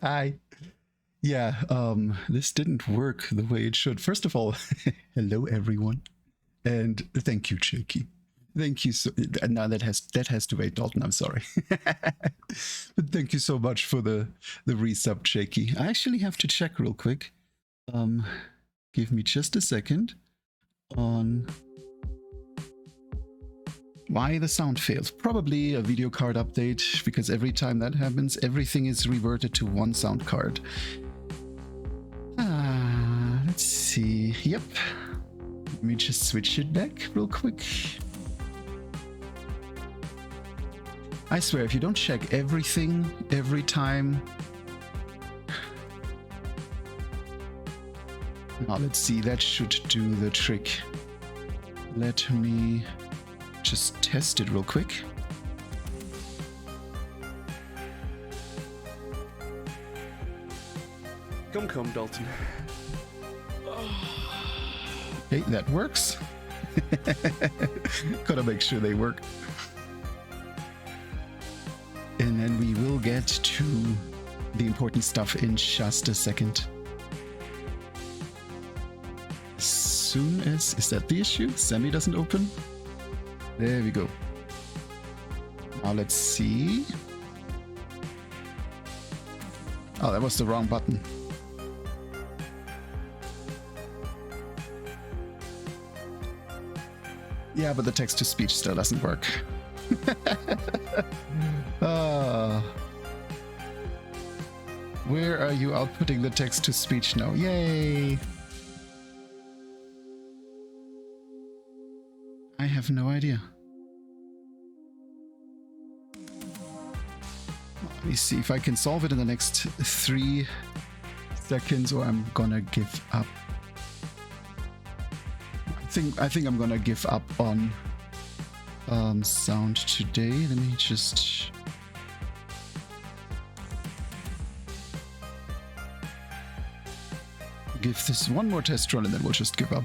Hi. Yeah, this didn't work the way it should. First of all, hello everyone. And thank you, Jakey. Thank you so no, that has to wait, Dalton, I'm sorry. But thank you so much for the resub, Jakey. I actually have to check real quick. Give me just a second on why the sound failed. Probably a video card update, because every time that happens, everything is reverted to one sound card. Let's see. Yep. Let me just switch it back real quick. I swear, if you don't check everything every time... Now let's see, that should do the trick. Let me just test it real quick. Come, Dalton. Okay, that works. Gotta make sure they work. And then we will get to the important stuff in just a second. As soon as... Is that the issue? Sammy doesn't open? There we go. Now let's see. Oh, that was the wrong button. Yeah, but the text-to-speech still doesn't work. Where are you outputting the text-to-speech now? Yay! I have no idea. Let me see if I can solve it in the next 3 seconds, or I'm gonna give up. I think I'm gonna give up on sound today. Let me just... give this one more test run and then we'll just give up.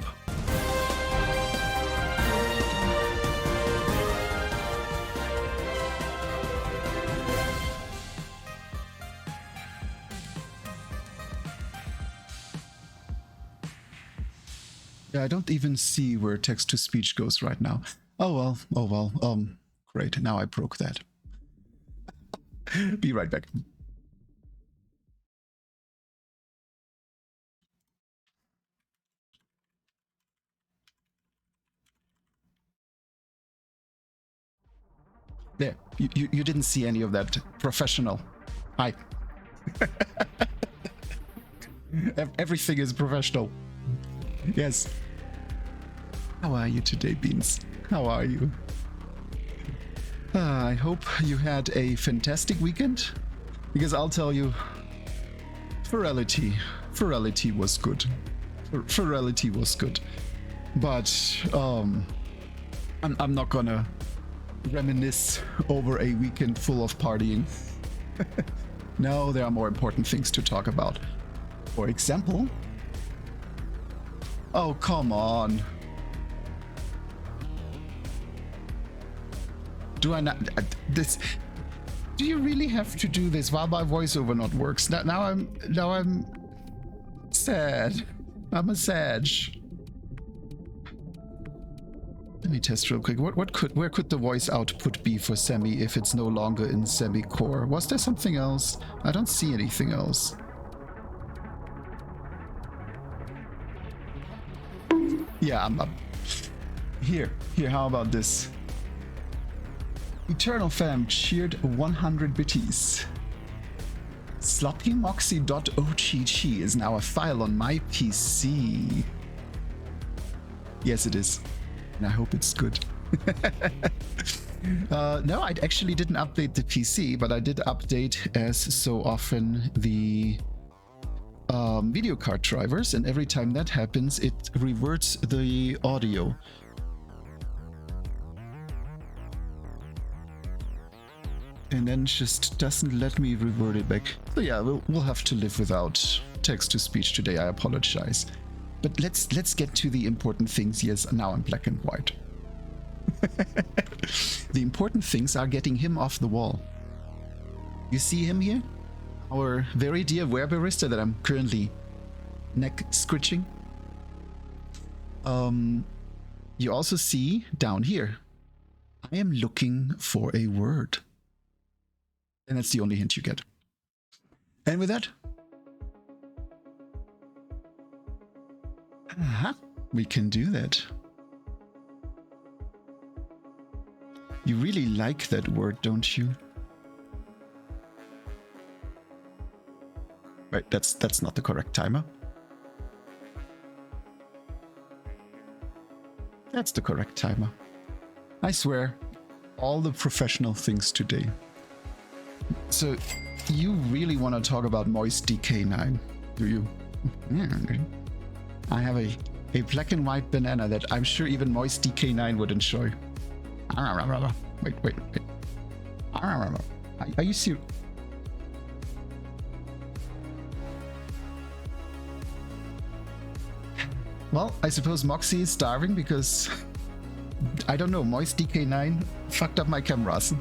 Yeah, I don't even see where text-to-speech goes right now. Oh well, great, now I broke that. Be right back. There, you didn't see any of that. Professional. Hi. Everything is professional. Yes. How are you today, Beans? How are you? I hope you had a fantastic weekend, because I'll tell you, Ferality was good. Ferality was good. But I'm not gonna reminisce over a weekend full of partying. No, there are more important things to talk about. For example... Oh, come on. Do I not... this... Do you really have to do this while my voiceover not works? Now I'm sad. I'm a sage. Let me test real quick. Where could the voice output be for Semi if it's no longer in semi-core? Was there something else? I don't see anything else. Yeah, I'm up. Here, how about this? Eternal Fam cheered 100 bitties. Sloppymoxie.ogg is now a file on my PC. Yes, it is. And I hope it's good. No, I actually didn't update the PC, but I did update, as so often, the video card drivers, and every time that happens, it reverts the audio. And then just doesn't let me revert it back. So yeah, we'll have to live without text-to-speech today, I apologize. But let's get to the important things. Yes, now I'm black and white. The important things are getting him off the wall. You see him here? Our very dear Werberista that I'm currently neck scritching. You also see down here, I am looking for a word. And that's the only hint you get. And with that, we can do that. You really like that word, don't you? Right, that's not the correct timer. That's the correct timer. I swear, all the professional things today. So, you really want to talk about Moist DK9, do you? I have a black and white banana that I'm sure even Moist DK9 would enjoy. Wait. Are you serious? Well, I suppose Moxie is starving because, I don't know, Moist DK9 fucked up my cameras.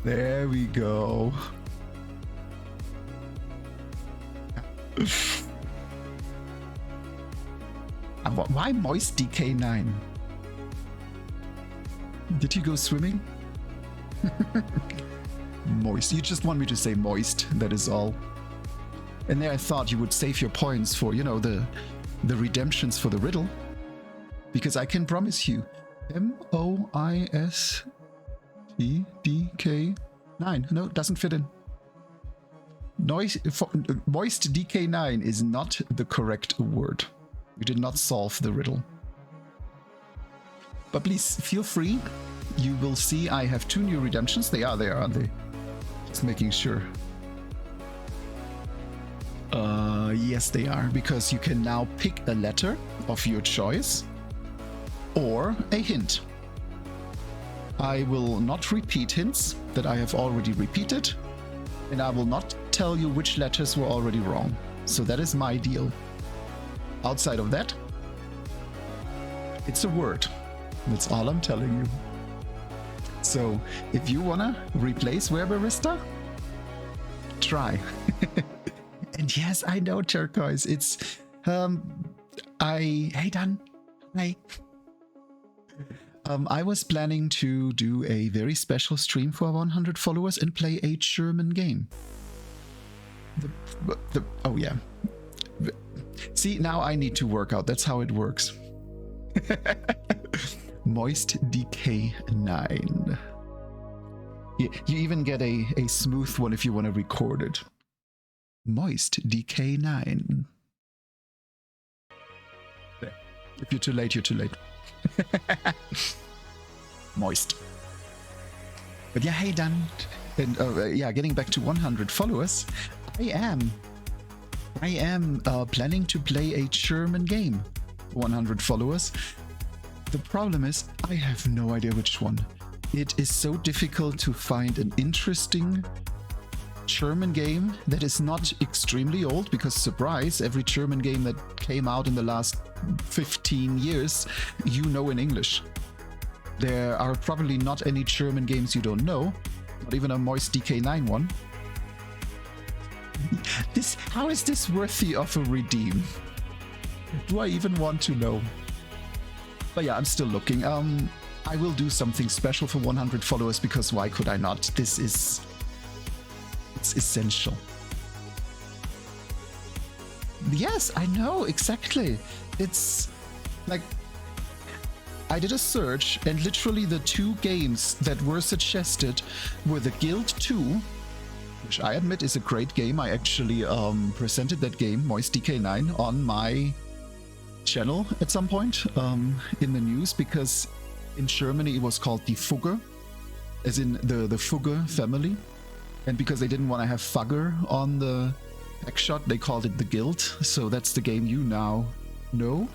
There we go. Why Moist DK9? Did you go swimming? Moist. You just want me to say moist, that is all. And there I thought you would save your points for, you know, the redemptions for the riddle. Because I can promise you, MOIST DK9. No, it doesn't fit in. Moist DK9 is not the correct word. You did not solve the riddle. But please feel free. You will see I have 2 new redemptions. They are there, aren't they? Just making sure. Yes, they are, because you can now pick a letter of your choice or a hint. I will not repeat hints that I have already repeated, and I will not tell you which letters were already wrong. So that is my deal. Outside of that, it's a word. That's all I'm telling you. So if you wanna replace Werberista, try. And yes, I know, Turquoise. It's hey Dan. Hi. I was planning to do a very special stream for 100 followers and play a German game. Oh yeah. See, now I need to work out. That's how it works. Moist DK9. You even get a smooth one if you want to record it. Moist DK9. If you're too late, you're too late. Moist. But yeah, hey Dan. And yeah, getting back to 100 followers, I am planning to play a German game. 100 followers. The problem is, I have no idea which one. It is so difficult to find an interesting German game that is not extremely old, because surprise, every German game that came out in the last 15 years, you know in English. There are probably not any German games you don't know, not even a Moist DK9 one. How is this worthy of a redeem? Do I even want to know? But yeah, I'm still looking. I will do something special for 100 followers, because why could I not? It's essential. Yes, I know, exactly. It's like, I did a search and literally the 2 games that were suggested were the Guild 2, which I admit is a great game. I actually presented that game, Moist DK9, on my channel at some point in the news, because in Germany it was called Die Fugger, as in the Fugger family, and because they didn't want to have Fugger on the backshot, they called it the Guild. So that's the game you now know.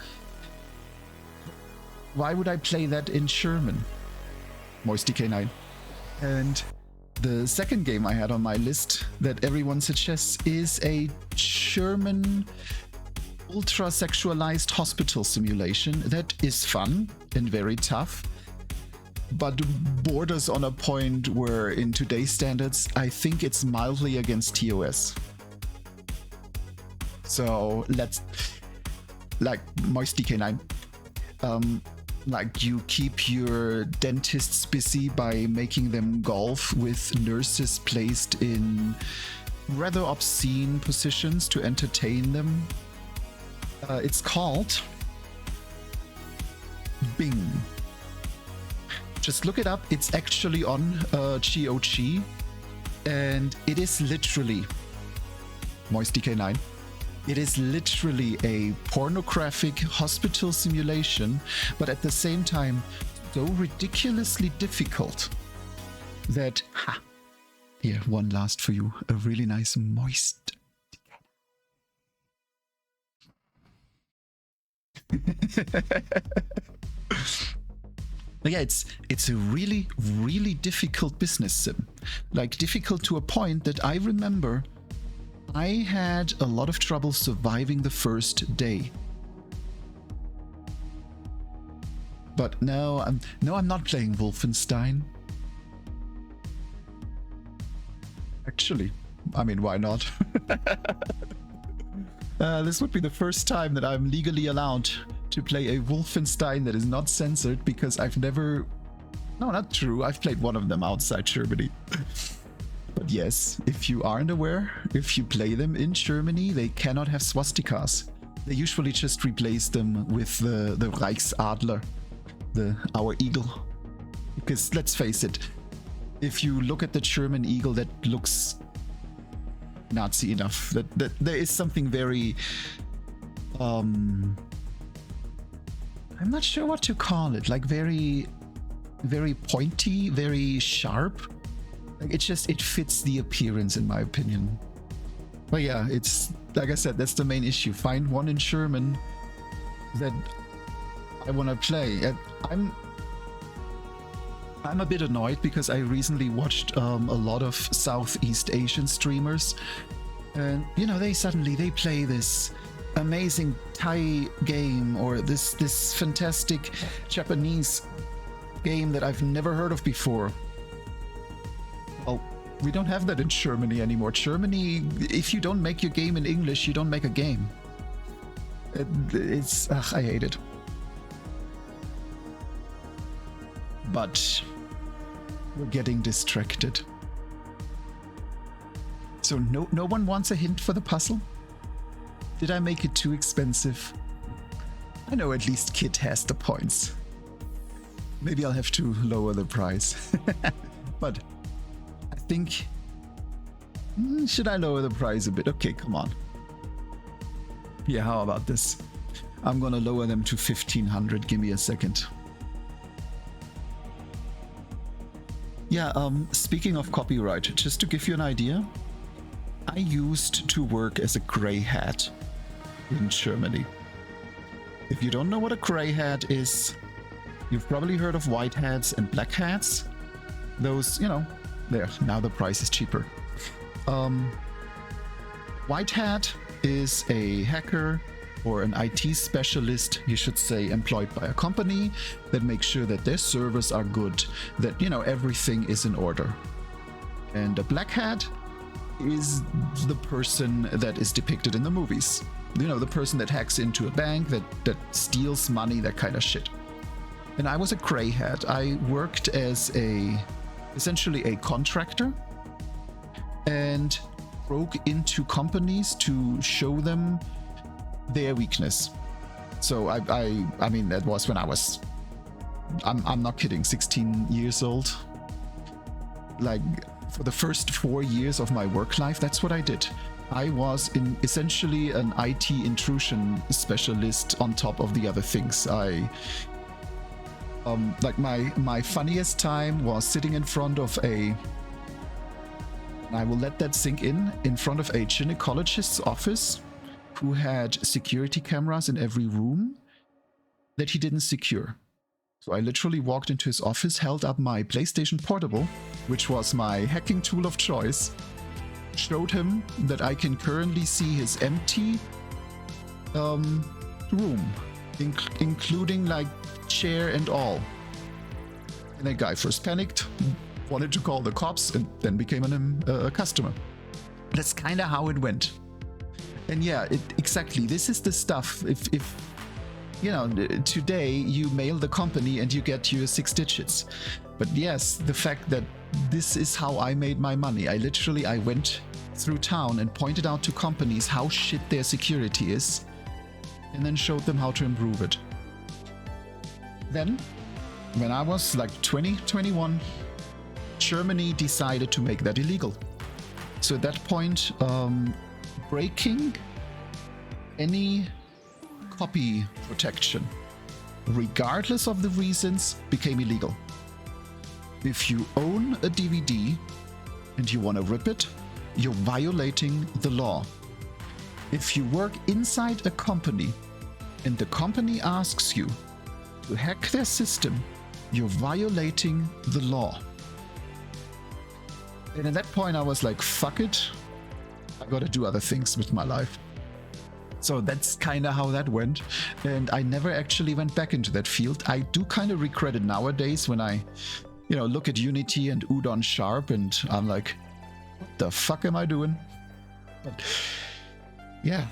Why would I play that in German? Moist DK9. And the second game I had on my list that everyone suggests is a German ultra-sexualized hospital simulation that is fun and very tough. but borders on a point where in today's standards, I think it's mildly against TOS. So let's, like Moist DK9, like you keep your dentists busy by making them golf with nurses placed in rather obscene positions to entertain them. It's called Bing. Just look it up. It's actually on GOG, and it is literally Moist DK9. It is literally a pornographic hospital simulation, but at the same time, so ridiculously difficult that, here, one last for you, a really nice moist. Yeah, it's a really, really difficult business sim. Like, difficult to a point that I remember I had a lot of trouble surviving the first day. But no, I'm not playing Wolfenstein. Actually, I mean, why not? This would be the first time that I'm legally allowed to play a Wolfenstein that is not censored, because I've never... No, not true. I've played one of them outside Germany. But yes, if you aren't aware, if you play them in Germany, they cannot have swastikas. They usually just replace them with the Reichsadler, our eagle. Because let's face it, if you look at the German eagle, that looks Nazi enough. That there is something very... I'm not sure what to call it. Like very, very pointy, very sharp. Like it fits the appearance, in my opinion. But yeah, it's like I said, that's the main issue. Find one in German that I want to play. I'm a bit annoyed because I recently watched a lot of Southeast Asian streamers, and you know, they play this amazing Thai game or this fantastic Japanese game that I've never heard of before. Well, we don't have that in Germany anymore. Germany, if you don't make your game in English, you don't make a game. I hate it. But we're getting distracted. So no one wants a hint for the puzzle? Did I make it too expensive? I know at least Kit has the points. Maybe I'll have to lower the price. But I think... should I lower the price a bit? Okay, come on. Yeah, how about this? I'm gonna lower them to 1,500. Give me a second. Yeah, speaking of copyright, just to give you an idea, I used to work as a grey hat in Germany. If you don't know what a grey hat is, you've probably heard of white hats and black hats. Those, you know, there, now the price is cheaper. White hat is a hacker or an IT specialist, you should say, employed by a company that makes sure that their servers are good, that, you know, everything is in order. And a black hat is the person that is depicted in the movies. You know, the person that hacks into a bank, that steals money, that kind of shit. And I was a grey hat. I worked as essentially a contractor and broke into companies to show them their weakness. So I mean, that was when I was, I'm not kidding, 16 years old. Like, for the first 4 years of my work life, that's what I did. I was essentially an IT intrusion specialist on top of the other things. Like my funniest time was sitting in front of and I will let that sink in front of a gynecologist's office who had security cameras in every room that he didn't secure. So I literally walked into his office, held up my PlayStation Portable, which was my hacking tool of choice, showed him that I can currently see his empty room, including like chair and all. And that guy first panicked, wanted to call the cops, and then became a customer. That's kind of how it went. And yeah, exactly. This is the stuff. If you know, today you mail the company and you get your 6 digits. But yes, the fact that this is how I made my money. I went through town and pointed out to companies how shit their security is, and then showed them how to improve it. Then, when I was like 20, 21, Germany decided to make that illegal. So at that point, breaking any copy protection, regardless of the reasons, became illegal. If you own a DVD and you want to rip it, you're violating the law. If you work inside a company and the company asks you to hack their system, you're violating the law. And at that point I was like, fuck it, I gotta do other things with my life. So that's kind of how that went, and I never actually went back into that field. I do kind of regret it nowadays when I, you know, look at Unity and Udon Sharp, and I'm like, what the fuck am I doing? But yeah.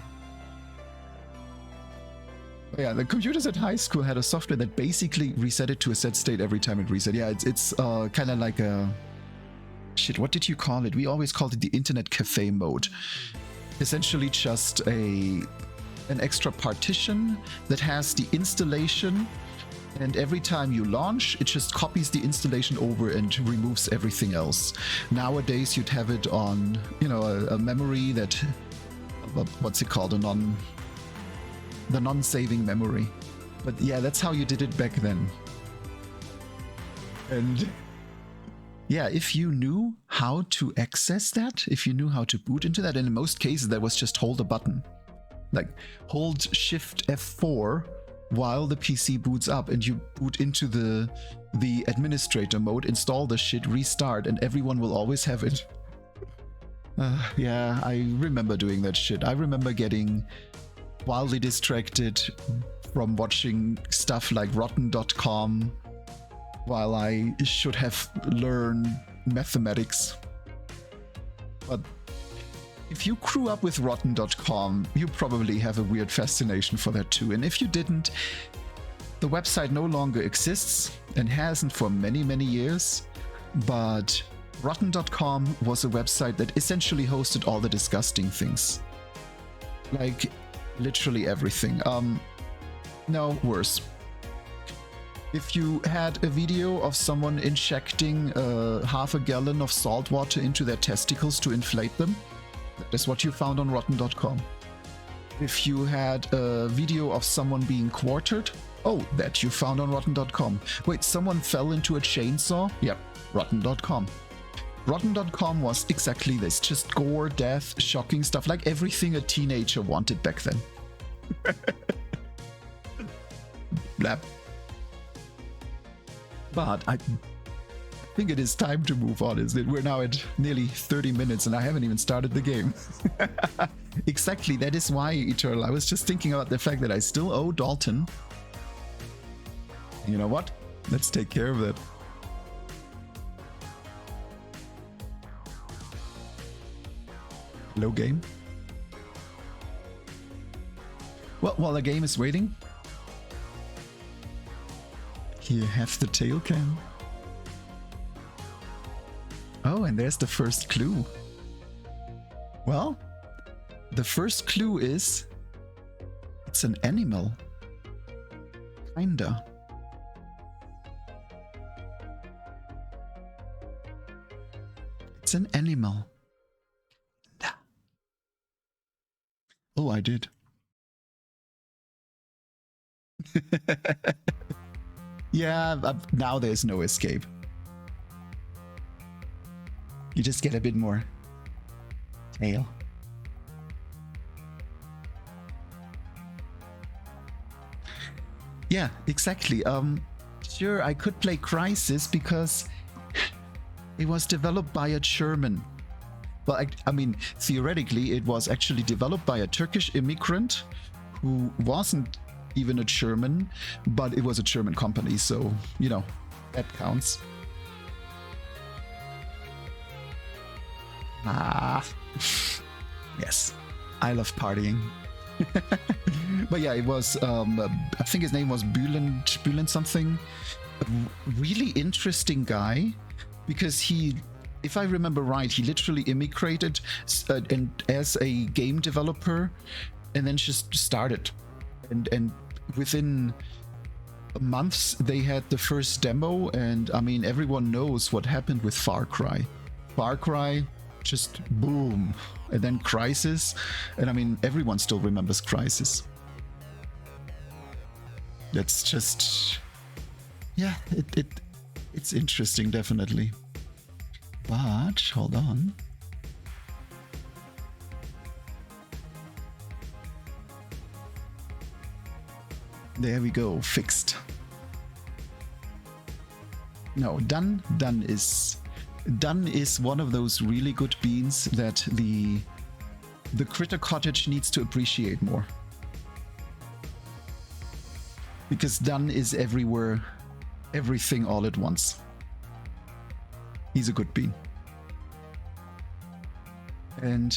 Yeah, the computers at high school had a software that basically reset it to a set state every time it reset. Yeah, it's kind of like a... Shit, what did you call it? We always called it the Internet Cafe mode. Essentially just an extra partition that has the installation, and every time you launch, it just copies the installation over and removes everything else. Nowadays, you'd have it on, you know, a memory that... What's it called? The non-saving memory. But yeah, that's how you did it back then. And yeah, if you knew how to access that, if you knew how to boot into that, and in most cases that was just hold a button. Like hold Shift F4 while the PC boots up, and you boot into the administrator mode, install the shit, restart, and everyone will always have it. Yeah, I remember doing that shit. I remember getting wildly distracted from watching stuff like Rotten.com while I should have learned mathematics. But if you grew up with Rotten.com, you probably have a weird fascination for that too. And if you didn't, the website no longer exists and hasn't for many, many years. But Rotten.com was a website that essentially hosted all the disgusting things. Like literally everything. No, worse. If you had a video of someone injecting half a gallon of salt water into their testicles to inflate them, that is what you found on Rotten.com. If you had a video of someone being quartered, oh, that you found on Rotten.com. Wait, someone fell into a chainsaw? Yep, Rotten.com. Rotten.com was exactly this, just gore, death, shocking stuff, like everything a teenager wanted back then. Blap. But I think it is time to move on, isn't it? We're now at nearly 30 minutes and I haven't even started the game. Exactly, that is why, Eternal. I was just thinking about the fact that I still owe Dalton. You know what? Let's take care of that. Hello, game. Well, while the game is waiting, you have the tail cam. Oh, and there's the first clue. Well, the first clue is it's an animal. Kinda. It's an animal. Oh, I did. Yeah, now there's no escape. You just get a bit more tail. Yeah, exactly. Sure, I could play Crisis because it was developed by a German. Well, I mean, theoretically, it was actually developed by a Turkish immigrant who wasn't even a German, but it was a German company, so, you know, That counts. Ah. Yes. I love partying. But yeah, it was, I think his name was Bülent something. A really interesting guy, because he, if I remember right, he literally immigrated and as a game developer, and then just started. And within months, they had the first demo, and I mean, everyone knows what happened with Far Cry. Far Cry, just boom. And then Crysis, and I mean, everyone still remembers Crysis. That's just, yeah, it's interesting, definitely. But hold on. There we go, fixed. No, done is one of those really good beans that the Critter Cottage needs to appreciate more. Because done is everywhere, everything all at once. He's a good bean. And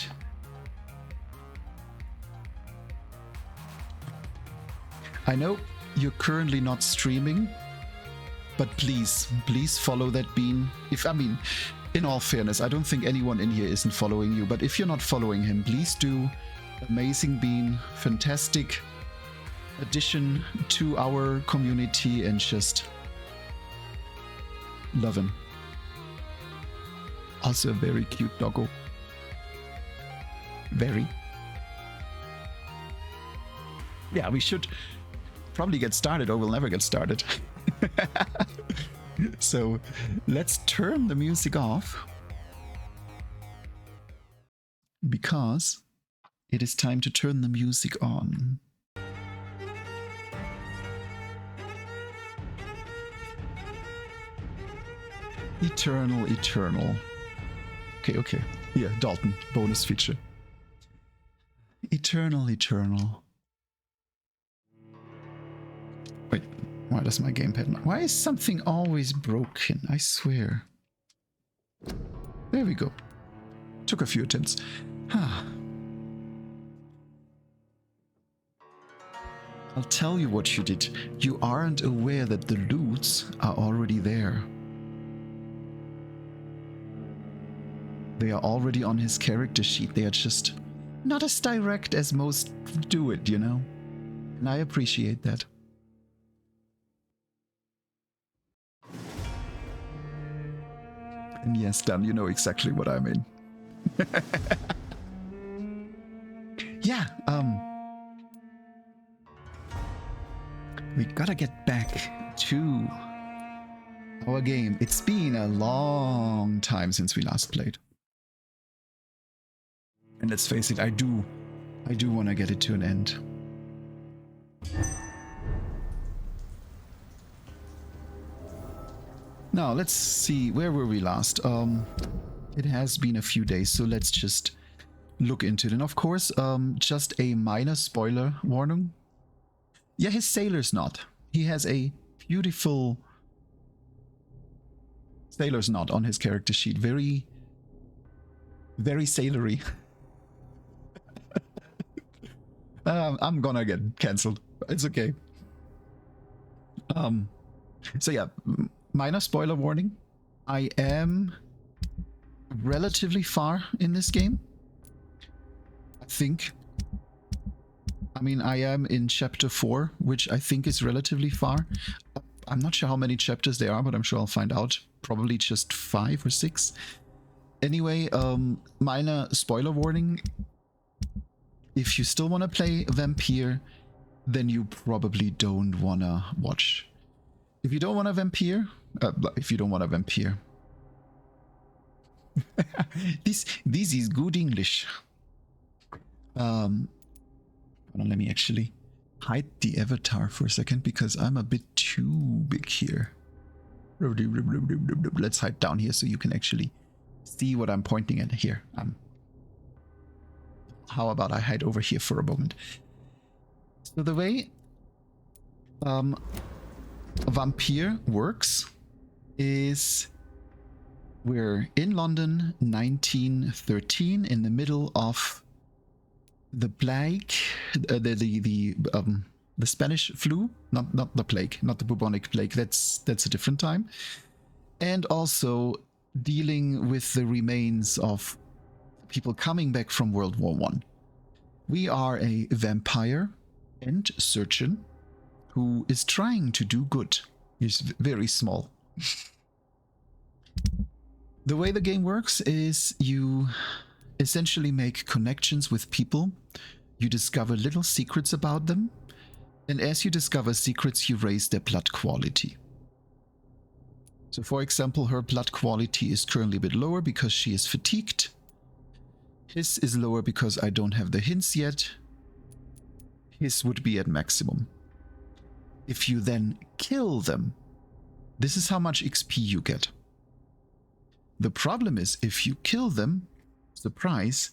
I know you're currently not streaming, but please follow that bean. If, I mean, in all fairness, I don't think anyone in here isn't following you, but if you're not following him, please do. Amazing bean, fantastic addition to our community, and just love him. Also a very cute doggo. Very. Yeah, we should probably get started, or we'll never get started. So let's turn the music off, because it is time to turn the music on. Eternal. Okay. Yeah, Dalton, bonus feature. Eternal. Wait, why does my gamepad not? Why is something always broken? I swear. There we go. Took a few attempts. I'll tell you what you did. You aren't aware that the loots are already there. They are already on his character sheet. They are just not as direct as most do it, you know? And I appreciate that. And yes, Dan, you know exactly what I mean. Yeah, we gotta get back to our game. It's been a long time since we last played. And let's face it, I do want to get it to an end. Now, let's see, where were we last? It has been a few days, so let's just look into it. And of course, just a minor spoiler warning. Yeah, his sailor's knot. He has a beautiful sailor's knot on his character sheet. Very, very sailory. I'm gonna get cancelled. It's okay. So yeah, minor spoiler warning. I am relatively far in this game, I think. I mean, I am in chapter 4, which I think is relatively far. I'm not sure how many chapters there are, but I'm sure I'll find out. Probably just 5 or 6. Anyway, minor spoiler warning. If you still want to play Vampyr, then you probably don't want to watch. If you don't want a Vampyr, this is good English. Hold on, let me actually hide the avatar for a second, because I'm a bit too big here. Let's hide down here so you can actually see what I'm pointing at here. How about I hide over here for a moment? So the way Vampyr works is we're in London, 1913, in the middle of the plague, the Spanish flu, not the plague, not the bubonic plague. That's a different time, and also dealing with the remains of people coming back from World War One. We are a vampire and surgeon who is trying to do good. He's very small. The way the game works is you essentially make connections with people. You discover little secrets about them. And as you discover secrets, you raise their blood quality. So for example, her blood quality is currently a bit lower because she is fatigued. His is lower because I don't have the hints yet. His would be at maximum. If you then kill them, this is how much XP you get. The problem is, if you kill them, surprise,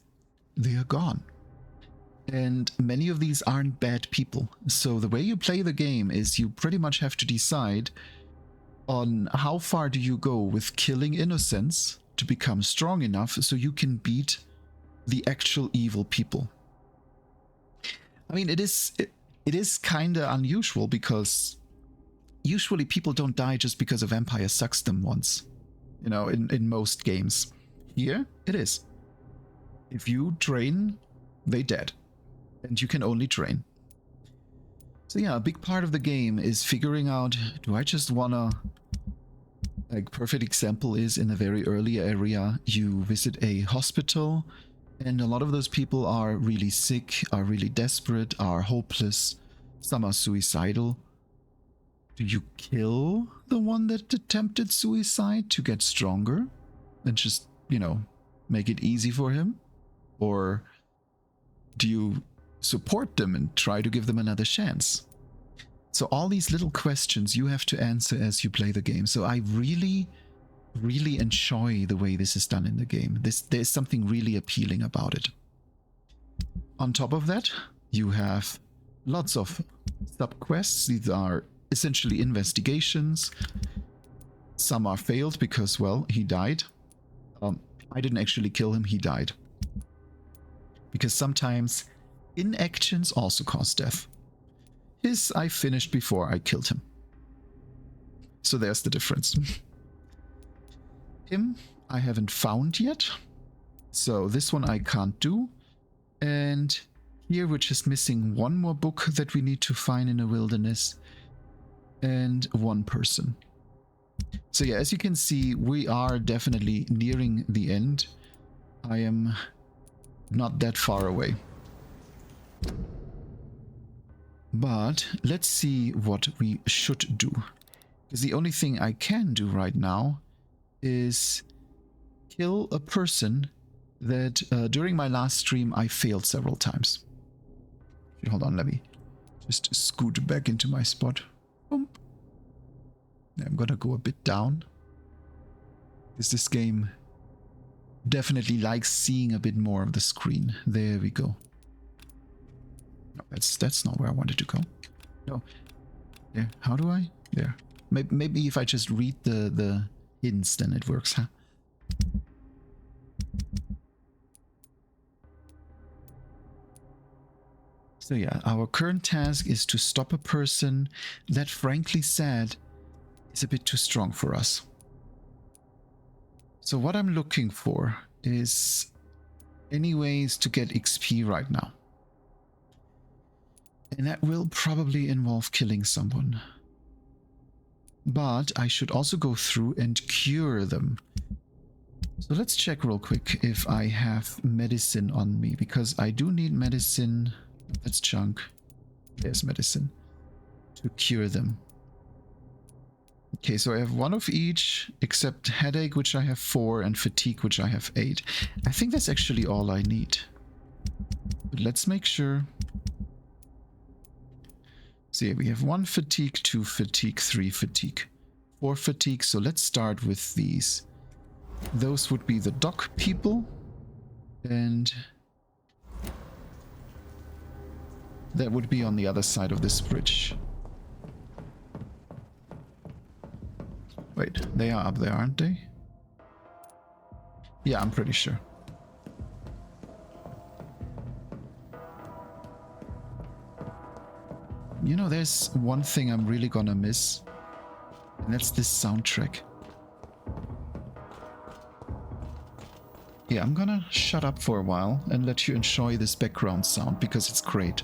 they are gone. And many of these aren't bad people. So the way you play the game is you pretty much have to decide on how far do you go with killing innocents to become strong enough so you can beat the actual evil people. I mean, it is kind of unusual because usually people don't die just because a vampire sucks them once. You know, in most games. Here, it is. If you train, they dead. And you can only train. So yeah, a big part of the game is figuring out, do I just wanna... Like, perfect example is in a very early area, you visit a hospital, and a lot of those people are really sick, are really desperate, are hopeless, some are suicidal. Do you kill the one that attempted suicide to get stronger and just, you know, make it easy for him? Or do you support them and try to give them another chance? So all these little questions you have to answer as you play the game. So I really, really enjoy the way this is done in the game. There's something really appealing about it. On top of that, you have lots of sub-quests. These are essentially investigations. Some are failed because, well, he died. I didn't actually kill him, he died. Because sometimes inactions also cause death. His I finished before I killed him. So there's the difference. Him I haven't found yet. So this one I can't do. And here we're just missing one more book that we need to find in a wilderness. And one person. So yeah, as you can see, we are definitely nearing the end. I am not that far away. But let's see what we should do. Because the only thing I can do right now is kill a person that during my last stream I failed several times. Hold on, let me just scoot back into my spot. Boom. I'm gonna go a bit down. Because this game definitely likes seeing a bit more of the screen. There we go. No, that's not where I wanted to go. No. There. How do I? There. Maybe if I just read the hints, then it works, huh? So yeah, our current task is to stop a person that, frankly said, is a bit too strong for us. So what I'm looking for is any ways to get XP right now. And that will probably involve killing someone. But I should also go through and cure them. So let's check real quick if I have medicine on me, because I do need medicine. That's junk. There's medicine to cure them. Okay, so I have one of each, except headache, which I have 4, and fatigue, which I have 8. I think that's actually all I need. But let's make sure. So yeah, we have 1 fatigue, 2 fatigue, 3 fatigue, 4 fatigue. So let's start with these. Those would be the dock people. And that would be on the other side of this bridge. Wait, they are up there, aren't they? Yeah, I'm pretty sure. You know, there's one thing I'm really gonna miss, and that's this soundtrack. Yeah, I'm gonna shut up for a while and let you enjoy this background sound because it's great.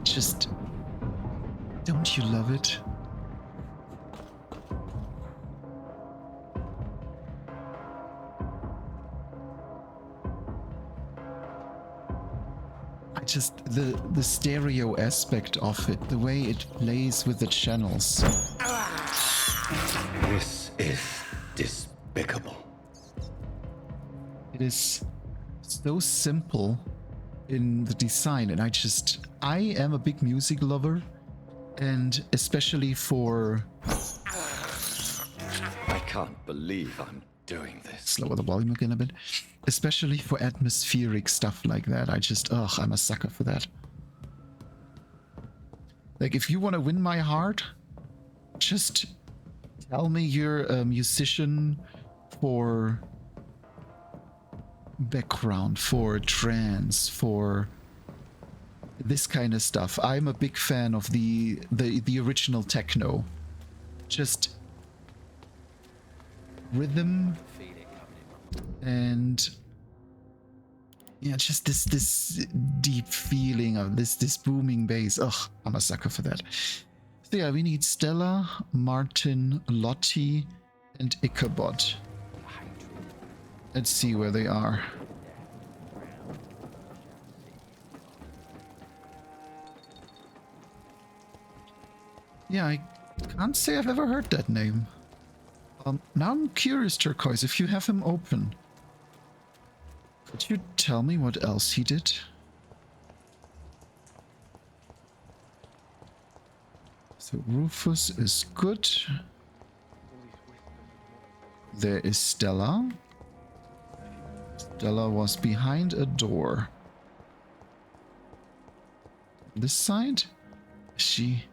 Just, don't you love it? The stereo aspect of it, the way it plays with the channels. This is despicable. It is so simple in the design, and I am a big music lover, and especially for... I can't believe I'm doing this. Lower the volume again a bit. Especially for atmospheric stuff like that. I'm a sucker for that. Like, if you want to win my heart, just tell me you're a musician for background, for trance, for this kind of stuff. I'm a big fan of the original techno. Just rhythm and yeah, just this deep feeling of this booming bass. Ugh, I'm a sucker for that. So yeah, we need Stella, Martin, Lottie, and Ichabod. Let's see where they are. Yeah, I can't say I've ever heard that name. Now I'm curious, Turquoise, if you have him open. Could you tell me what else he did? So Rufus is good. There is Stella. Stella was behind a door. This side? Is she...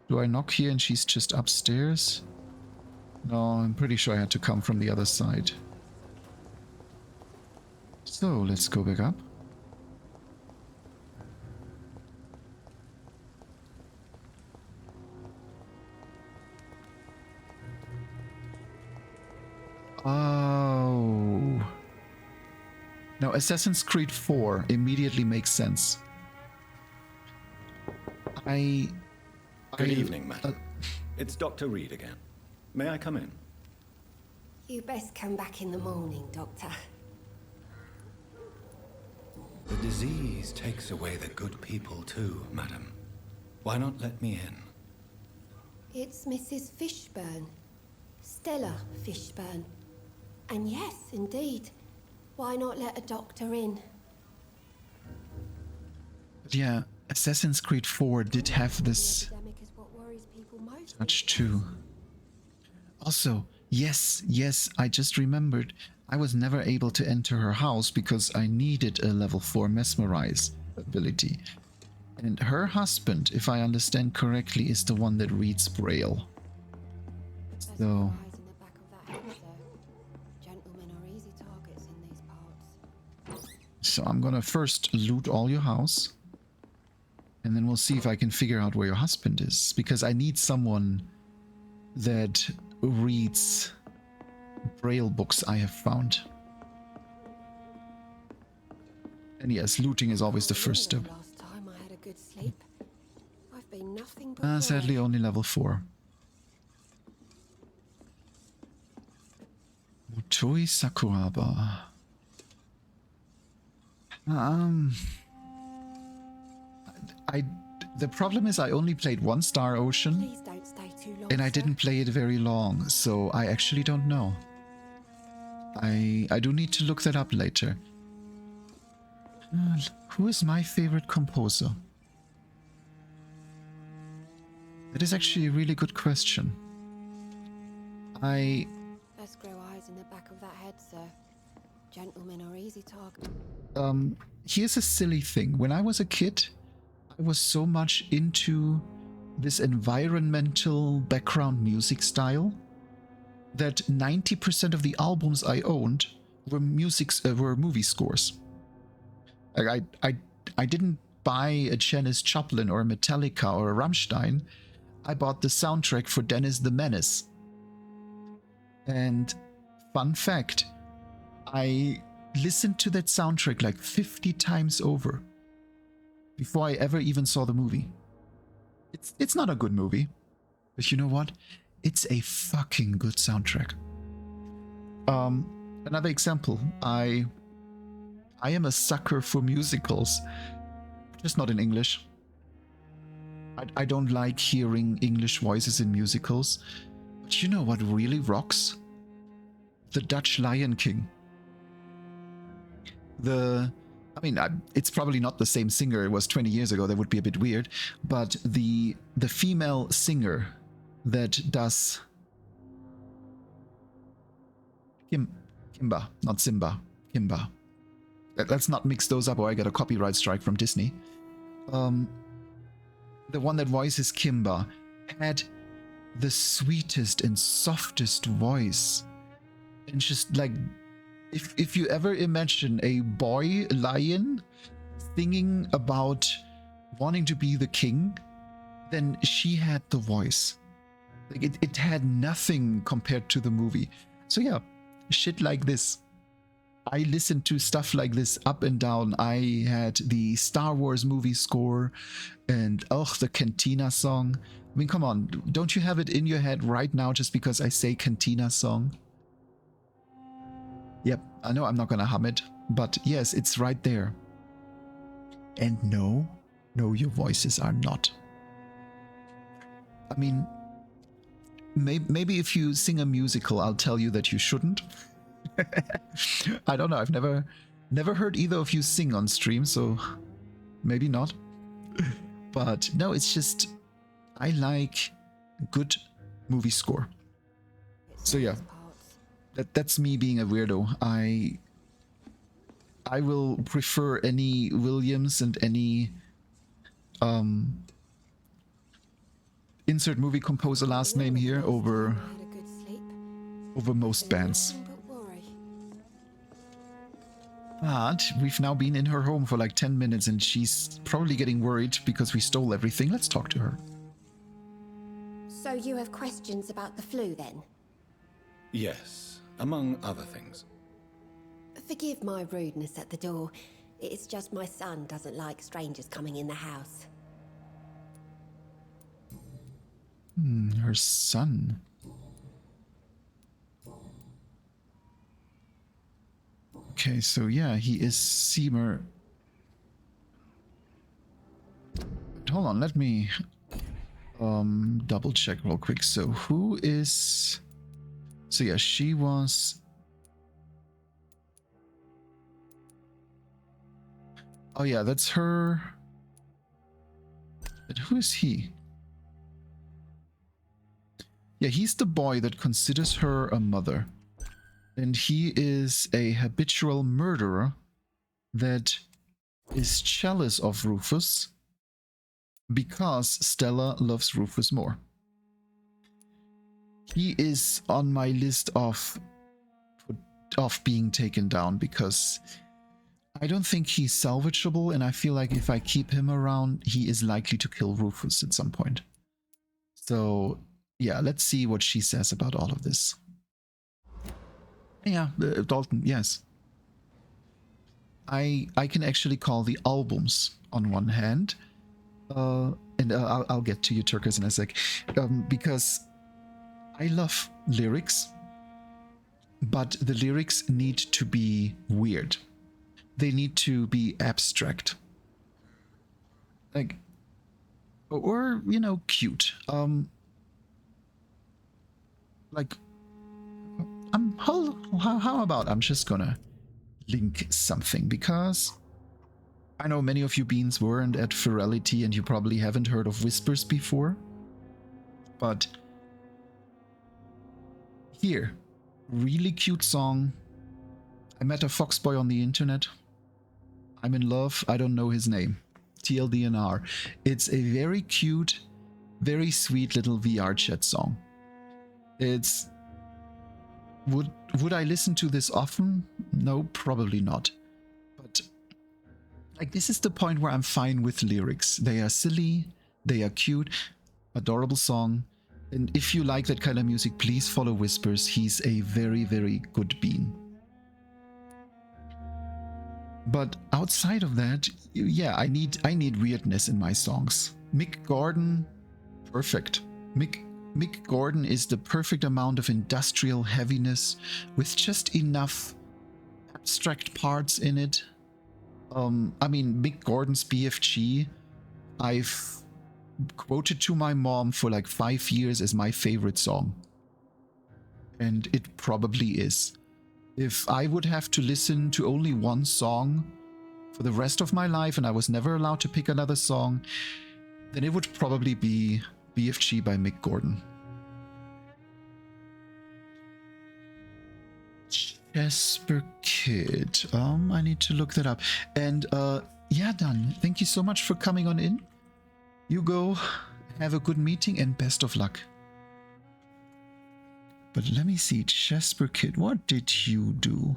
Do I knock here and she's just upstairs? No, I'm pretty sure I had to come from the other side. So, let's go back up. Oh. Now, Assassin's Creed 4 immediately makes sense. Good evening, madam. It's Dr. Reed again. May I come in? You best come back in the morning, Doctor. The disease takes away the good people too, madam. Why not let me in? It's Mrs. Fishburne. Stella Fishburne. And yes, indeed. Why not let a doctor in? Yeah, Assassin's Creed 4 did have this touch too. Also, yes, I just remembered I was never able to enter her house because I needed a level 4 mesmerize ability. And her husband, if I understand correctly, is the one that reads Braille. So... So I'm gonna first loot all your house. And then we'll see if I can figure out where your husband is. Because I need someone that reads Braille books I have found. And yes, looting is always the first step. Last time I had a good sleep. I've been nothing but Sadly only level 4. Motoi Sakuraba. The problem is I only played one Star Ocean. Please don't stay too long, and I sir? didn't play it very long, so I actually don't know. I do need to look that up later. Who is my favorite composer? That is actually a really good question. Best grow eyes in the back of that head, sir. Gentlemen are easy target. Here's a silly thing. When I was a kid, I was so much into this environmental background music style that 90% of the albums I owned were movie scores. Like I didn't buy a Janis Joplin or a Metallica or a Rammstein. I bought the soundtrack for Dennis the Menace. And fun fact, I listened to that soundtrack like 50 times over before I ever even saw the movie. It's not a good movie, but you know what? It's a fucking good soundtrack. Another example, I am a sucker for musicals, just not in English. I don't like hearing English voices in musicals, but you know what really rocks? The Dutch Lion King. It's probably not the same singer it was 20 years ago. That would be a bit weird. But the female singer that does Kimba, not Simba, Kimba. Let's not mix those up or I get a copyright strike from Disney. The one that voices Kimba had the sweetest and softest voice. And just like, if you ever imagine a boy lion singing about wanting to be the king, then she had the voice. Like it had nothing compared to the movie. So yeah, shit like this. I listened to stuff like this up and down. I had the Star Wars movie score and the Cantina song. I mean, come on, don't you have it in your head right now just because I say Cantina song? Yep, I know I'm not gonna hum it, but yes, it's right there. And no, your voices are not. I mean, maybe if you sing a musical, I'll tell you that you shouldn't. I don't know, I've never heard either of you sing on stream, so maybe not. But no, it's just, I like good movie score. So yeah. That's me being a weirdo. I will prefer any Williams and any insert movie composer last name here over most bands. But we've now been in her home for like 10 minutes and she's probably getting worried because we stole everything. Let's talk to her. So you have questions about the flu then? Yes, among other things. Forgive my rudeness at the door. It's just my son doesn't like strangers coming in the house. Her son. Okay, so yeah, he is Seymour. Hold on, let me double check real quick. So who is... So yeah, she was... Oh yeah, that's her. But who is he? Yeah, he's the boy that considers her a mother. And he is a habitual murderer that is jealous of Rufus because Stella loves Rufus more. He is on my list of being taken down because I don't think he's salvageable, and I feel like if I keep him around, he is likely to kill Rufus at some point. So, yeah, let's see what she says about all of this. Yeah, Dalton, yes. I can actually call the albums on one hand, and I'll get to you, Turkers, in a sec, because I love lyrics, but the lyrics need to be weird. They need to be abstract. Like, or, you know, cute. like, how about I'm just gonna link something, because I know many of you beans weren't at Ferality and you probably haven't heard of Whispers before, but here, really cute song. I met a foxboy on the internet. I'm in love. I don't know his name. TLDNR. It's a very cute, very sweet little VR chat song. It's... Would I listen to this often? No, probably not. But like, this is the point where I'm fine with lyrics. They are silly, they are cute, adorable song. And if you like that kind of music, please follow Whispers. He's a very, very good bean. But outside of that, yeah, I need weirdness in my songs. Mick Gordon, perfect. Mick Gordon is the perfect amount of industrial heaviness with just enough abstract parts in it. I mean, Mick Gordon's BFG, I've quoted to my mom for like 5 years as my favorite song. And it probably is. If I would have to listen to only one song for the rest of my life and I was never allowed to pick another song, then it would probably be BFG by Mick Gordon. Jesper Kid. I need to look that up. And yeah, Dan, thank you so much for coming on in. You go, have a good meeting and best of luck. But let me see, Jesper Kid, what did you do?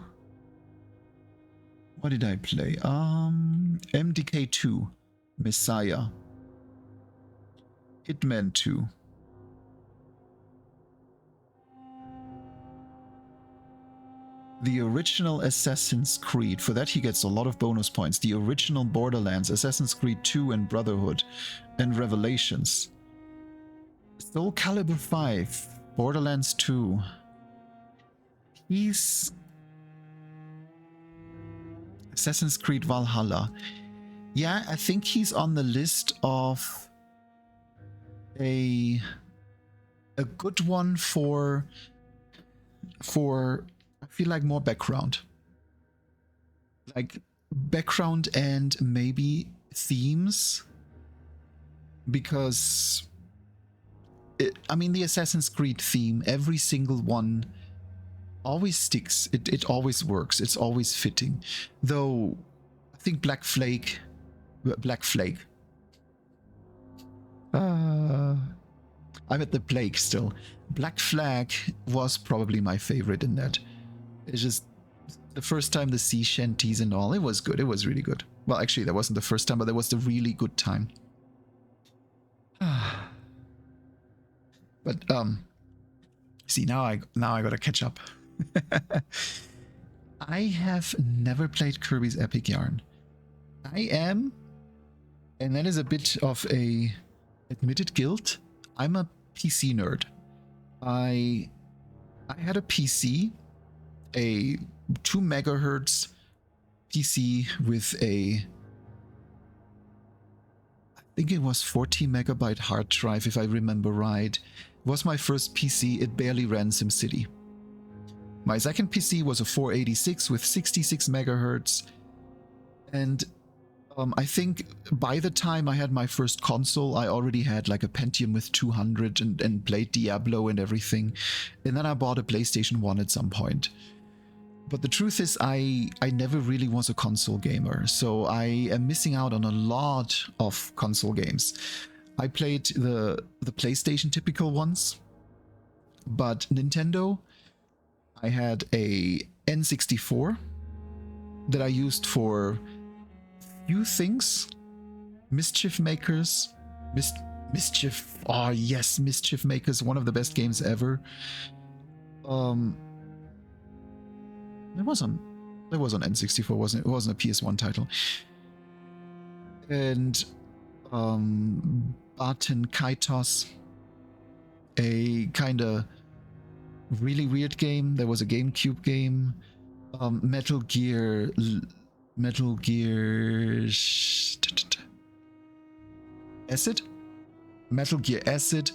What did I play? MDK2, Messiah, Hitman 2. The original Assassin's Creed, for that he gets a lot of bonus points. The original Borderlands, Assassin's Creed 2 and Brotherhood, and Revelations. Soul Calibur 5, Borderlands 2. He's... Assassin's Creed Valhalla. Yeah, I think he's on the list of a good one for I feel like more background. Like background and maybe themes. Because I mean, the Assassin's Creed theme, every single one always sticks. It always works. It's always fitting. Though I think Black Flag. I'm at the plague still. Black Flag was probably my favorite in that. It's just the first time, the sea shanties and all, it was good. It was really good. Well, actually, that wasn't the first time, but that was the really good time. But see, now I gotta catch up. I have never played Kirby's Epic Yarn. I am, and that is a bit of a admitted guilt, I'm a PC nerd. I had a PC, a 2 megahertz PC with a, I think it was 40 megabyte hard drive, if I remember right. It was my first PC. It barely ran SimCity. My second PC was a 486 with 66 megahertz, and I think by the time I had my first console, I already had like a Pentium with 200 and played Diablo and everything. And then I bought a PlayStation 1 at some point. But the truth is, I never really was a console gamer, so I am missing out on a lot of console games. I played the PlayStation typical ones, but Nintendo, I had a N64 that I used for few things. Mischief Makers. Mischief. Oh yes, Mischief Makers, one of the best games ever. It was on N64, wasn't it? It wasn't a PS1 title. And Baten Kaitos, a kind of really weird game. There was a GameCube game. Metal Gear Acid? Metal Gear Acid.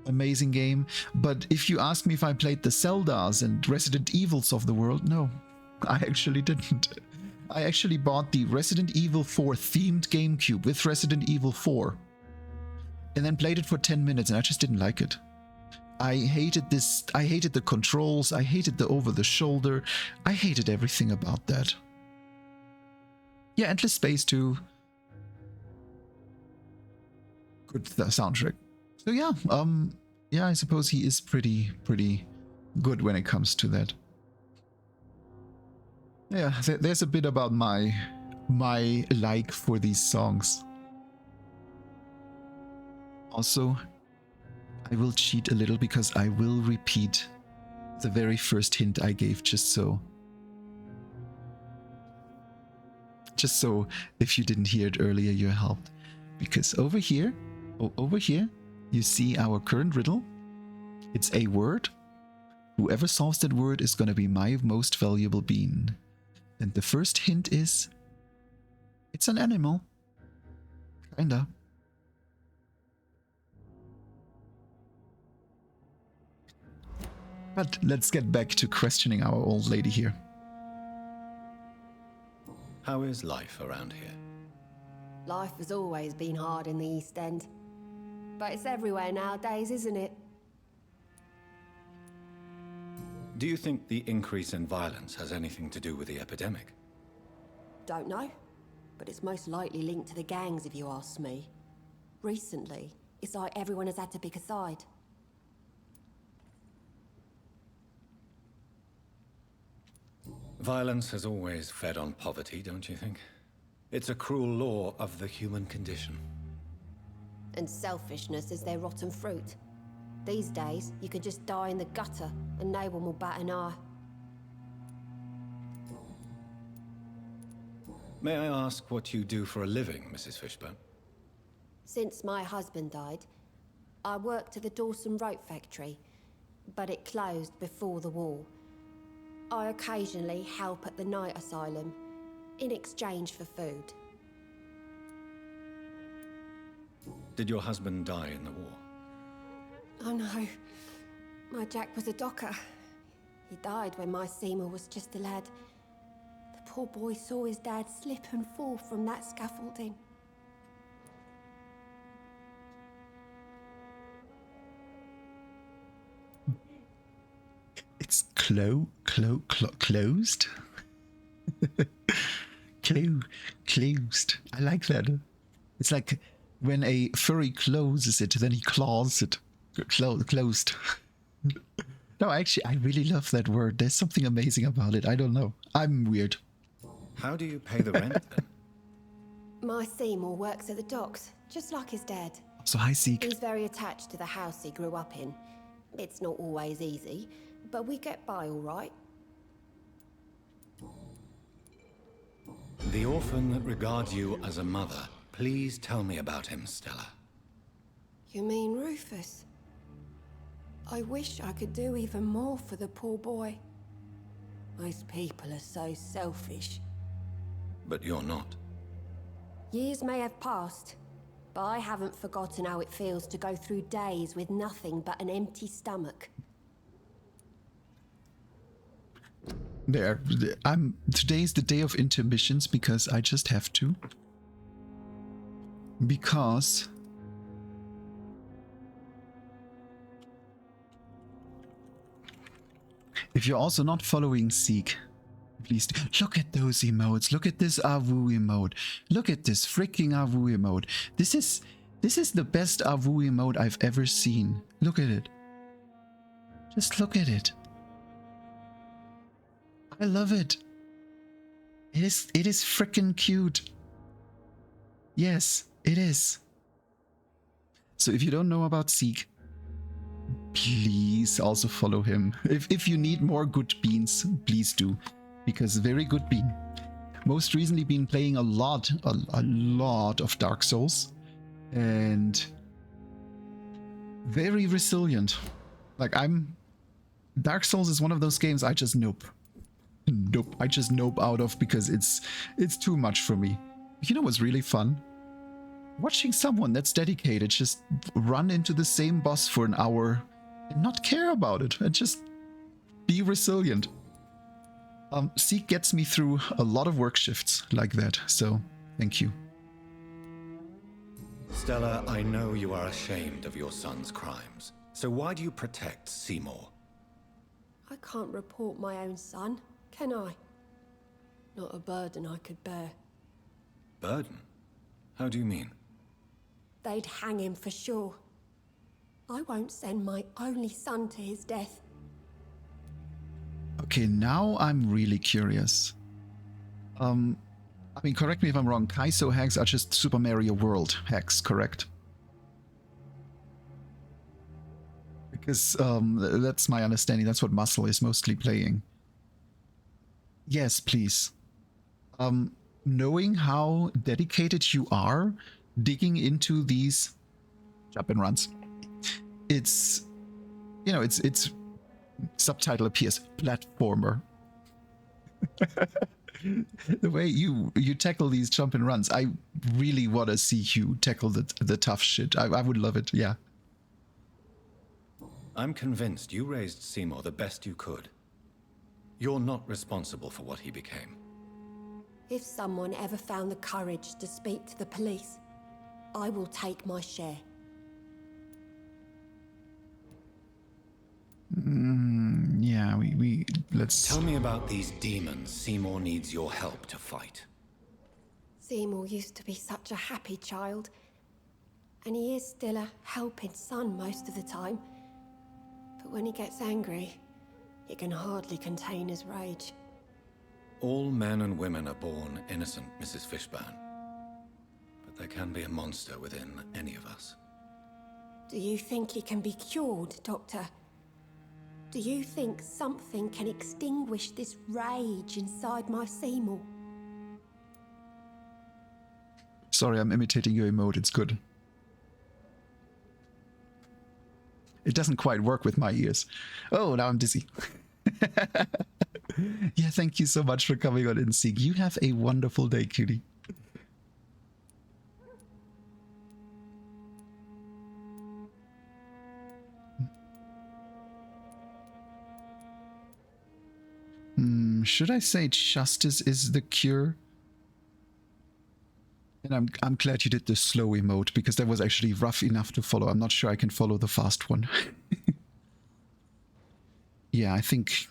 amazing game. But if you ask me if I played the Zeldas and Resident Evils of the world, no, I actually didn't. I actually bought the Resident Evil 4 themed GameCube with Resident Evil 4 and then played it for 10 minutes and I just didn't like it. I hated this. I hated the controls. I hated the over the shoulder. I hated everything about that. Yeah, Endless Space too. Good soundtrack. So yeah, yeah, I suppose he is pretty good when it comes to that. Yeah, there's a bit about my like for these songs. Also, I will cheat a little because I will repeat the very first hint I gave just so if you didn't hear it earlier, you're helped. Because over here, you see our current riddle. It's a word. Whoever solves that word is going to be my most valuable bean. And the first hint is, it's an animal. Kinda. But let's get back to questioning our old lady here. How is life around here? Life has always been hard in the East End. But it's everywhere nowadays, isn't it? Do you think the increase in violence has anything to do with the epidemic? Don't know. But it's most likely linked to the gangs, if you ask me. Recently, it's like everyone has had to pick a side. Violence has always fed on poverty, don't you think? It's a cruel law of the human condition. And selfishness is their rotten fruit. These days, you can just die in the gutter and no one will bat an eye. May I ask what you do for a living, Mrs. Fishburne? Since my husband died, I worked at the Dawson Rope factory, but it closed before the war. I occasionally help at the night asylum, in exchange for food. Did your husband die in the war? Oh no, my Jack was a docker. He died when my Seymour was just a lad. The poor boy saw his dad slip and fall from that scaffolding. It's closed? Closed. I like that. It's like when a furry closes it, then he claws it. Closed. No, actually, I really love that word. There's something amazing about it. I don't know. I'm weird. How do you pay the rent then? My Seymour works at the docks, just like his dad. So hi, Seek. He's very attached to the house he grew up in. It's not always easy, but we get by all right. The orphan that regards you as a mother. Please tell me about him, Stella. You mean Rufus? I wish I could do even more for the poor boy. Most people are so selfish. But you're not. Years may have passed, but I haven't forgotten how it feels to go through days with nothing but an empty stomach. Today's the day of intermissions because I just have to. Because if you're also not following Seek, please look at those emotes. Look at this Avu emote. Look at this freaking Avu emote. This is the best Avu emote I've ever seen. Look at it. Just look at it. I love it. It is freaking cute. Yes, it is. So if you don't know about Seek, please also follow him. If you need more good beans, please do. Because very good bean. Most recently been playing a lot of Dark Souls. And very resilient. Like Dark Souls is one of those games I just nope. I just nope out of because it's too much for me. You know what's really fun? Watching someone that's dedicated just run into the same boss for an hour and not care about it and just be resilient. Seek gets me through a lot of work shifts like that, so thank you. Stella, I know you are ashamed of your son's crimes. So why do you protect Seymour? I can't report my own son, can I? Not a burden I could bear. Burden? How do you mean? They'd hang him for sure. I won't send my only son to his death. Okay, now I'm really curious. I mean, correct me if I'm wrong, Kaizo hacks are just Super Mario World hacks, correct? Because that's my understanding, that's what Muscle is mostly playing. Yes, please. Knowing how dedicated you are, digging into these jump and runs, it's, you know, it's subtitle appears, platformer. The way you tackle these jump and runs, I really want to see you tackle the tough shit. I would love it, yeah. I'm convinced you raised Seymour the best you could. You're not responsible for what he became. If someone ever found the courage to speak to the police, I will take my share. Yeah, let's... Tell me about these demons Seymour needs your help to fight. Seymour used to be such a happy child, and he is still a helping son most of the time. But when he gets angry, he can hardly contain his rage. All men and women are born innocent, Mrs. Fishburne. But there can be a monster within any of us. Do you think he can be cured, Doctor? Do you think something can extinguish this rage inside my Seymour? Sorry, I'm imitating your emote, it's good. It doesn't quite work with my ears. Oh, now I'm dizzy. Yeah, thank you so much for coming on and seeing. You have a wonderful day, cutie. Should I say justice is the cure? And I'm glad you did the slow emote, because that was actually rough enough to follow. I'm not sure I can follow the fast one. Yeah, I think...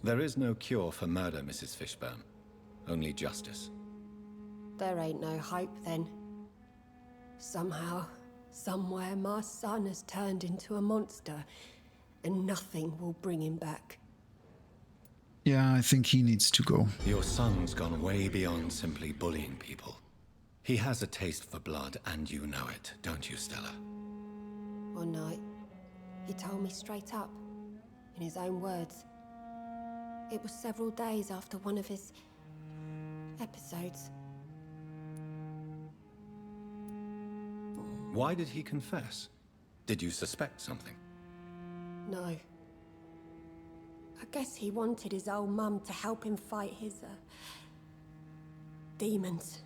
There is no cure for murder, Mrs. Fishburne. Only justice. There ain't no hope then. Somehow, somewhere, my son has turned into a monster, and nothing will bring him back. Yeah, I think he needs to go. Your son's gone way beyond simply bullying people. He has a taste for blood, and you know it, don't you, Stella? One night, he told me straight up, in his own words. It was several days after one of his episodes. Why did he confess? Did you suspect something? No. I guess he wanted his old mum to help him fight his, demons.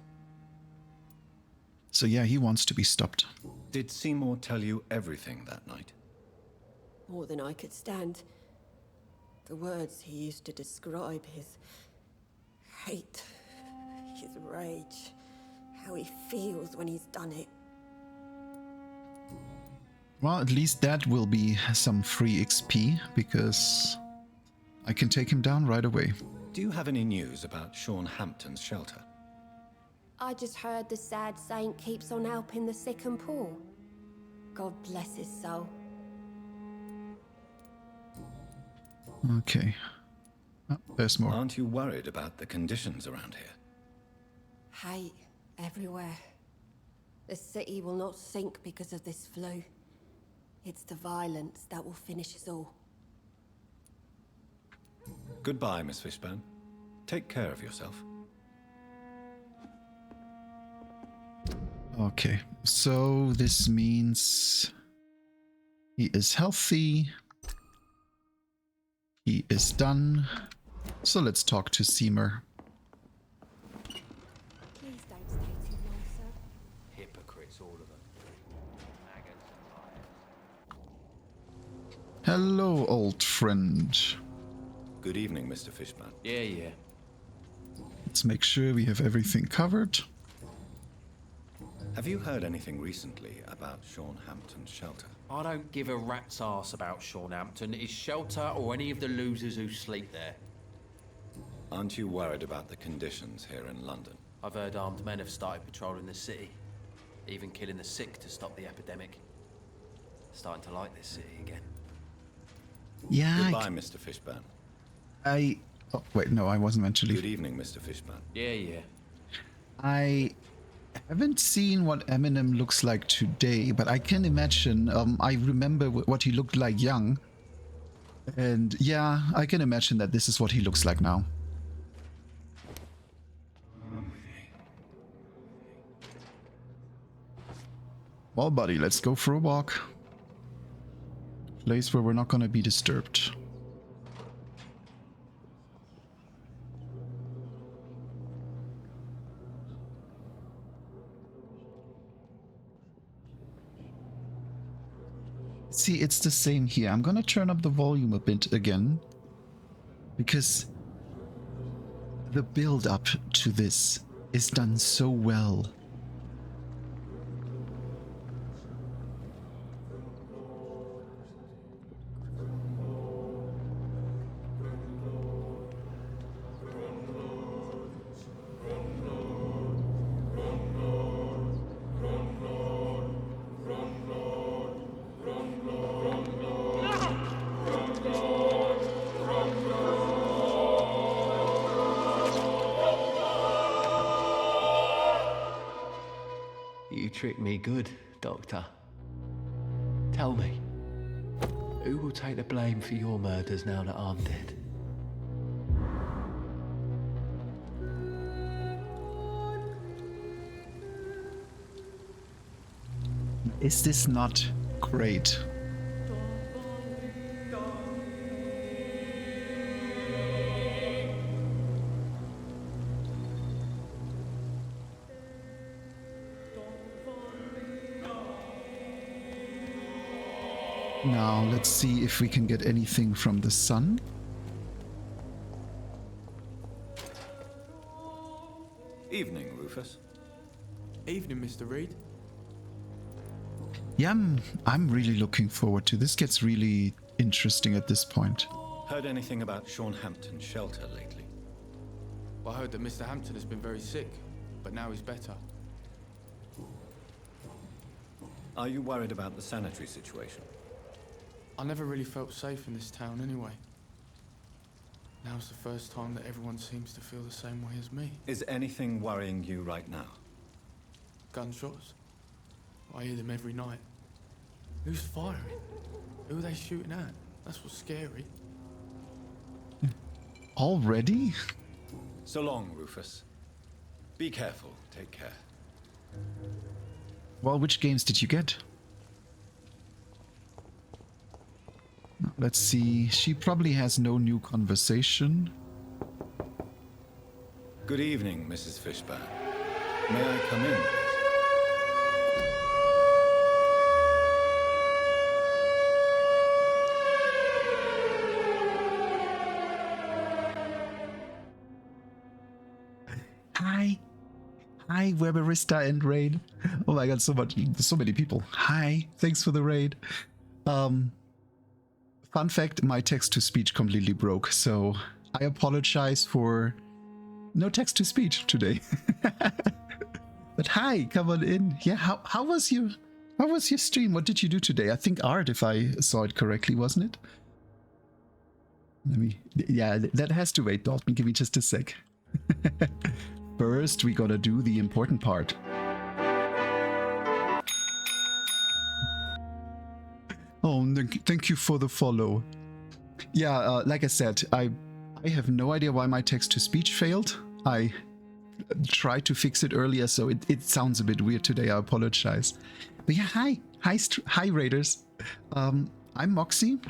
So yeah, he wants to be stopped. Did Seymour tell you everything that night? More than I could stand. The words he used to describe his hate, his rage, how he feels when he's done it. Well, at least that will be some free XP, because I can take him down right away. Do you have any news about Sean Hampton's shelter? I just heard the sad saint keeps on helping the sick and poor. God bless his soul. Okay. Oh, there's more. Aren't you worried about the conditions around here? Hate everywhere. The city will not sink because of this flu. It's the violence that will finish us all. Goodbye, Miss Fishburne. Take care of yourself. Okay, so this means he is healthy. He is done. So let's talk to Seymour. Please don't stay too long, sir. hypocrites, all of them. Maggots and liars. Hello, old friend. Good evening, Mr. Fishburne. Yeah. Let's make sure we have everything covered. Have you heard anything recently about Sean Hampton's shelter? I don't give a rat's ass about Sean Hampton, his shelter, or any of the losers who sleep there. Aren't you worried about the conditions here in London? I've heard armed men have started patrolling the city, even killing the sick to stop the epidemic. Starting to like this city again. Yeah. Goodbye, Mr. Fishburne. Oh, wait, no, I wasn't meant to leave. Good evening, Mr. Fishburne. Yeah. I haven't seen what Eminem looks like today, but I can imagine. I remember what he looked like young. And yeah, I can imagine that this is what he looks like now. Well, buddy, let's go for a walk. Place where we're not gonna be disturbed. See, it's the same here. I'm gonna turn up the volume a bit again, because the build up to this is done so well. You tricked me good, Doctor. Tell me, who will take the blame for your murders now that I'm dead? Is this not great? Now, let's see if we can get anything from the sun. Evening, Rufus. Evening, Mr. Reed. Yeah, I'm really looking forward to this. Gets really interesting at this point. Heard anything about Sean Hampton's shelter lately? Well, I heard that Mr. Hampton has been very sick, but now he's better. Are you worried about the sanitary situation? I never really felt safe in this town anyway. Now's the first time that everyone seems to feel the same way as me. Is anything worrying you right now? Gunshots. I hear them every night. Who's firing? Who are they shooting at? That's what's scary. Already? So long, Rufus. Be careful. Take care. Well, which games did you get? Let's see. She probably has no new conversation. Good evening, Mrs. Fishburne. May I come in, please? Hi. Hi, Weberista and Raid. Oh my god, so many people. Hi, thanks for the raid. Fun fact, my text-to-speech completely broke, so I apologize for no text-to-speech today. But hi, come on in. Yeah, how was your stream? What did you do today? I think art, if I saw it correctly, wasn't it? Yeah, that has to wait, Dalton. Give me just a sec. First, we gotta do the important part. Oh, thank you for the follow. Yeah, like I said, I have no idea why my text-to-speech failed. I tried to fix it earlier, so it sounds a bit weird today. I apologize. But yeah, hi Raiders. I'm Moxie.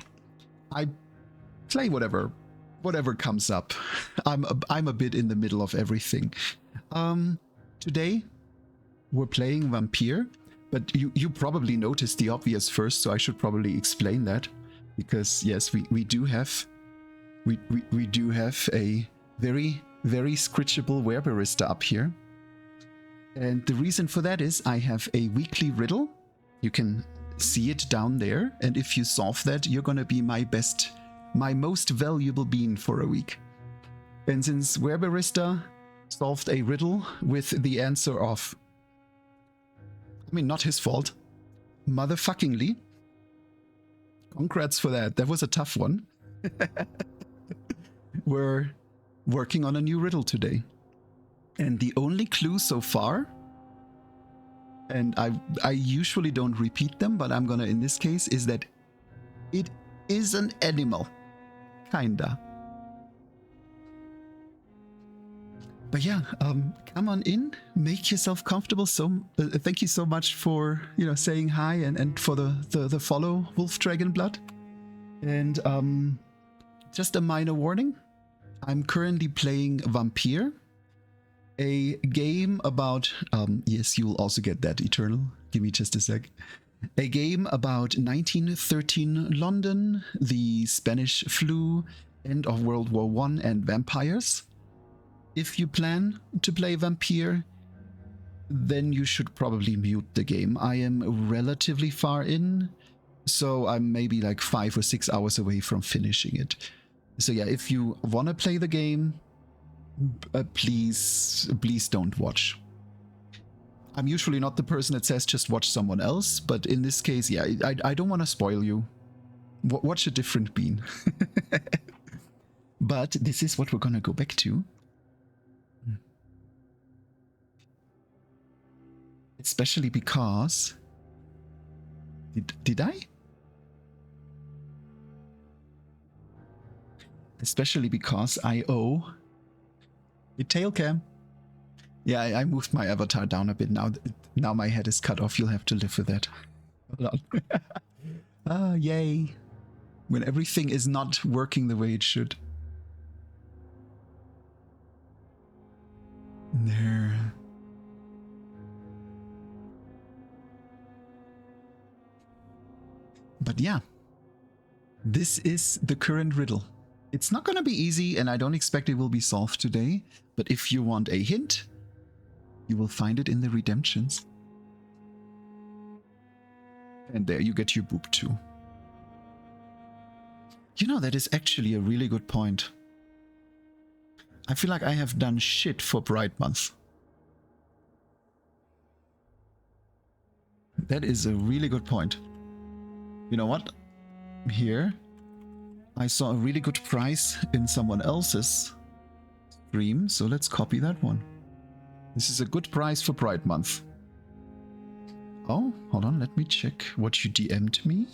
I play whatever comes up. I'm a bit in the middle of everything. Today we're playing Vampyr, but you probably noticed the obvious first, so I should probably explain that, because yes, we do have a very scritchable werebarista up here, and the reason for that is I have a weekly riddle. You can see it down there, and if you solve that, you're gonna be my most valuable bean for a week. And since werebarista solved a riddle with the answer of, I mean, not his fault, motherfuckingly, congrats for that. That was a tough one. We're working on a new riddle today. And the only clue so far, and I usually don't repeat them, but I'm gonna in this case, is that it is an animal. Kinda. But yeah, come on in, make yourself comfortable. So thank you so much for saying hi and for the follow, Wolf Dragon Blood. And just a minor warning, I'm currently playing Vampyr, a game about yes, you'll also get that, Eternal. Give me just a sec. A game about 1913 London, the Spanish flu, end of World War I, and vampires. If you plan to play Vampyr, then you should probably mute the game. I am relatively far in, so I'm maybe like 5 or 6 hours away from finishing it. So yeah, if you want to play the game, please don't watch. I'm usually not the person that says just watch someone else, but in this case, yeah, I don't want to spoil you. Watch a different bean. But this is what we're gonna go back to. Especially because... Did I? Especially because I owe a tail cam. Yeah, I moved my avatar down a bit now. Now my head is cut off. You'll have to live with that. Hold on. Ah, yay. When everything is not working the way it should. There. But yeah, this is the current riddle. It's not going to be easy, and I don't expect it will be solved today, but if you want a hint, you will find it in the redemptions. And there you get your boob too. That is actually a really good point. I feel like I have done shit for Pride Month. That is a really good point. You know what? Here, I saw a really good price in someone else's stream, so let's copy that one. This is a good price for Pride Month. Oh, hold on, let me check what you DM'd me.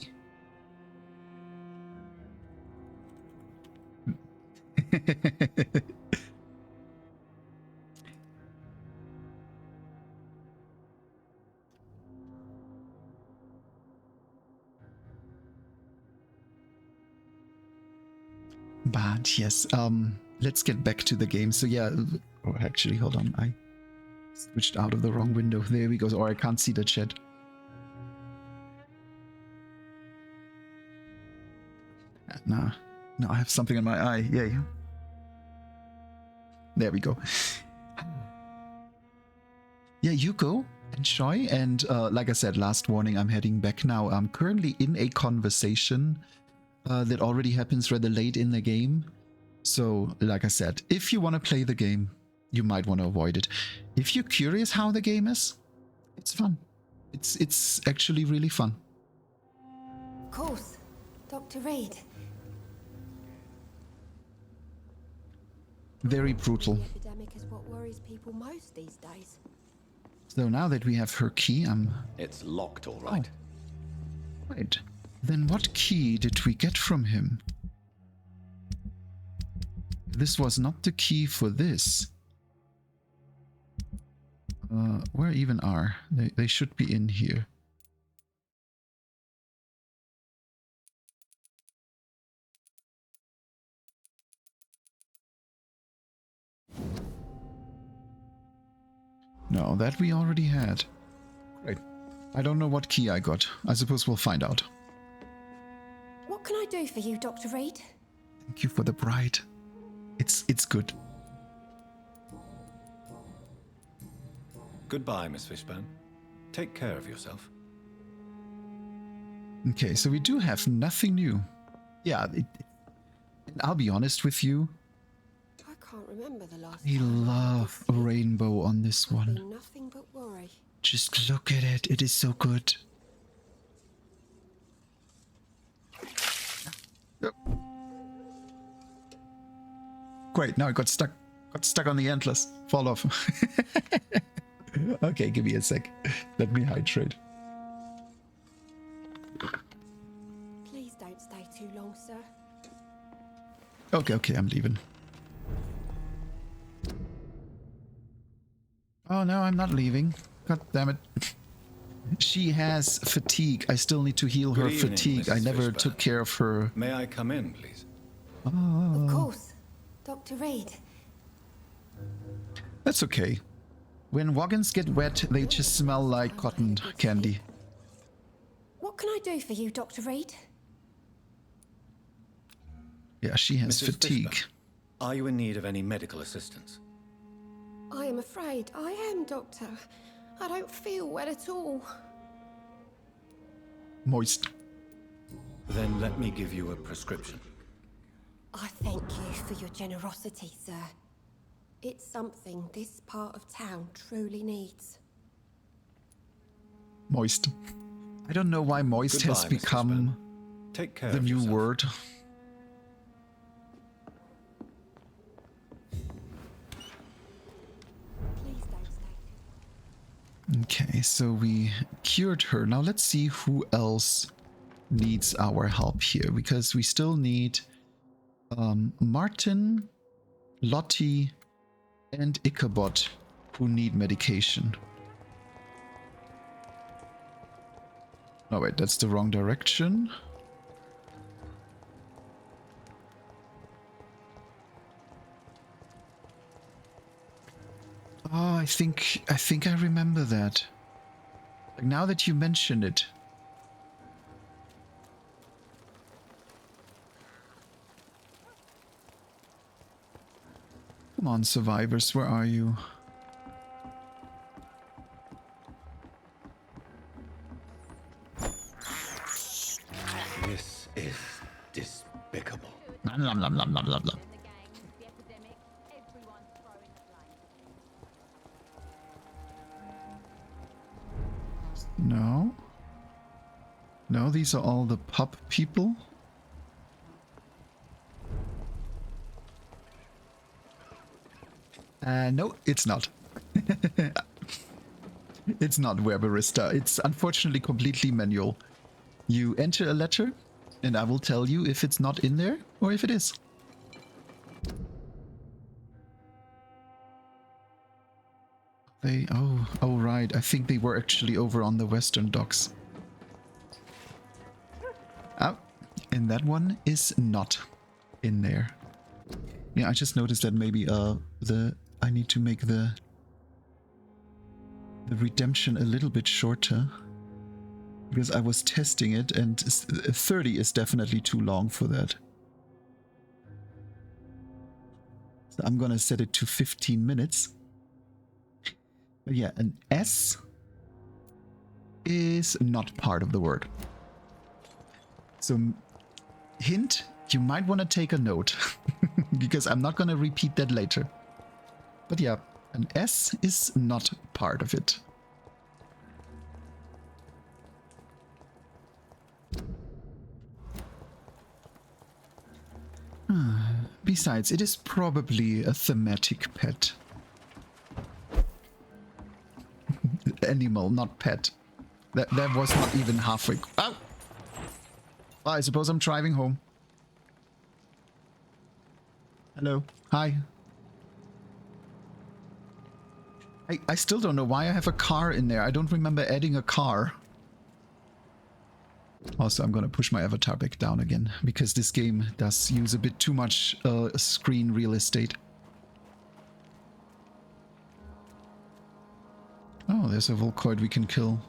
But yes, let's get back to the game. So yeah, oh, actually, hold on, I switched out of the wrong window. There we go, or I can't see the chat. No, I have something in my eye. Yay. There we go. Yeah, you go, enjoy. And like I said, last warning, I'm heading back now. I'm currently in a conversation that already happens rather late in the game. So, like I said, if you want to play the game, you might want to avoid it. If you're curious how the game is, it's fun. It's actually really fun. Of course, Dr. Reed. Very brutal. The epidemic is what worries people most these days. So now that we have her key, It's locked, all right. Oh. Right. Then what key did we get from him? This was not the key for this. Where even are? They should be in here. No, No, that we already had. Great. I don't know what key I got. I suppose we'll find out. What can I do for you, Dr. Reed? Thank you for the bride. It's good. Goodbye, Miss Fishburne. Take care of yourself. Okay, so we do have nothing new. Yeah, and I'll be honest with you. I can't remember the last I time love a rainbow on this I've one. been nothing but worry. Just look at it. It is so good. Yep. Great, now I got stuck on the antlers. Fall off. Okay, give me a sec. Let me hydrate. Please don't stay too long, sir. Okay, I'm leaving. Oh no, I'm not leaving. God damn it. She has fatigue. I still need to heal her Good evening, fatigue. I Mrs. never Fishburne. took care of her. May I come in, please? Of course. Dr. Reed. That's okay. When wagons get wet, they just smell like cotton candy. What can I do for you, Dr. Reed? Yeah, she has Mrs. fatigue. Fishburne, are you in need of any medical assistance? I am afraid I am, Doctor. I don't feel well at all. Moist. Then let me give you a prescription. I thank you for your generosity, sir. It's something this part of town truly needs. Moist. I don't know why moist has Goodbye, Mrs. become Fishburne. Take care the of new yourself. word. Please don't stay. Okay, so we cured her. Now let's see who else needs our help here, because we still need Martin, Lottie, and Ichabod who need medication. Oh wait, that's the wrong direction. Oh, I think I remember that. Like, now that you mention it. Come on, survivors, where are you? This is despicable. Nom, nom, nom, nom, nom, nom, nom. No. No, these are all the pub people. No, it's not. It's not Where Barista. It's unfortunately completely manual. You enter a letter, and I will tell you if it's not in there or if it is. Oh right. I think they were actually over on the western docks. Oh, and that one is not in there. Yeah, I just noticed that maybe I need to make the redemption a little bit shorter, because I was testing it and 30 is definitely too long for that. So I'm gonna set it to 15 minutes. But yeah, an S is not part of the word. So hint, you might want to take a note because I'm not going to repeat that later. But yeah, an S is not part of it. Besides, it is probably a thematic pet. Animal, not pet. That was not even halfway. Oh! Well, I suppose I'm driving home. Hello. Hi. I still don't know why I have a car in there. I don't remember adding a car. Also, I'm gonna push my avatar back down again, because this game does use a bit too much screen real estate. there's a Volcoid we can kill.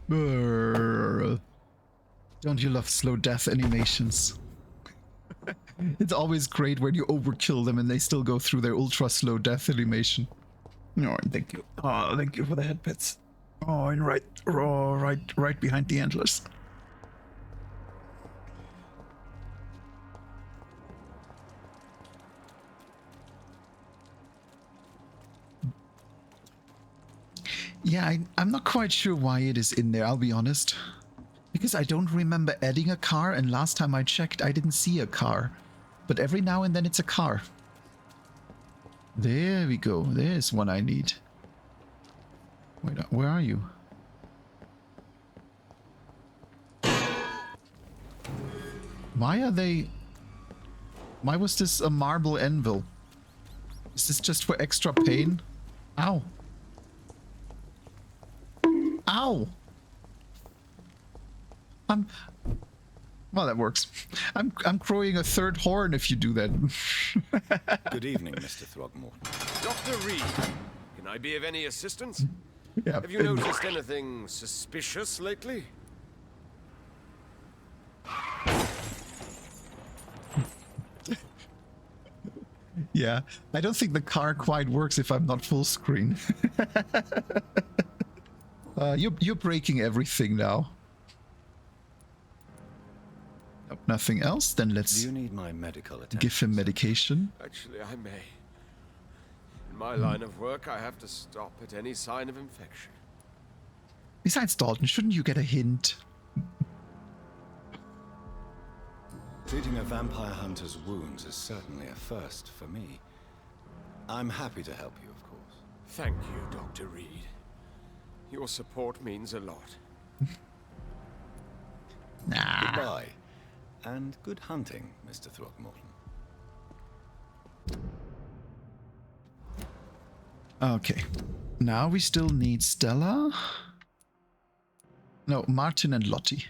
Brrr. Don't you love slow death animations? It's always great when you overkill them and they still go through their ultra slow death animation. Oh, thank you. Oh, thank you for the head pets. Oh, and right behind the antlers. Yeah, I'm not quite sure why it is in there, I'll be honest. Because I don't remember adding a car, and last time I checked, I didn't see a car. But every now and then it's a car. There we go. There's one I need. Wait, where are you? Why are they... Why was this a marble anvil? Is this just for extra pain? Ow. Ow! Well, that works. I'm crowing a third horn if you do that. Good evening, Mr. Throgmorton. Dr. Reed, can I be of any assistance? Yeah, Have you noticed anything suspicious lately? Yeah, I don't think the car quite works if I'm not full screen. You're breaking everything now. Nope, nothing else. Then let's Do you need my medical attention? give him medication. Actually, I may. In my line of work, I have to stop at any sign of infection. Besides, Dalton, shouldn't you get a hint? Treating a vampire hunter's wounds is certainly a first for me. I'm happy to help you, of course. Thank you, Dr. Reed. Your support means a lot. Nah. Goodbye. And good hunting, Mr. Throgmorton. Okay. Now we still need Stella. No, Martin and Lottie.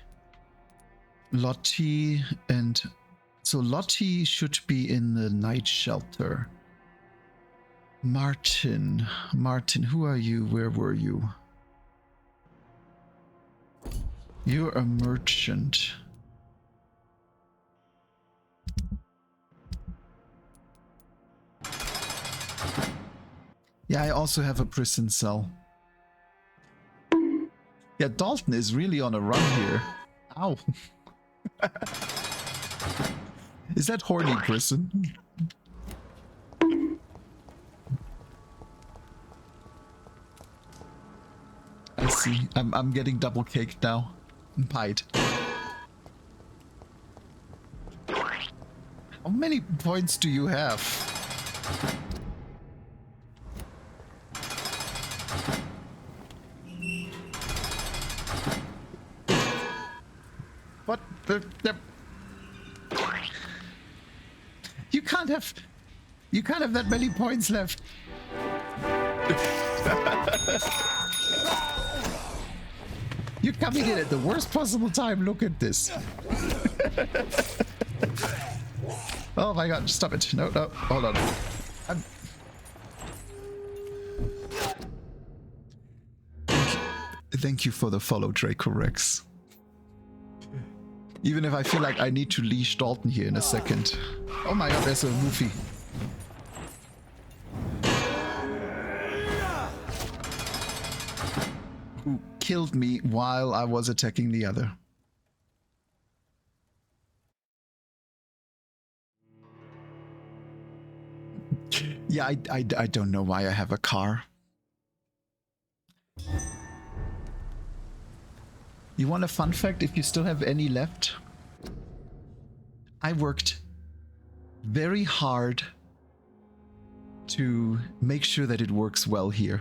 Lottie and... So Lottie should be in the night shelter. Martin. Martin, who are you? Where were you? You're a merchant. Yeah, I also have a prison cell. Yeah, Dalton is really on a run here. Ow. Is that horny prison? I see. I'm getting double caked now. I'm pied. How many points do you have? What the... You can't have that many points left. You're coming in at the worst possible time. Look at this. Oh my god, stop it. No, no, hold on. Thank you for the follow, Draco Rex. Even if I feel like I need to leash Dalton here in a second. Oh my god, there's a Luffy. Who killed me while I was attacking the other. Yeah, I don't know why I have a car. You want a fun fact if you still have any left? I worked very hard to make sure that it works well here.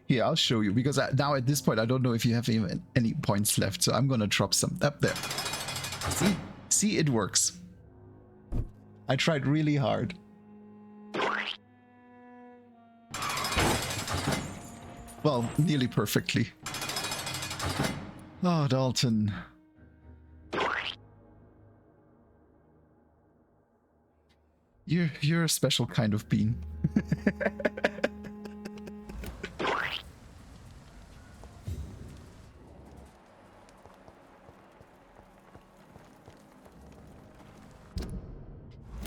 Here, I'll show you, because now at this point I don't know if you have even any points left, so I'm gonna drop some up there. See, it works. I tried really hard. Well, nearly perfectly. Oh, Dalton. You're a special kind of bean.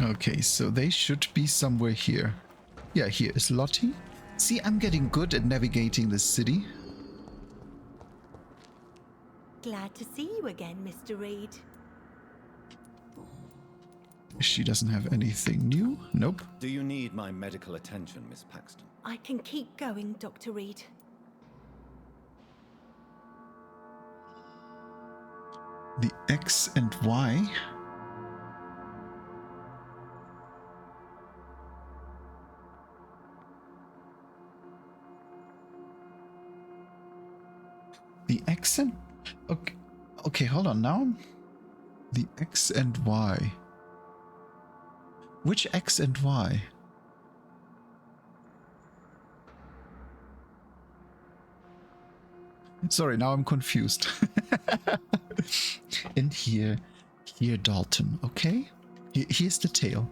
Okay, so they should be somewhere here. Yeah, here is Lottie. See, I'm getting good at navigating this city. Glad to see you again, Mr. Reed. She doesn't have anything new. Nope. Do you need my medical attention, Miss Paxton? I can keep going, Dr. Reed. The X and Y. The X and... Okay, hold on now. The X and Y. Which X and Y? Sorry, now I'm confused. And here Dalton, okay? Here's the tail.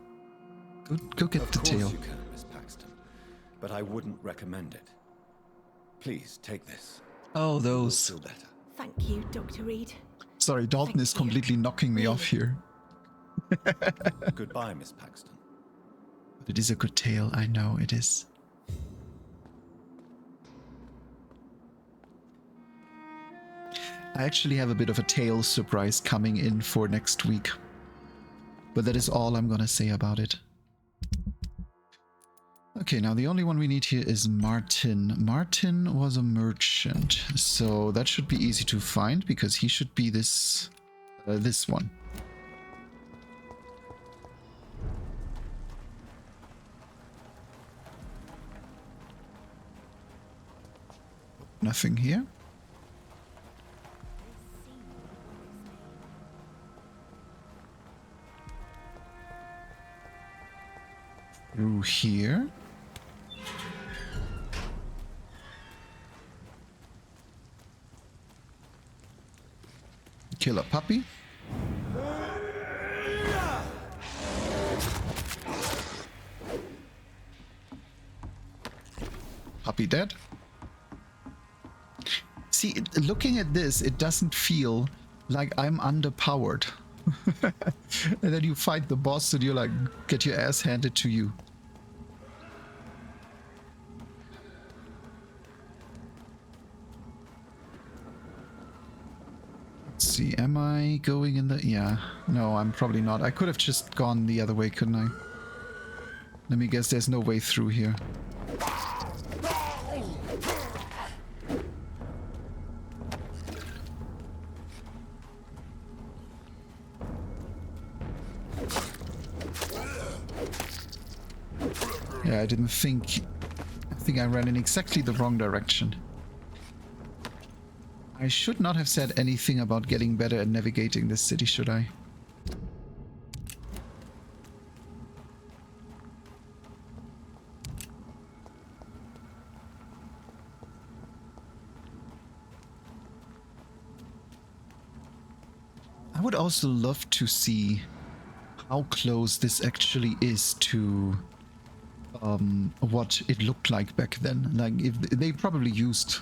Go get the tail. Of course you can, Miss Paxton, but I wouldn't recommend it. Please take this. Oh, You'll those. feel better. Thank you, Dr. Reed. Sorry, Dalton is completely knocking me off here. Goodbye, Miss Paxton. But it is a good tale, I know it is. I actually have a bit of a tale surprise coming in for next week. But that is all I'm gonna say about it. Okay, now the only one we need here is Martin. Martin was a merchant, so that should be easy to find because he should be this one. Nothing here. Through here. Kill a puppy. Puppy dead. See, looking at this, it doesn't feel like I'm underpowered. And then you fight the boss and you like get your ass handed to you. Let's see, am I going in the... Yeah, no, I'm probably not. I could have just gone the other way, couldn't I? Let me guess, there's no way through here. Yeah, I didn't think... I think I ran in exactly the wrong direction. I should not have said anything about getting better at navigating this city, should I? I would also love to see how close this actually is to what it looked like back then. Like, if they probably used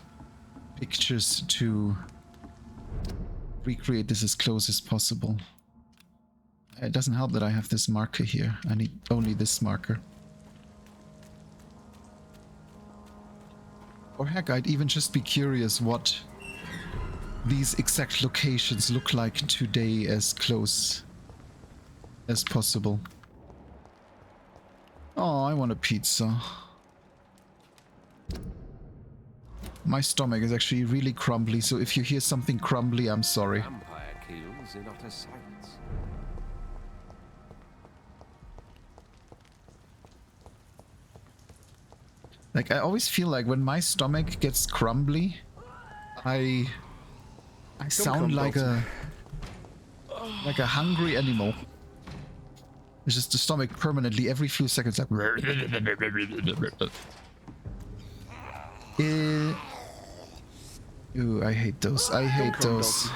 pictures to recreate this as close as possible. It doesn't help that I have this marker here. I need only this marker. Or heck, I'd even just be curious what these exact locations look like today as close as possible. Oh, I want a pizza. My stomach is actually really crumbly, so if you hear something crumbly, I'm sorry. Vampire kills in utter silence. Like, I always feel like when my stomach gets crumbly, I sound like a hungry animal. It's just the stomach permanently every few seconds like Ooh, I hate those. I hate those.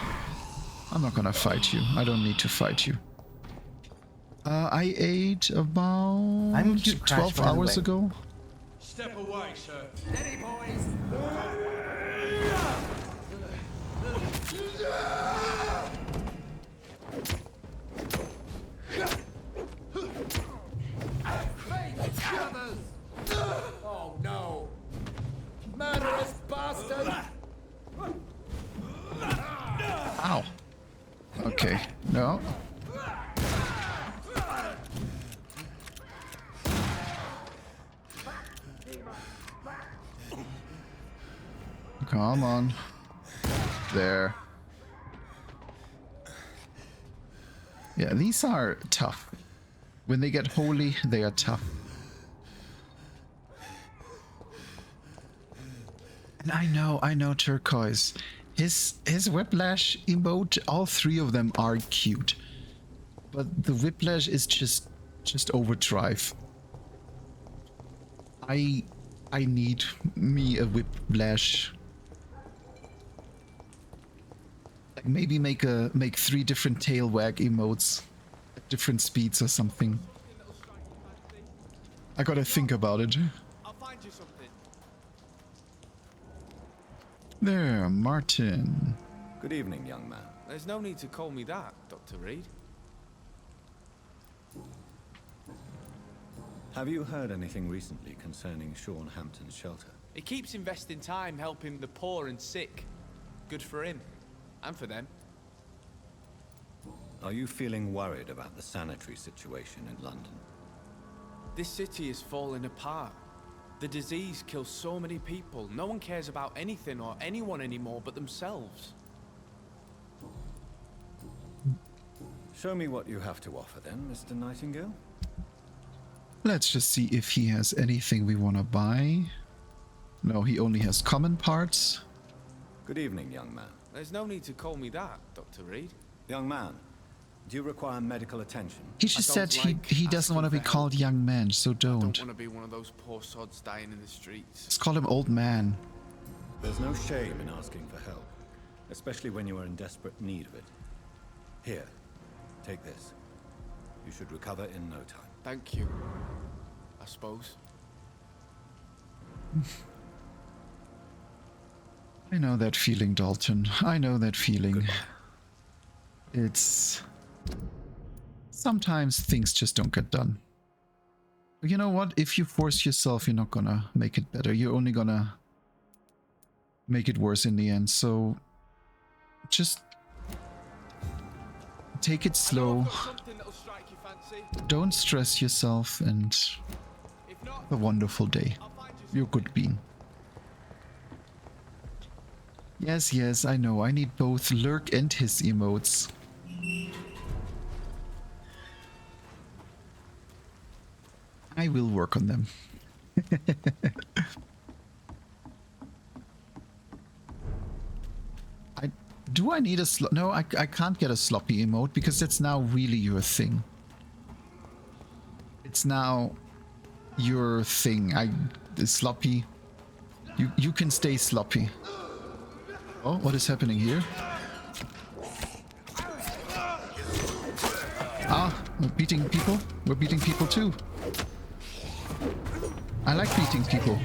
I'm not gonna fight you. I don't need to fight you. I ate about 12 hours ago. Step away, sir. Steady, boys. Oh no! Murderous bastard! Ow. Okay. No. Come on. There. Yeah, these are tough. When they get holy, they are tough. And I know Turquoise. His whiplash emote, all three of them are cute. But the whiplash is just overdrive. I need me a whiplash. Like maybe make 3 different tail wag emotes at different speeds or something. I gotta think about it. I'll find you something. There, Martin. Good evening, young man. There's no need to call me that, Dr. Reed. Have you heard anything recently concerning Sean Hampton's shelter? He keeps investing time helping the poor and sick. Good for him. And for them. Are you feeling worried about the sanitary situation in London? This city is falling apart. The disease kills so many people. No one cares about anything or anyone anymore but themselves. Show me what you have to offer then, Mr. Nightingale. Let's just see if he has anything we want to buy. No, he only has common parts. Good evening, young man. There's no need to call me that, Dr. Reed. Young man, do you require medical attention? He just don't said like he doesn't want to be asking for called young man, so I don't. don't want to be one of those poor sods dying in the streets. Let's call him old man. There's no shame in asking for help, especially when you are in desperate need of it. Here, take this. You should recover in no time. Thank you, I suppose. I know that feeling, Dalton. I know that feeling. Goodbye. It's... Sometimes things just don't get done. But you know what? If you force yourself, you're not gonna make it better. You're only gonna make it worse in the end. So just take it slow. Something that'll strike your fancy. Don't stress yourself, and If not, have a wonderful day. I'll find you You're good bean. Yes, I know. I need both Lurk and his emotes. I will work on them. Do I need a no, I can't get a sloppy emote because that's now really your thing. It's now your thing. Sloppy. You can stay sloppy. Oh, what is happening here? Ah, we're beating people? We're beating people too. I like beating people.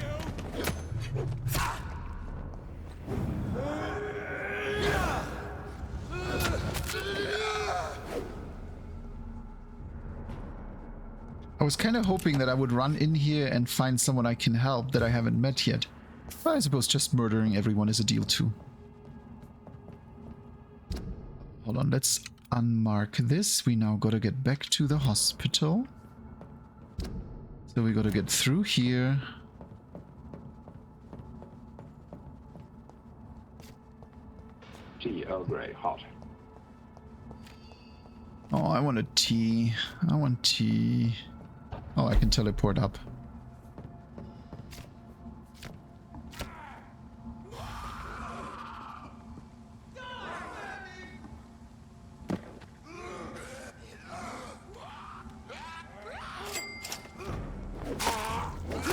I was kind of hoping that I would run in here and find someone I can help that I haven't met yet. But I suppose just murdering everyone is a deal too. Hold on, let's unmark this. We now gotta get back to the hospital. So we gotta get through here. Tea, Earl Grey, hot. Oh, I want a tea. I want tea. Oh, I can teleport up.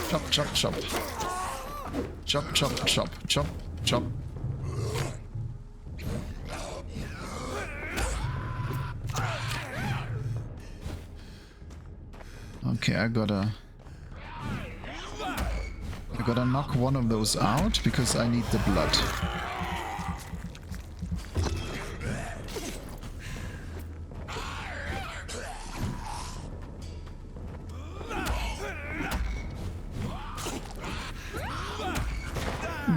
Chop, chop, chop. Chop, chop, chop, chop, chop. Okay, I gotta knock one of those out because I need the blood.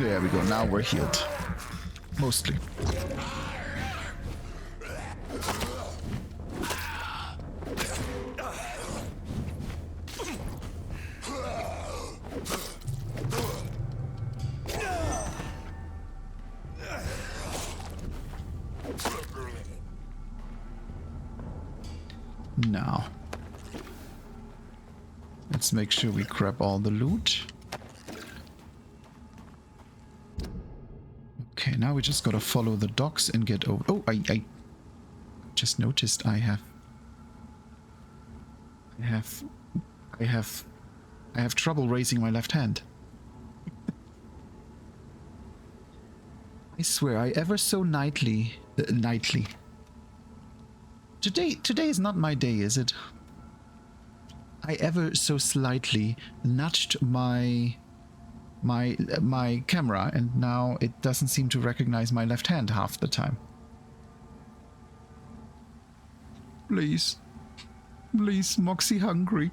There we go, now we're healed. Mostly. Now, let's make sure we grab all the loot. Okay, now we just gotta follow the docks and get over. Oh, I just noticed I have trouble raising my left hand. I swear, I ever so nightly. Today is not my day, is it? I ever so slightly nudged my camera, and now it doesn't seem to recognize my left hand half the time. Please, Moxie hungry.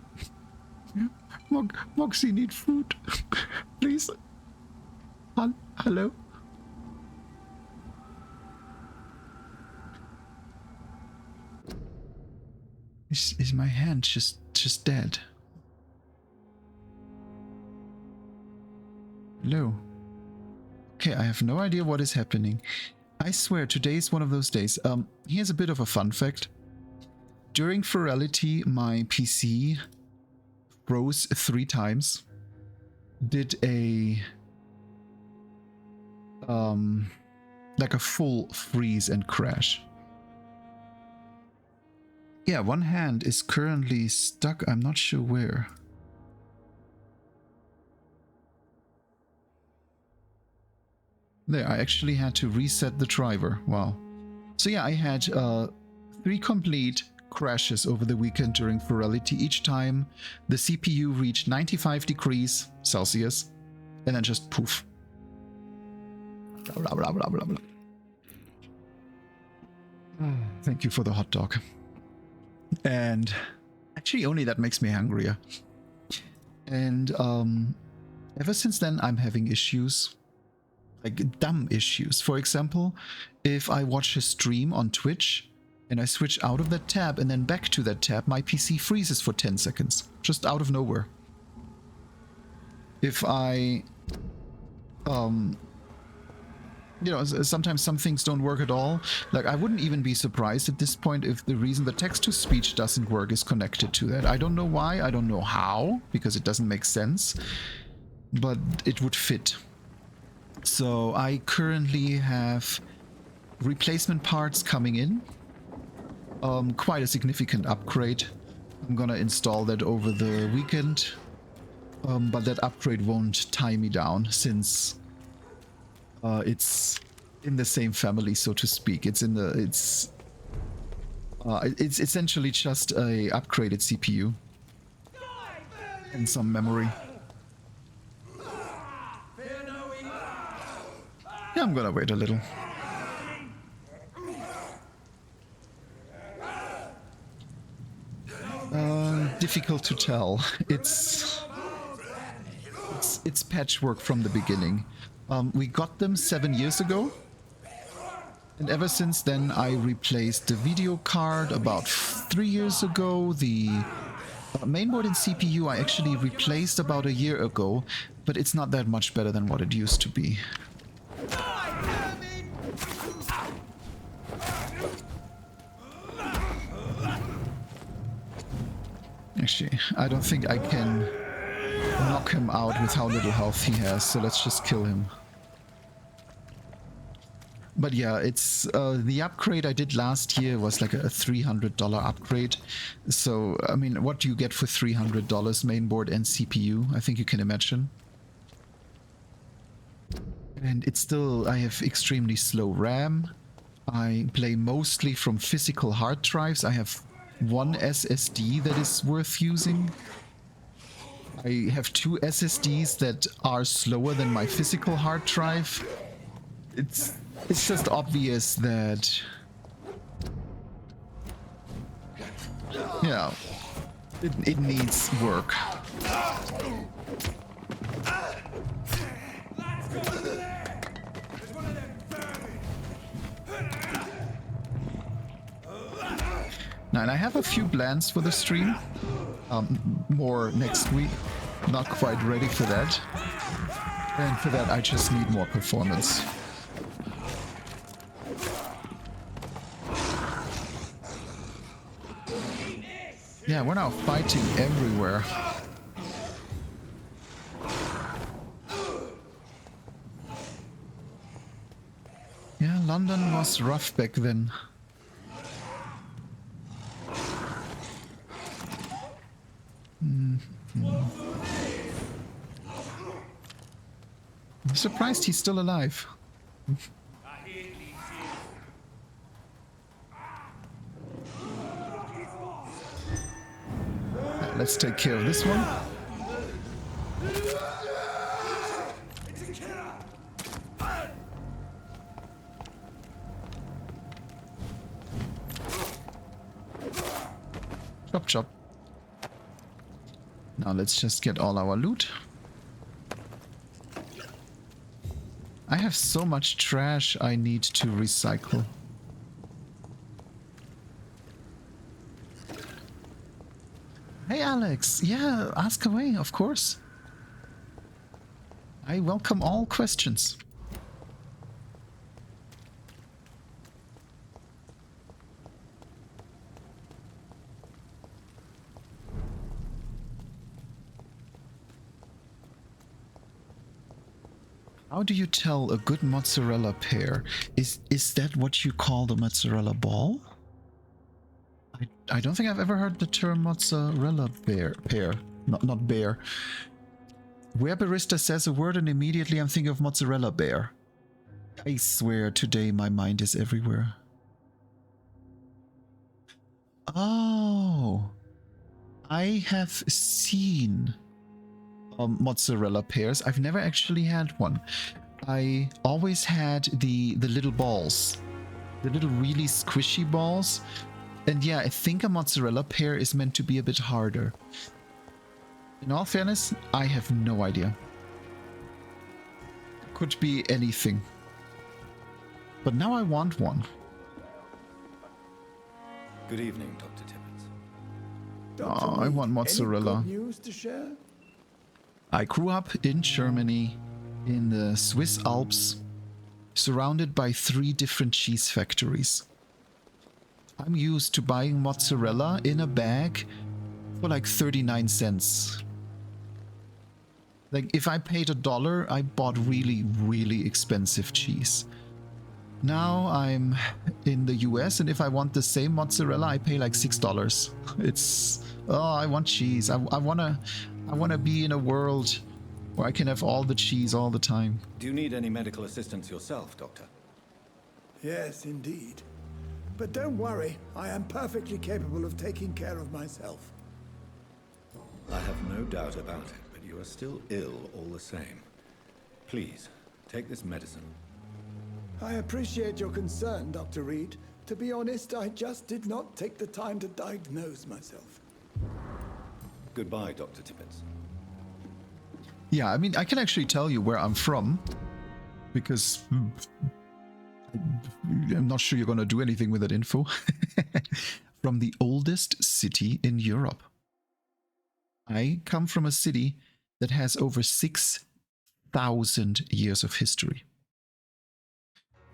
Moxie need food. Please. Hello. Is my hand just dead? Hello. Okay, I have no idea what is happening. I swear today is one of those days. Here's a bit of a fun fact. During Ferality, my PC froze 3 times. Did a like a full freeze and crash. Yeah, one hand is currently stuck. I'm not sure where. There, I actually had to reset the driver. Wow. So yeah, I had 3 complete crashes over the weekend during Ferality. Each time the CPU reached 95 degrees Celsius and then just poof. Blah, blah, blah, blah, blah. Thank you for the hot dog. And actually only that makes me hungrier. And ever since then I'm having issues. Like dumb issues. For example, if I watch a stream on Twitch and I switch out of that tab and then back to that tab, my PC freezes for 10 seconds. Just out of nowhere. If I you know, sometimes some things don't work at all. Like, I wouldn't even be surprised at this point if the reason the text-to-speech doesn't work is connected to that. I don't know why, I don't know how, because it doesn't make sense, but it would fit. So I currently have replacement parts coming in. Quite a significant upgrade. I'm gonna install that over the weekend, but that upgrade won't tie me down since it's in the same family, so to speak. It's essentially just a upgraded CPU and some memory. Yeah, I'm gonna wait a little. Difficult to tell. It's patchwork from the beginning. We got them 7 years ago, and ever since then I replaced the video card about 3 years ago. The mainboard and CPU I actually replaced about a year ago, but it's not that much better than what it used to be. Actually, I don't think I can knock him out with how little health he has, so let's just kill him. But yeah, it's the upgrade I did last year was like a $300 upgrade. So, I mean, what do you get for $300? Mainboard and CPU, I think you can imagine. And it's still, I have extremely slow RAM. I play mostly from physical hard drives. I have one SSD that is worth using. I have two SSDs that are slower than my physical hard drive. It's just obvious that, yeah, it needs work. Now, and I have a few plans for the stream. More next week. Not quite ready for that. And for that, I just need more performance. Yeah, we're now fighting everywhere. Yeah, London was rough back then. I'm surprised he's still alive. Let's take care of this one. Chop chop. Now let's just get all our loot. I have so much trash I need to recycle. Hey Alex, yeah, ask away, of course. I welcome all questions. How do you tell a good mozzarella pear? Is that what you call the mozzarella ball? I don't think I've ever heard the term mozzarella pear. Not bear. Where barista says a word and immediately I'm thinking of mozzarella bear. I swear today my mind is everywhere. Oh. I have seen mozzarella pears. I've never actually had one. I always had the little balls. The little really squishy balls. And yeah, I think a mozzarella pear is meant to be a bit harder. In all fairness, I have no idea. Could be anything. But now I want one. Good evening, Dr. Tippett. Oh, I want mozzarella. Any good news to share? I grew up in Germany, in the Swiss Alps, surrounded by 3 different cheese factories. I'm used to buying mozzarella in a bag for like 39 cents. Like, if I paid $1, I bought really, really expensive cheese. Now I'm in the US, and if I want the same mozzarella, I pay like $6. It's... oh, I want cheese. I wanna be in a world where I can have all the cheese all the time. Do you need any medical assistance yourself, Doctor? Yes, indeed. But don't worry, I am perfectly capable of taking care of myself. I have no doubt about it, but you are still ill all the same. Please, take this medicine. I appreciate your concern, Dr. Reed. To be honest, I just did not take the time to diagnose myself. Goodbye, Dr. Tippett. Yeah, I mean, I can actually tell you where I'm from, because I'm not sure you're going to do anything with that info. From the oldest city in Europe. I come from a city that has over 6,000 years of history.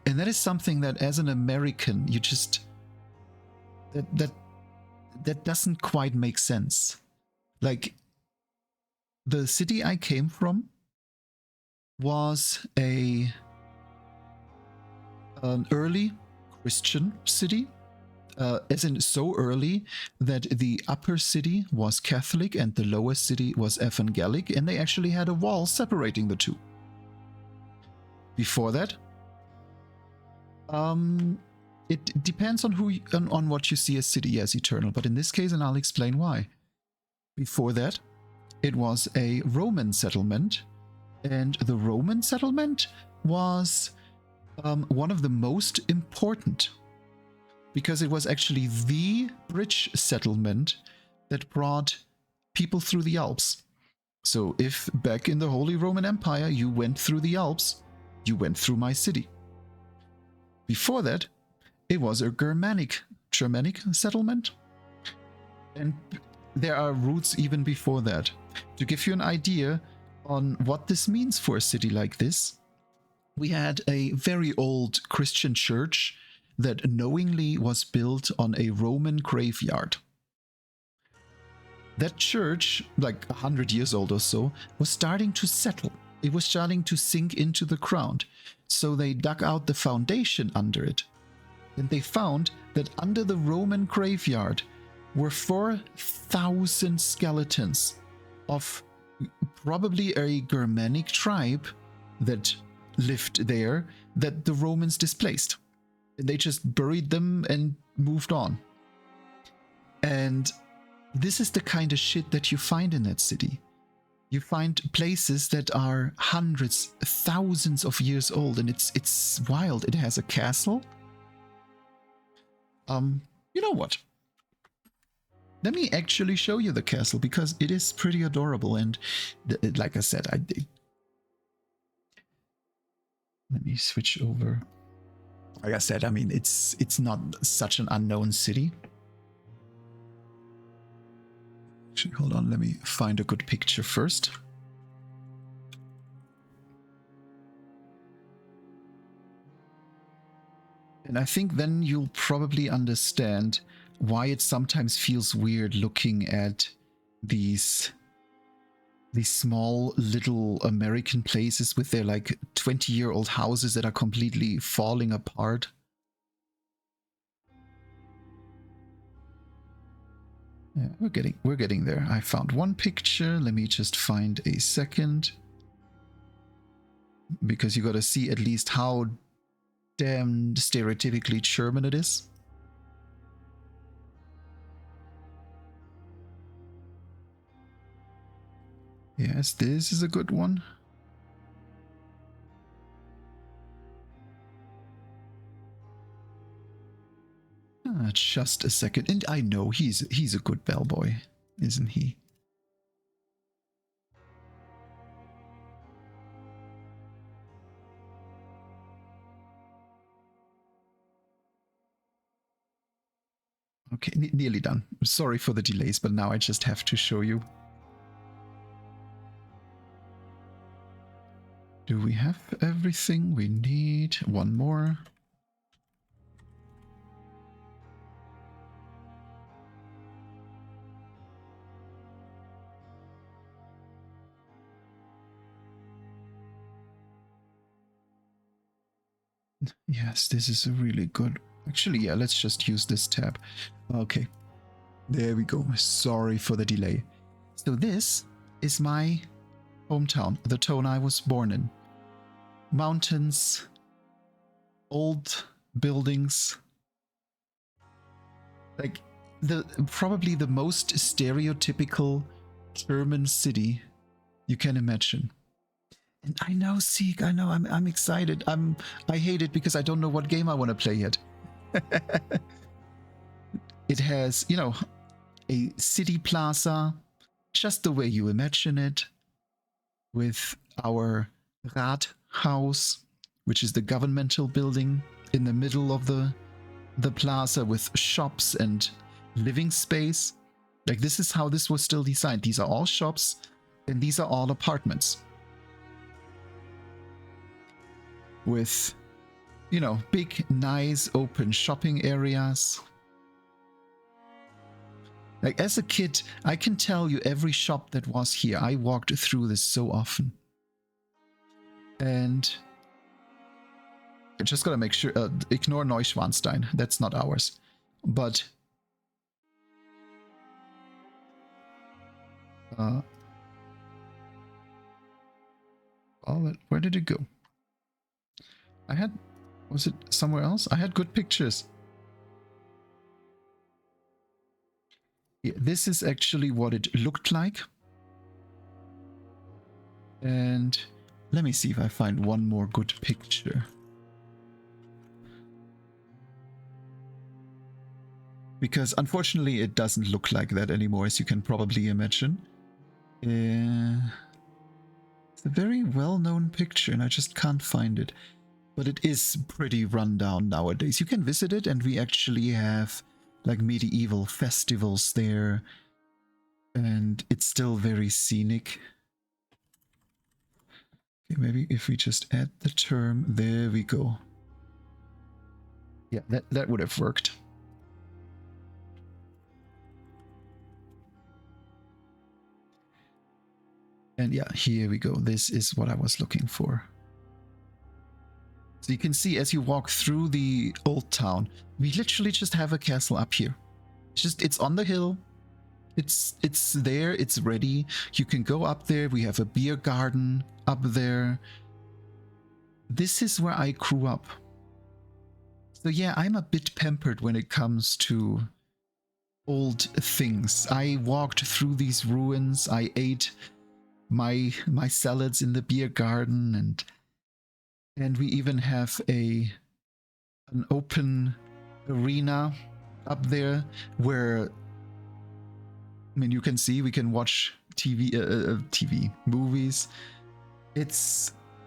And that is something that as an American, you just... That doesn't quite make sense. Like, the city I came from was a an early Christian city, as in so early that the upper city was Catholic and the lower city was evangelic, and they actually had a wall separating the two. Before that, it depends on on what you see as city as eternal, but in this case, and I'll explain why. Before that, it was a Roman settlement, and the Roman settlement was one of the most important, because it was actually the bridge settlement that brought people through the Alps. So if back in the Holy Roman Empire you went through the Alps, you went through my city. Before that, it was a Germanic settlement. And there are roots even before that. To give you an idea on what this means for a city like this, we had a very old Christian church that knowingly was built on a Roman graveyard. That church, like 100 years old or so, was starting to settle. It was starting to sink into the ground. So they dug out the foundation under it. And they found that under the Roman graveyard were 4,000 skeletons of probably a Germanic tribe that lived there that the Romans displaced. And they just buried them and moved on. And this is the kind of shit that you find in that city. You find places that are hundreds, thousands of years old, and it's wild. It has a castle. You know what? Let me actually show you the castle, because it is pretty adorable, and like I said, let me switch over. Like I said, I mean, it's not such an unknown city. Actually, hold on, let me find a good picture first. And I think then you'll probably understand why it sometimes feels weird looking at these small little American places with their like 20-year-old houses that are completely falling apart. Yeah, we're getting there. I found one picture. Let me just find a second, because you got to see at least how damn stereotypically German it is. Yes, this is a good one. Just a second. And I know he's a good bellboy, isn't he? Okay, nearly done. Sorry for the delays, but now I just have to show you. Do we have everything we need? One more. Yes, this is a really good... Actually, yeah, let's just use this tab. Okay, there we go. Sorry for the delay. So this is my hometown, the town I was born in. Mountains, old buildings. Like, probably the most stereotypical German city you can imagine. And I know, Seek, I know, I'm excited. I hate it because I don't know what game I want to play yet. It has, you know, a city plaza, just the way you imagine it, with our Rathaus, which is the governmental building in the middle of the plaza, with shops and living space. Like, this is how this was still designed. These are all shops, and these are all apartments. With, you know, big, nice, open shopping areas. Like, as a kid, I can tell you every shop that was here. I walked through this so often. And I just gotta make sure, ignore Neuschwanstein, that's not ours. But oh, where did it go? Was it somewhere else? I had good pictures. Yeah, this is actually what it looked like. And let me see if I find one more good picture. Because unfortunately it doesn't look like that anymore, as you can probably imagine. It's a very well-known picture and I just can't find it. But it is pretty run down nowadays. You can visit it and we actually have like medieval festivals there. And it's still very scenic. Okay, maybe if we just add the term, there we go. Yeah, that would have worked. And yeah, here we go. This is what I was looking for. So you can see as you walk through the old town, we literally just have a castle up here. It's on the hill. It's there, it's ready. You can go up there. We have a beer garden up there. This is where I grew up. So yeah, I'm a bit pampered when it comes to old things. I walked through these ruins. I ate my salads in the beer garden, and we even have an open arena up there where, I mean, you can see we can watch TV movies.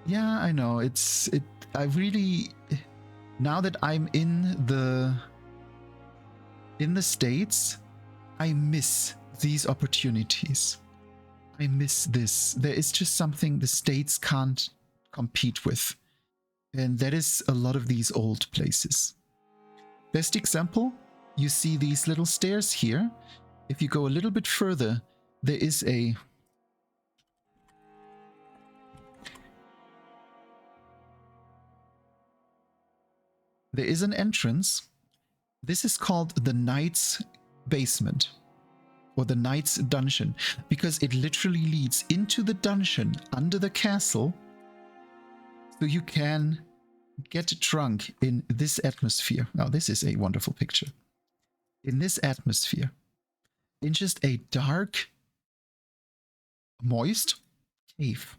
Yeah, I know. I really, now that I'm in the States, I miss these opportunities. I miss this. There is just something the States can't compete with. And that is a lot of these old places. Best example, you see these little stairs here. If you go a little bit further, there is an entrance. This is called the Knight's Basement or the Knight's Dungeon, because it literally leads into the dungeon under the castle, so you can get drunk in this atmosphere. Now, this is a wonderful picture. In this atmosphere, in just a dark, moist cave.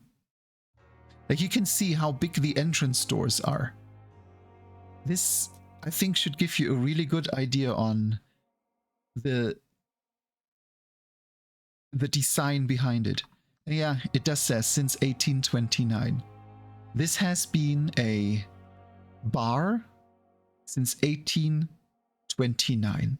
Like, you can see how big the entrance doors are. This, I think, should give you a really good idea on the design behind it. Yeah, it does say since 1829. This has been a bar since 1829.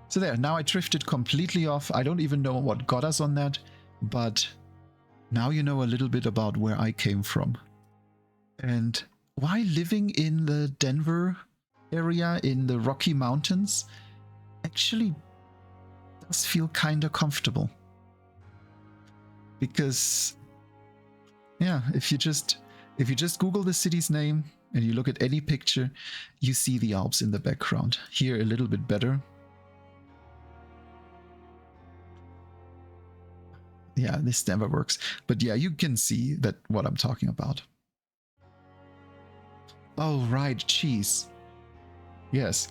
So there, now I drifted completely off. I don't even know what got us on that, but now you know a little bit about where I came from. And why living in the Denver area in the Rocky Mountains actually does feel kind of comfortable. Because, yeah, if you just Google the city's name and you look at any picture, you see the Alps in the background. Here a little bit better. Yeah, this never works. But yeah, you can see that what I'm talking about. Oh, right, cheese. Yes.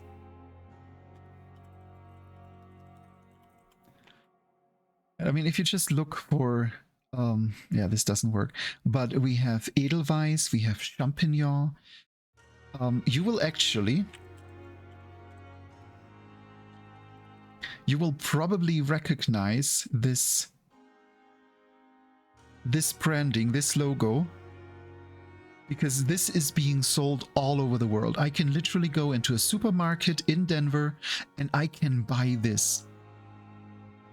I mean, if you just look for, yeah, this doesn't work. But we have Edelweiss, we have Champignon. You will probably recognize this branding, this logo, because this is being sold all over the world. I can literally go into a supermarket in Denver and I can buy this.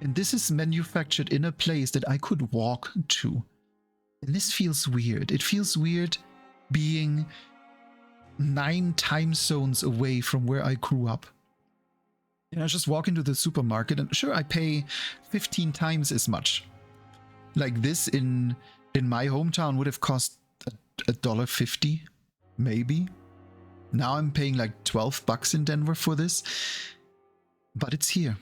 And this is manufactured in a place that I could walk to. And this feels weird. It feels weird being 9 time zones away from where I grew up. And I just walk into the supermarket and sure, I pay 15 times as much. Like this in in my hometown would have cost $1.50, maybe. Now I'm paying like $12 in Denver for this, but it's here.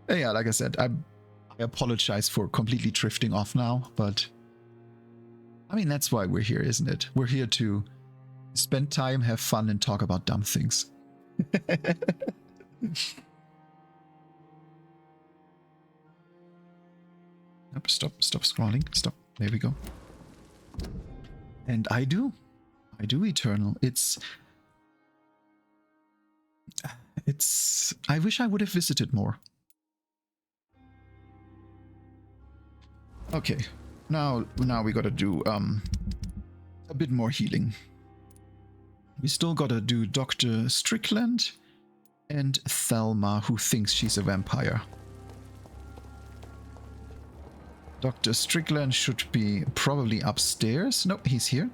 Yeah, like I said, I apologize for completely drifting off now, but I mean, that's why we're here, isn't it? We're here to spend time, have fun, and talk about dumb things. Nope, stop scrolling. Stop. There we go. And I do Eternal. It's I wish I would have visited more. Okay. Now we gotta do a bit more healing. We still gotta do Dr. Strickland and Thelma, who thinks she's a vampire. Dr. Strickland should be probably upstairs. No, he's here.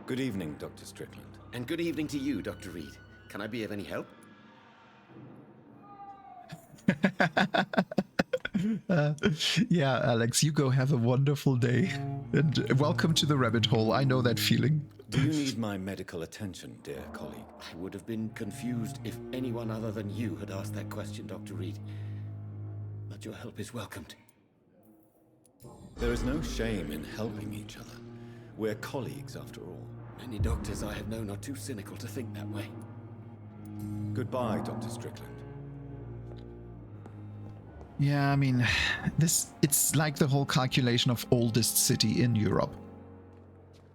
Good evening, Dr. Strickland. And good evening to you, Dr. Reed. Can I be of any help? Yeah, Alex, you go have a wonderful day. And welcome to the rabbit hole. I know that feeling. Do you need my medical attention, dear colleague? I would have been confused if anyone other than you had asked that question, Dr. Reed. But your help is welcomed. There is no shame in helping each other. We're colleagues, after all. Many doctors I have known are too cynical to think that way. Goodbye, Dr. Strickland. Yeah, I mean, it's like the whole calculation of oldest city in Europe.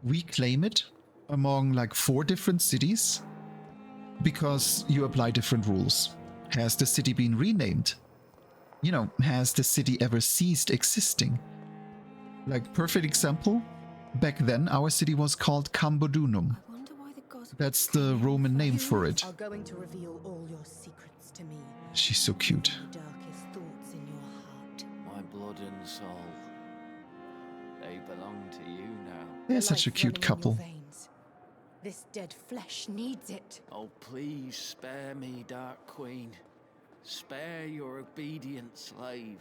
We claim it among like 4 different cities because you apply different rules. Has the city been renamed? You know, has the city ever ceased existing? Like, perfect example, back then our city was called Cambodunum. That's the Roman name for it. Are going to reveal all your secrets to me. She's so cute. Darkest thoughts in your heart. My blood and soul. They belong to you now. They're such a cute couple. This dead flesh needs it. Oh, please spare me, Dark Queen. Spare your obedient slave.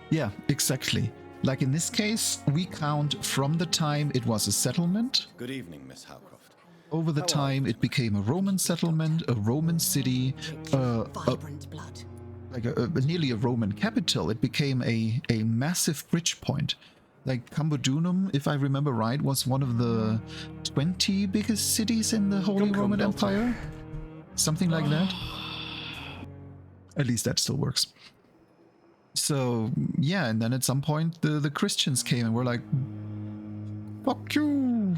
Yeah, exactly. Like in this case, we count from the time it was a settlement. Good evening, Miss Howcroft. Over the time it became a Roman settlement, a Roman city, Vibrant blood. like nearly a Roman capital. It became a massive bridge point. Like Cambodunum, if I remember right, was one of the 20 biggest cities in the Holy Roman Empire. Something like that. At least that still works. So, yeah, and then at some point the Christians came and were like, fuck you.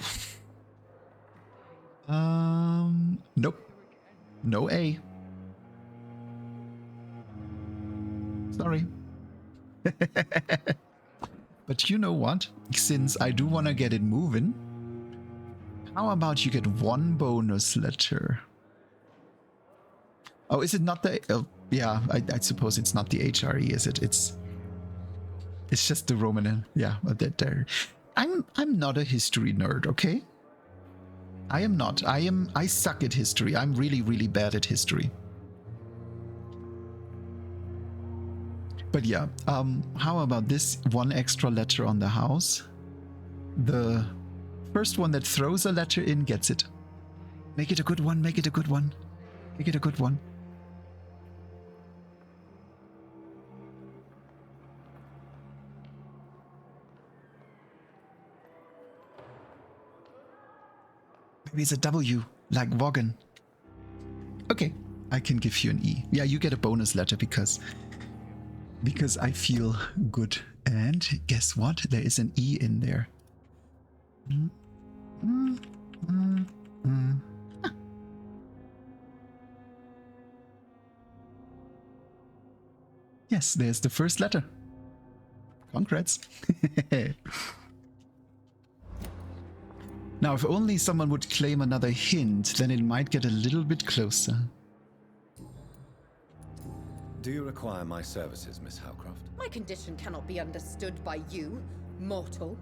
Nope. No A. Sorry. But you know what? Since I do want to get it moving, how about you get 1 bonus letter? Oh, is it not the... yeah, I suppose it's not the HRE, is it? It's just the Roman... yeah, there. I'm not a history nerd, okay? I am not. I suck at history. I'm really, really bad at history. But yeah, how about this 1 extra letter on the house? The first one that throws a letter in gets it. Make it a good one, make it a good one. Make it a good one. Maybe it's a W, like Wogan. Okay, I can give you an E. Yeah, you get a bonus letter because I feel good. And guess what? There is an E in there. Ah. Yes, there's the first letter. Congrats. Now, if only someone would claim another hint, then it might get a little bit closer. Do you require my services, Miss Howcroft? My condition cannot be understood by you, mortal.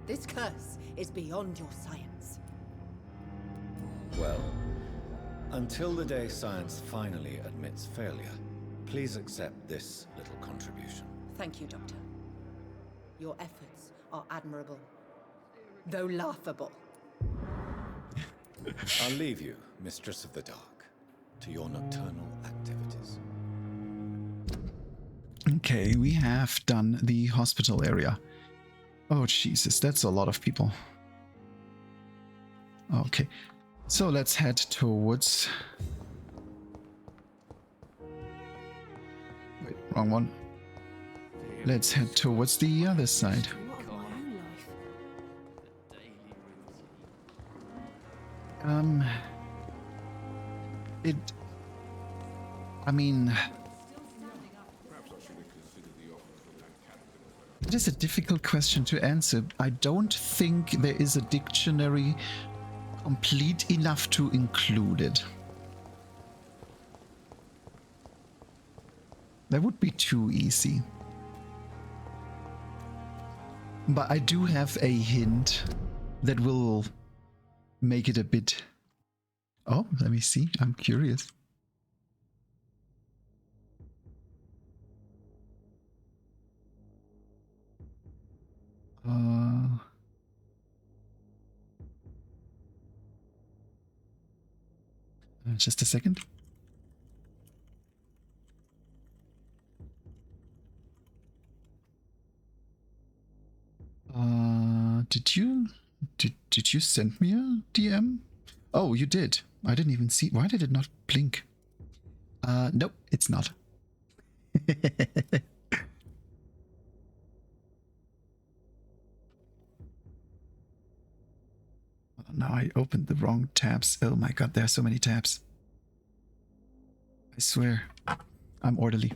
This curse is beyond your science. Well, until the day science finally admits failure, please accept this little contribution. Thank you, Doctor. Your efforts are admirable, though laughable. I'll leave you, Mistress of the Dark, to your nocturnal activities. Okay, we have done the hospital area. Oh, Jesus, that's a lot of people. Okay, so let's head towards... Wait, wrong one. Let's head towards the other side. I mean... It is a difficult question to answer. I don't think there is a dictionary complete enough to include it. That would be too easy. But I do have a hint that will make it a bit... Oh, let me see. I'm curious. Just a second. Did you send me a DM? Oh, you did. I didn't even see. Why did it not blink? Nope, it's not. Now I opened the wrong tabs. Oh my god, there are so many tabs. I swear, I'm orderly.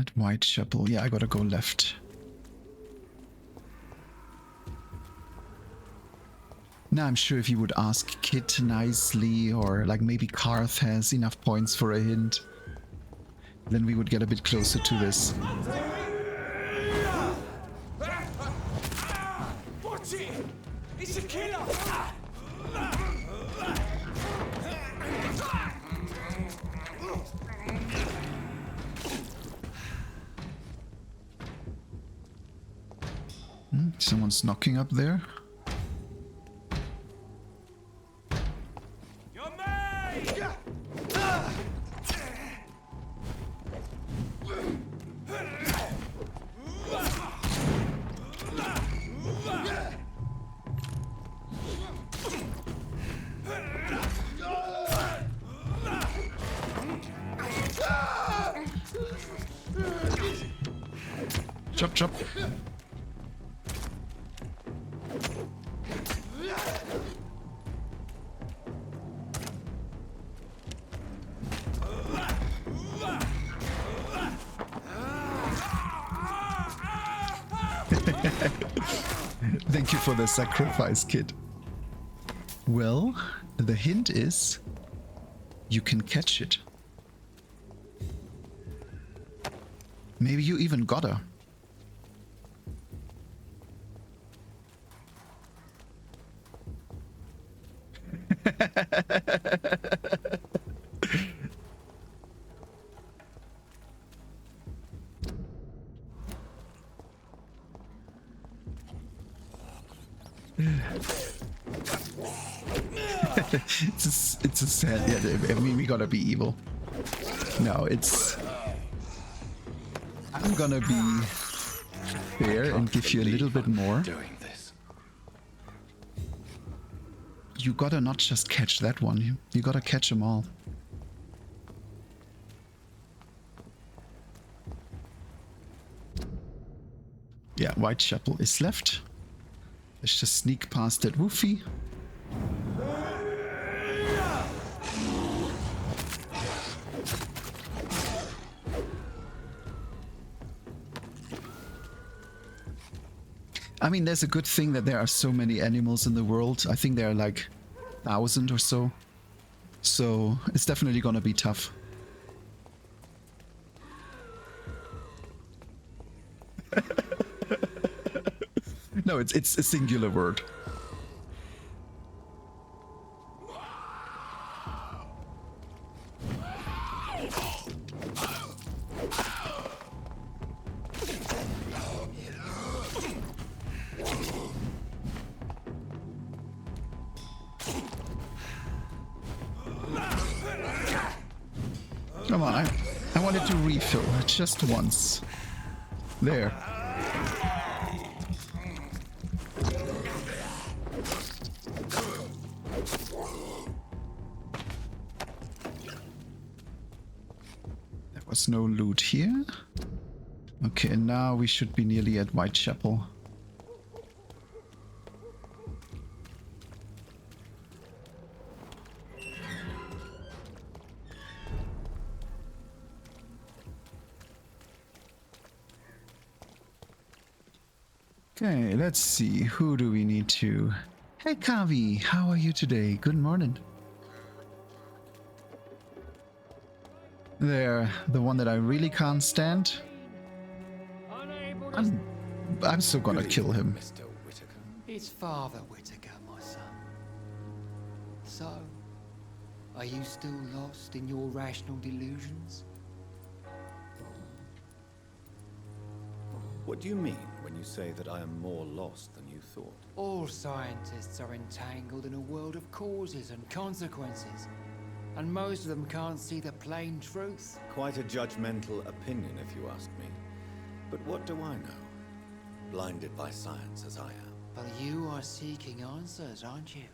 At Whitechapel. Yeah, I gotta go left. Now I'm sure if you would ask Kit nicely, or like maybe Karth has enough points for a hint, then we would get a bit closer to this. Watch it! It's a killer! Someone's knocking up there. Chop, chop. Thank you for the sacrifice, kid. Well, the hint is you can catch it. Maybe you even got her. It's a sad. Yeah, I mean, we gotta be evil. No, it's. I'm gonna be fair and give you a little bit more. You gotta not just catch that one. You gotta catch them all. Yeah, Whitechapel is left. Let's just sneak past that woofy. I mean, there's a good thing that there are so many animals in the world. I think there are like 1,000 or so. So it's definitely gonna be tough. No, it's a singular word. Come on, I wanted to refill just once. There. There was no loot here. Okay, now we should be nearly at Whitechapel. Okay, let's see. Who do we need to... Hey, Kavi, how are you today? Good morning. There, the one that I really can't stand. I'm still gonna kill him. Mr. Whitaker. It's Father Whitaker, my son. So, are you still lost in your rational delusions? What do you mean when you say that I am more lost than you thought? All scientists are entangled in a world of causes and consequences, and most of them can't see the plain truth. Quite a judgmental opinion, if you ask me. But what do I know? Blinded by science as I am. But you are seeking answers, aren't you?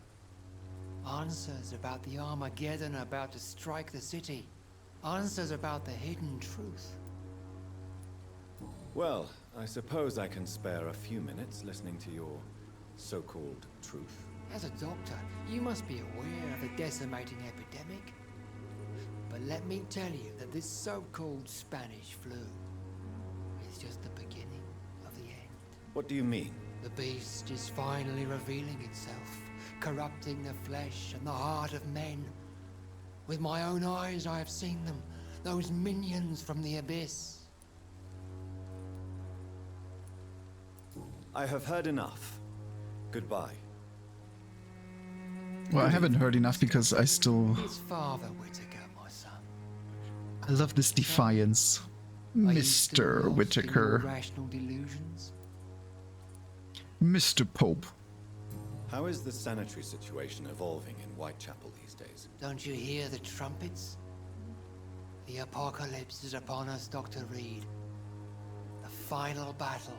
Answers about the Armageddon about to strike the city. Answers about the hidden truth. Well, I suppose I can spare a few minutes listening to your so-called truth. As a doctor, you must be aware of the decimating epidemic. But let me tell you that this so-called Spanish flu is just the beginning of the end. What do you mean? The beast is finally revealing itself, corrupting the flesh and the heart of men. With my own eyes I have seen them, those minions from the abyss. I have heard enough. Goodbye. Well, I haven't heard enough because I still... It's Father Whitaker, my son. I love this defiance. Mr. Whitaker. Rational delusions? Mr. Pope. How is the sanitary situation evolving in Whitechapel these days? Don't you hear the trumpets? The apocalypse is upon us, Dr. Reed. The final battle.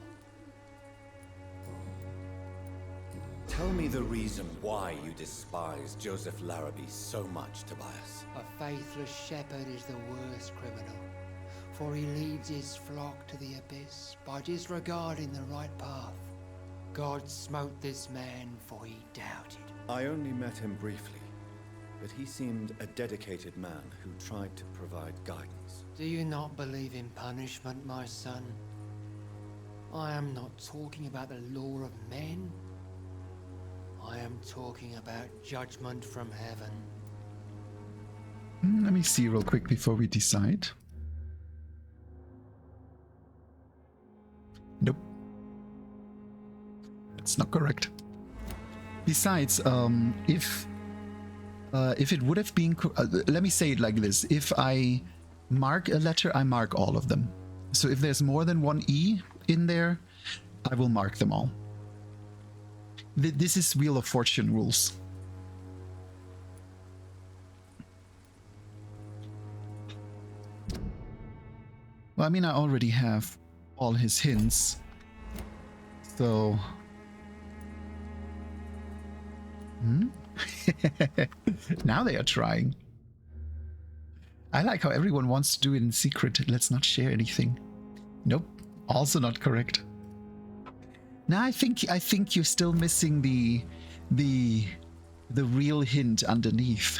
Tell me the reason why you despise Joseph Larrabee so much, Tobias. A faithless shepherd is the worst criminal, for he leads his flock to the abyss by disregarding the right path. God smote this man, for he doubted. I only met him briefly, but he seemed a dedicated man who tried to provide guidance. Do you not believe in punishment, my son? I am not talking about the law of men. I am talking about judgment from heaven. Let me see real quick before we decide. Nope. That's not correct. Besides, if it would have been... let me say it like this. If I mark a letter, I mark all of them. So if there's more than one E in there, I will mark them all. This is Wheel of Fortune rules. Well, I mean, I already have all his hints. So... Now they are trying. I like how everyone wants to do it in secret. Let's not share anything. Nope. Also not correct. Now I think you're still missing the real hint underneath.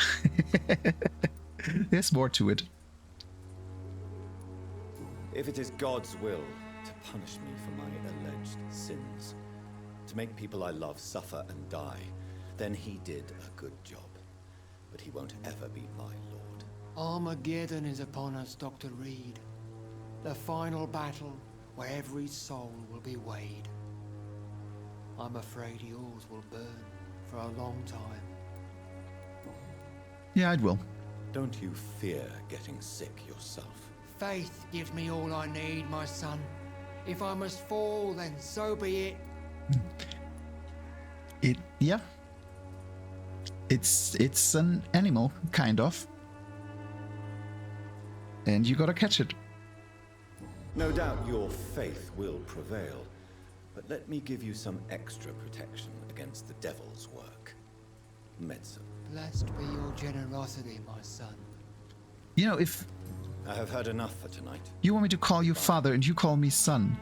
There's more to it. If it is God's will to punish me for my alleged sins, to make people I love suffer and die, then he did a good job. But he won't ever be my lord. Armageddon is upon us, Dr. Reed. The final battle where every soul will be weighed. I'm afraid yours will burn for a long time. Yeah, it will. Don't you fear getting sick yourself? Faith gives me all I need, my son. If I must fall, then so be it. Yeah. It's an animal, kind of. And you gotta catch it. No doubt your faith will prevail, but let me give you some extra protection against the devil's work. Medicine. Blessed be your generosity, my son. You know, if I have had enough for tonight. you want me to call you father and you call me son,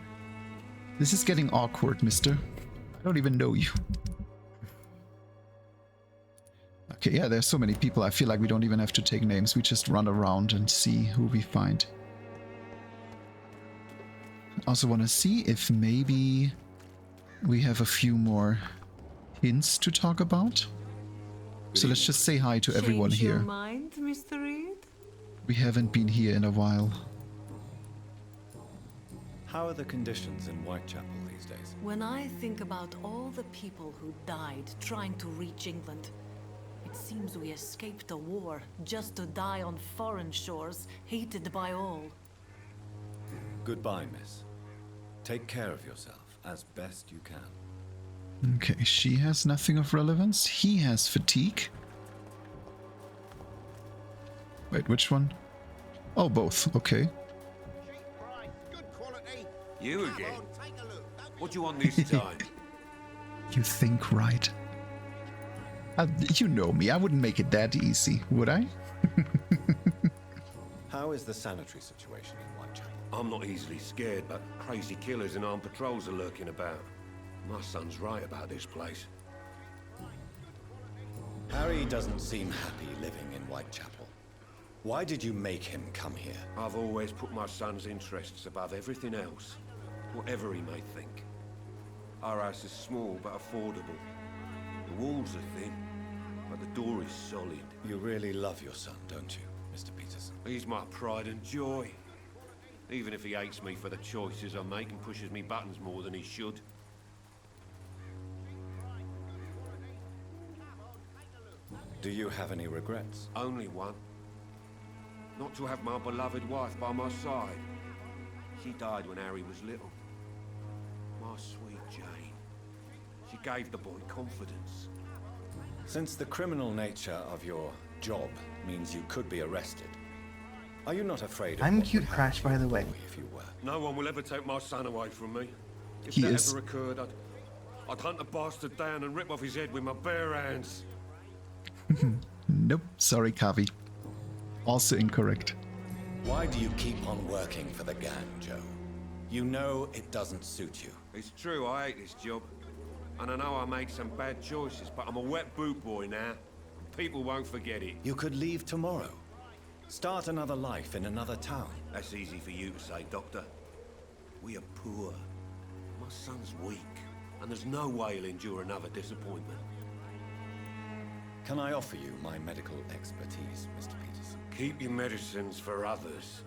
this is getting awkward, mister. I don't even know you. Okay, yeah, there's so many people. I feel like we don't even have to take names. We just run around and see who we find. Also want to see if maybe we have a few more hints to talk about. So let's just say hi to everyone Change here. your mind, Mr. Reed? We haven't been here in a while. How are the conditions in Whitechapel these days? When I think about all the people who died trying to reach England, it seems we escaped a war just to die on foreign shores, hated by all. Goodbye, miss. Take care of yourself as best you can. Okay, she has nothing of relevance. He has fatigue. Wait, which one? Oh, both. Okay. You again? What do you want this time? You think right. You know me. I wouldn't make it that easy, would I? How is the sanitary situation in Whitechapel? I'm not easily scared, but crazy killers and armed patrols are lurking about. My son's right about this place. Harry doesn't seem happy living in Whitechapel. Why did you make him come here? I've always put my son's interests above everything else, whatever he may think. Our house is small but affordable. The walls are thin, but the door is solid. You really love your son, don't you, Mr. Peterson? He's my pride and joy. Even if he hates me for the choices I make and pushes me buttons more than he should. Do you have any regrets? Only one. Not to have my beloved wife by my side. She died when Harry was little. My sweet Jane. She gave the boy confidence. Since the criminal nature of your job means you could be arrested, are you not afraid of I'm what cute would Crash, happen by to the way. boy if you were? No one will ever take my son away from me. If He that is. ever occurred, I'd hunt the bastard down and rip off his head with my bare hands. Nope. Sorry, Kavi. Also incorrect. Why do you keep on working for the gang, Joe? You know it doesn't suit you. It's true, I hate this job. And I know I made some bad choices, but I'm a wet boot boy now. And people won't forget it. You could leave tomorrow. Start another life in another town. That's easy for you to say, Doctor. We are poor. My son's weak, and there's no way he'll endure another disappointment. Can I offer you my medical expertise, Mr. Peterson? Keep your medicines for others.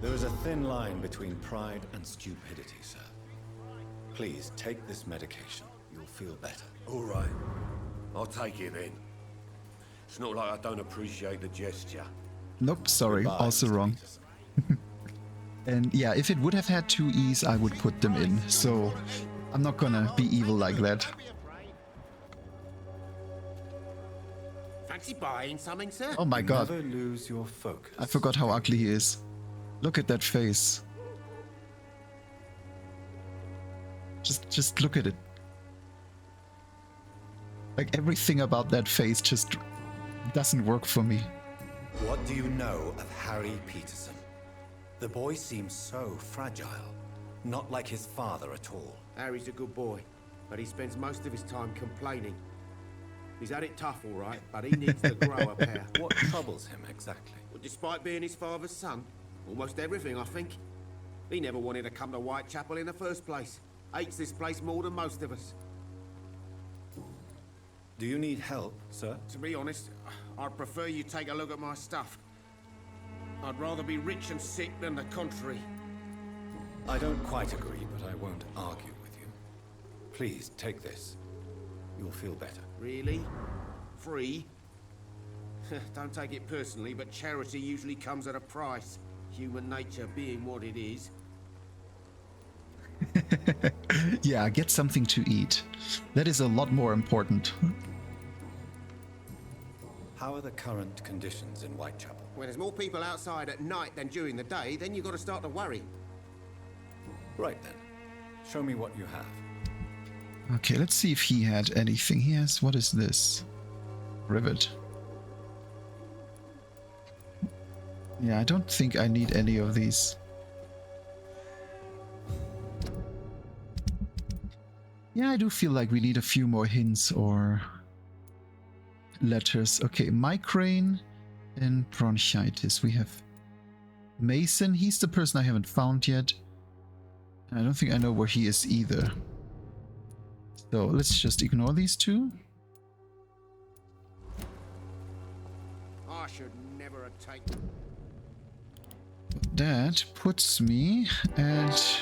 There is a thin line between pride and stupidity, sir. Please take this medication. You'll feel better. All right. I'll take it then. It's not like I don't appreciate the gesture. Nope, sorry. Goodbye, Also Mr. wrong. Peterson. And yeah, if it would have had 2 E's, I would put them in. So I'm not gonna be evil like that. Fancy buying something, sir? Oh my god. Never lose your focus. I forgot how ugly he is. Look at that face. Just look at it. Like everything about that face just doesn't work for me. What do you know of Harry Peterson? The boy seems so fragile. Not like his father at all. Harry's a good boy, but he spends most of his time complaining. He's had it tough, all right, but he needs to grow a pair. What troubles him exactly? Well, despite being his father's son, almost everything, I think. He never wanted to come to Whitechapel in the first place. Hates this place more than most of us. Do you need help, sir? To be honest, I'd prefer you take a look at my stuff. I'd rather be rich and sick than the contrary. I don't quite agree, but I won't argue with you. Please, take this. You'll feel better. Really? Free? Don't take it personally, but charity usually comes at a price. Human nature being what it is. Yeah, get something to eat. That is a lot more important. How are the current conditions in Whitechapel? When there's more people outside at night than during the day, then you've got to start to worry. Right then. Show me what you have. Okay, let's see if he had anything. He has, what is this? Rivet. Yeah, I don't think I need any of these. Yeah, I do feel like we need a few more hints or letters. Okay, migraine and bronchitis. We have Mason. He's the person I haven't found yet. I don't think I know where he is either. So let's just ignore these two. I should never have taken... That puts me at...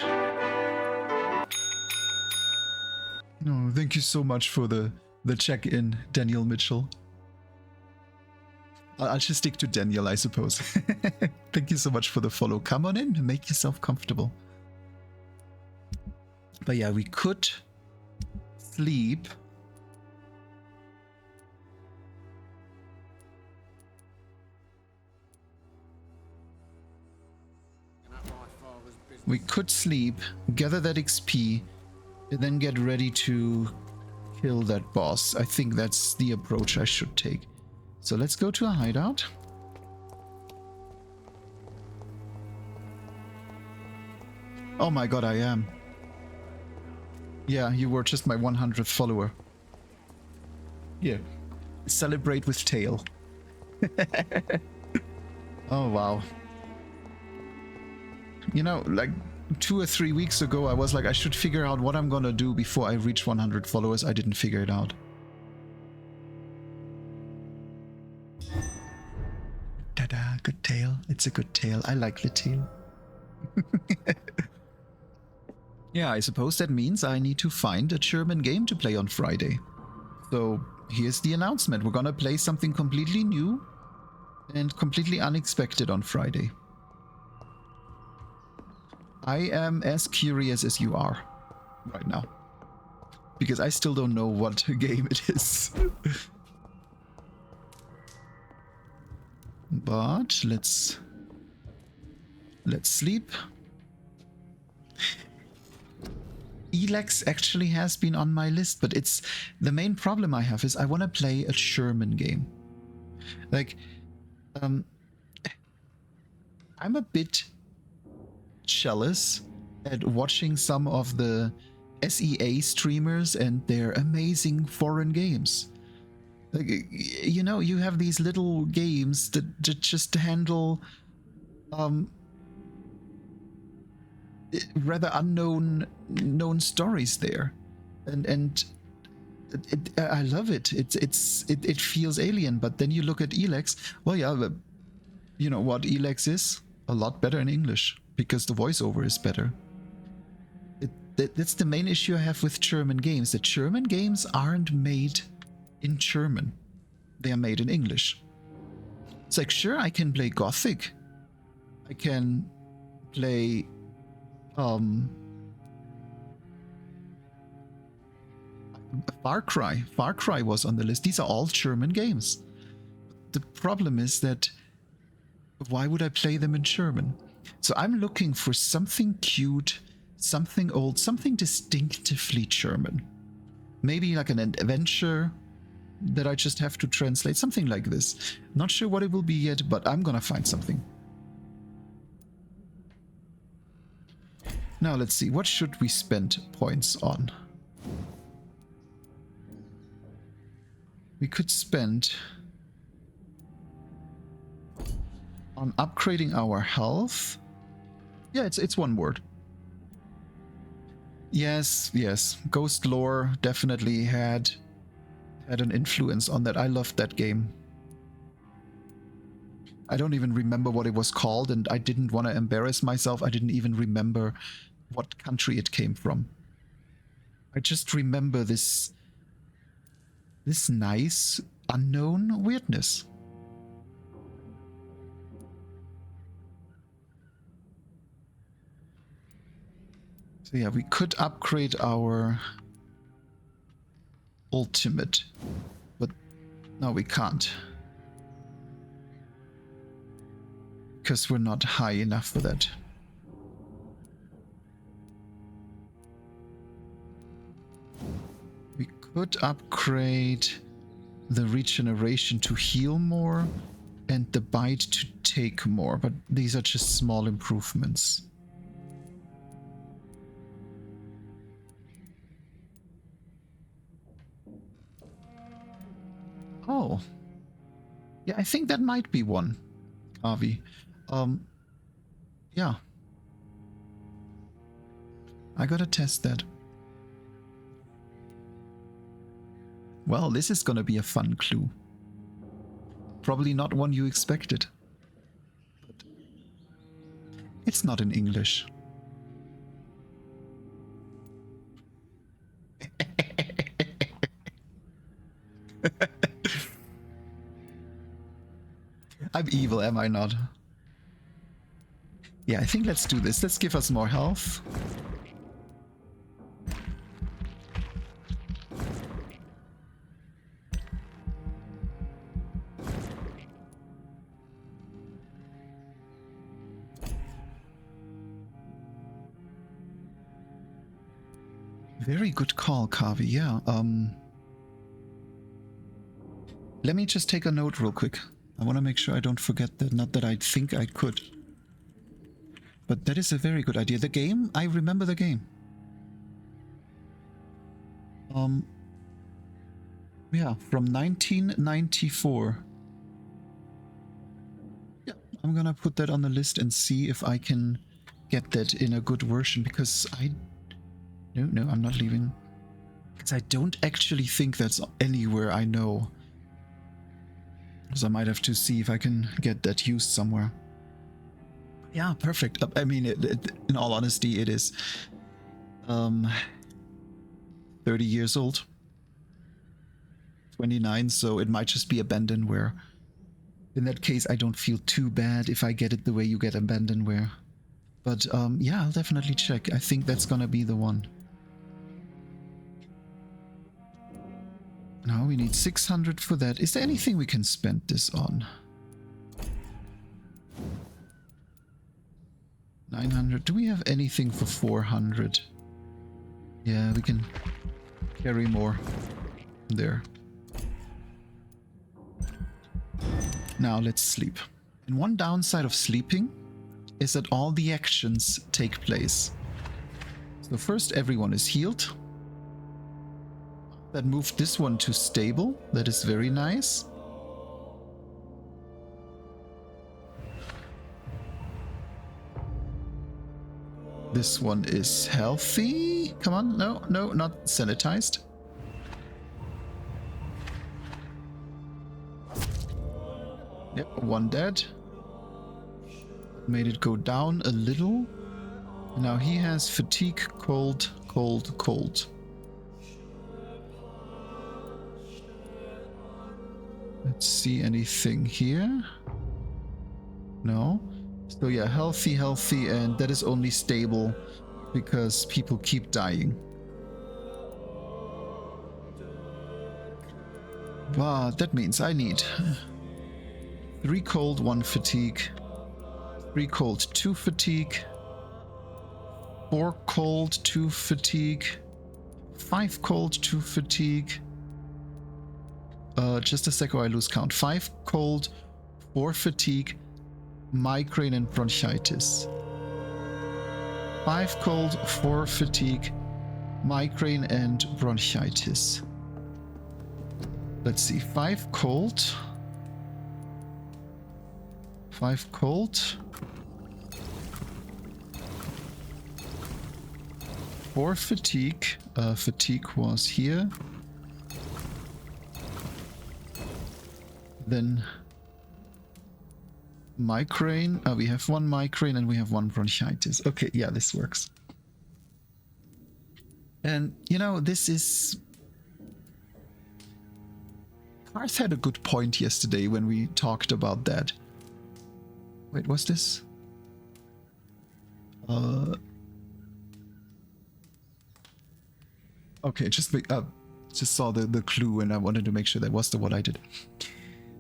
No, thank you so much for the check-in, Daniel Mitchell. I'll just stick to Daniel, I suppose. Thank you so much for the follow. Come on in, make yourself comfortable. But yeah, we could sleep. We could sleep, gather that XP, and then get ready to kill that boss. I think that's the approach I should take. So let's go to a hideout. Oh my god, I am. Yeah, you were just my 100th follower. Yeah. Celebrate with tail. Oh wow. You know, like 2 or 3 weeks ago, I was like, I should figure out what I'm gonna do before I reach 100 followers. I didn't figure it out. Ta-da, good tail. It's a good tail. I like the tail. Yeah, I suppose that means I need to find a German game to play on Friday. So here's the announcement. We're gonna play something completely new and completely unexpected on Friday. I am as curious as you are right now, because I still don't know what game it is. But let's sleep. Elex actually has been on my list, but it's the main problem I have is I want to play a German game. Like, I'm a bit jealous at watching some of the SEA streamers and their amazing foreign games. Like, you know, you have these little games that just handle rather unknown stories there, and I love it. It feels alien. But then you look at Elex. Well, yeah, you know what Elex is? A lot better in English because the voiceover is better. That's the main issue I have with German games. The German games aren't made in German. They are made in English. It's like, sure, I can play Gothic. I can play Far Cry. Far Cry was on the list. These are all German games. The problem is that why would I play them in German? So I'm looking for something cute, something old, something distinctively German. Maybe like an adventure that I just have to translate, something like this. Not sure what it will be yet, but I'm gonna find something. Now let's see, what should we spend points on? We could spend on upgrading our health. Yeah, it's one word. Yes, yes. Ghost lore definitely had an influence on that. I loved that game. I don't even remember what it was called, and I didn't want to embarrass myself. I didn't even remember what country it came from. I just remember this nice, unknown weirdness. So yeah, we could upgrade our ultimate, but no, we can't. Because we're not high enough for that. We could upgrade the regeneration to heal more and the bite to take more, but these are just small improvements. Oh. Yeah, I think that might be one, Avi. Yeah. I gotta test that. Well, this is gonna be a fun clue. Probably not one you expected. But it's not in English. I'm evil, am I not? Yeah, I think let's do this. Let's give us more health. Very good call, Kavi. Yeah. Let me just take a note real quick. I want to make sure I don't forget that. Not that I think I could. But that is a very good idea. The game, I remember the game. Yeah, from 1994. Yeah, I'm gonna put that on the list and see if I can get that in a good version, because No, I'm not leaving. Because I don't actually think that's anywhere I know. So I might have to see if I can get that used somewhere. Yeah, perfect. I mean, in all honesty, it is 30 years old. 29, so it might just be abandonware. In that case, I don't feel too bad if I get it the way you get abandonware. But yeah, I'll definitely check. I think that's gonna be the one. Now we need 600 for that. Is there anything we can spend this on? 900. Do we have anything for 400? Yeah, we can carry more there. Now let's sleep. And one downside of sleeping is that all the actions take place. So first everyone is healed. That moved this one to stable. That is very nice. This one is healthy. Come on. No, not sanitized. Yep, one dead. Made it go down a little. Now he has fatigue, cold, cold, cold. Let's see anything here. No. So yeah, healthy, and that is only stable because people keep dying. But that means I need 3 cold, 1 fatigue, 3 cold, 2 fatigue, 4 cold, 2 fatigue, 5 cold, 2 fatigue. Just a sec or I lose count. 5 cold, 4 fatigue, migraine and bronchitis. 5 cold, 4 fatigue, migraine and bronchitis. Let's see. 5 cold. 5 cold. before fatigue. Fatigue was here. Then migraine. We have one migraine and we have one bronchitis. Okay, yeah, this works. And, you know, this is... Garth had a good point yesterday when we talked about that. Wait, what's this? Okay, just saw the clue and I wanted to make sure that was the what I did.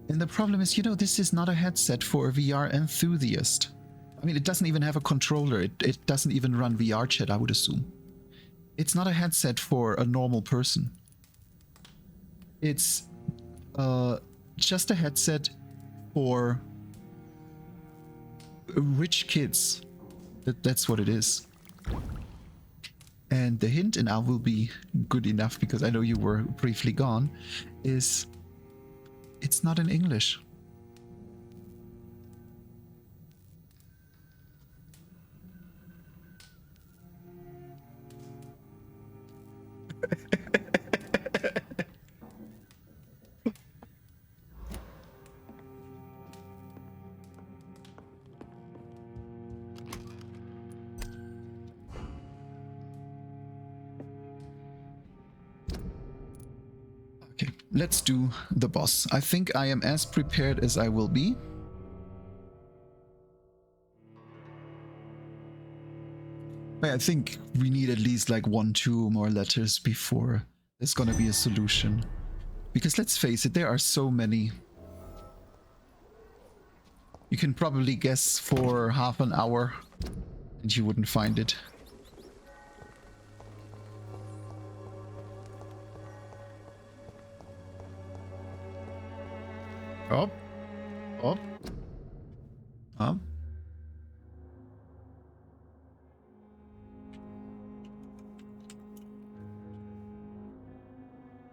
And the problem is, you know, this is not a headset for a VR enthusiast. I mean, it doesn't even have a controller. It doesn't even run VR chat, I would assume. It's not a headset for a normal person. It's just a headset for rich kids. That's what it is. And the hint, and I will be good enough because I know you were briefly gone, is it's not in English. Okay, let's do the boss. I think I am as prepared as I will be. But I think we need at least like 1-2 more letters before there's gonna be a solution. Because let's face it, there are so many. You can probably guess for half an hour and you wouldn't find it. Up. Up. Up.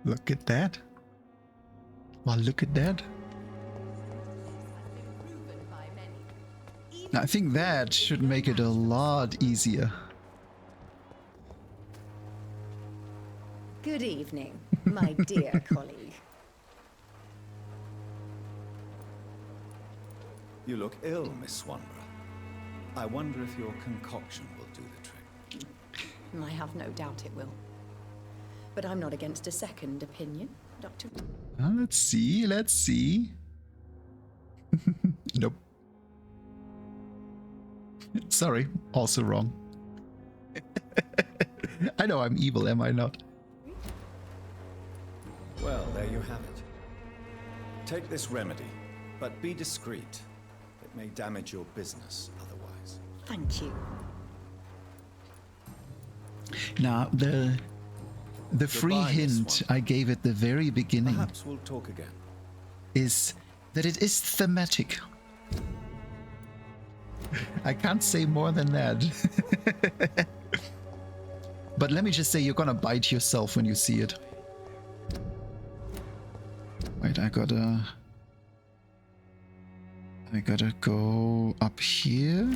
Look at that. Well, look at that. Now, I think that should make it a lot easier. Good evening, my dear colleague. You look ill, Miss Swanborough. I wonder if your concoction will do the trick. I have no doubt it will. But I'm not against a second opinion, Doctor. Let's see, let's see. Nope. Sorry, also wrong. I know I'm evil, am I not? Well, there you have it. Take this remedy, but be discreet. It may damage your business otherwise. Thank you. Now, the free Goodbye, Miss hint Swan. I gave at the very beginning Perhaps we'll talk again. is that it is thematic. I can't say more than that. But let me just say, you're gonna bite yourself when you see it. Wait, I gotta go up here.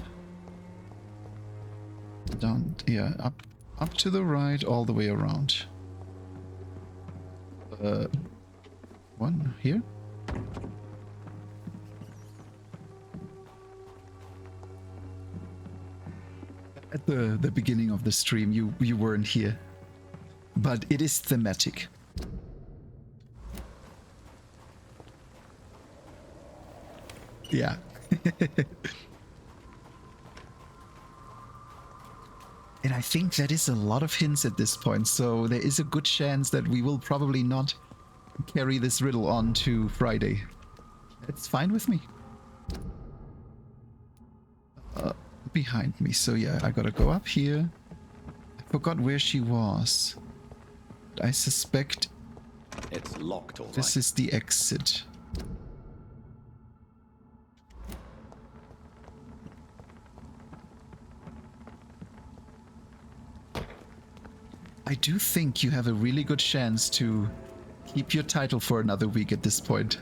Down, yeah, up to the right, all the way around. One here. At the beginning of the stream, you weren't here, but it is thematic. Yeah. And I think that is a lot of hints at this point, so there is a good chance that we will probably not carry this riddle on to Friday. That's fine with me. Behind me, so yeah, I gotta go up here. I forgot where she was. I suspect It's locked, all right. this is the exit. I do think you have a really good chance to keep your title for another week at this point.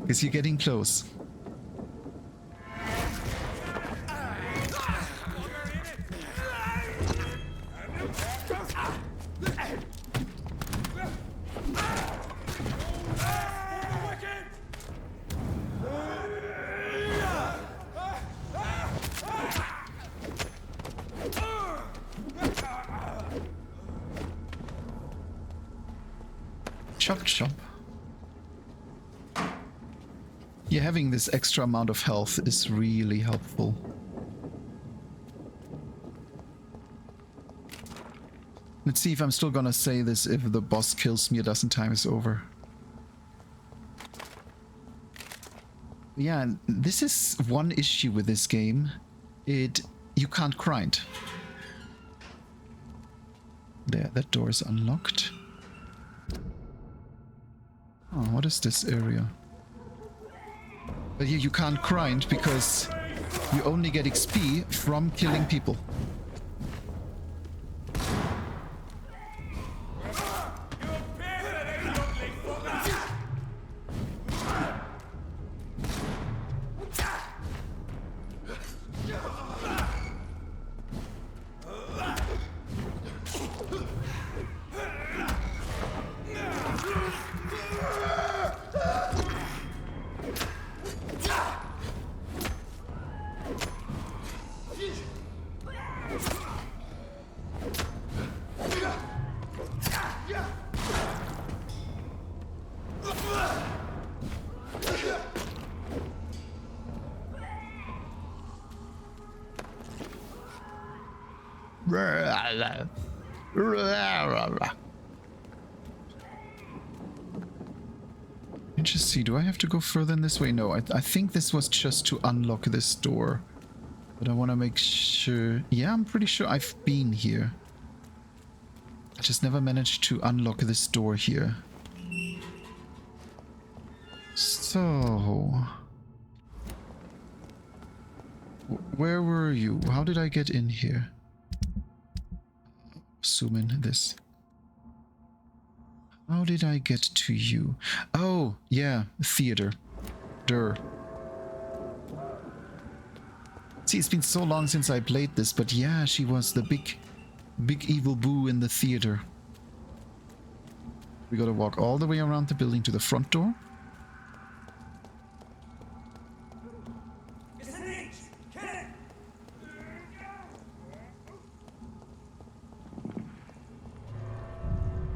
Because you're getting close. Chop chop. Yeah, having this extra amount of health is really helpful. Let's see if I'm still gonna say this if the boss kills me a dozen times over. Yeah, this is one issue with this game. You can't grind. There, that door is unlocked. Oh, what is this area? But here you can't grind because you only get XP from killing people. Just see, do I have to go further in this way? No, I think this was just to unlock this door. But I want to make sure... Yeah, I'm pretty sure I've been here. I just never managed to unlock this door here. So... where were you? How did I get in here? Zoom in this. How did I get to you? Oh, yeah, theater. Durr. See, it's been so long since I played this, but yeah, she was the big evil boo in the theater. We gotta walk all the way around the building to the front door.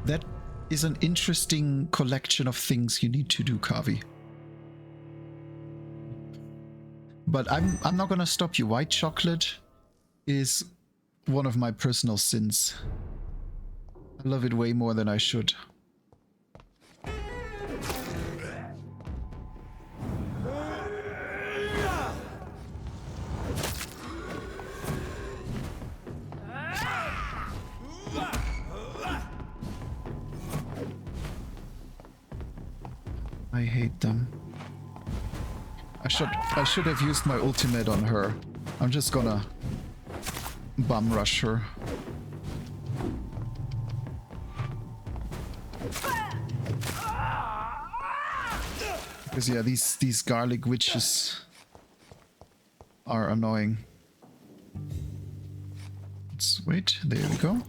That is an interesting collection of things you need to do, Kavi. But I'm not gonna stop you. White chocolate is one of my personal sins. I love it way more than I should. I hate them. I should have used my ultimate on her. I'm just gonna bum rush her. Because yeah, these garlic witches are annoying. Let's wait. There we go.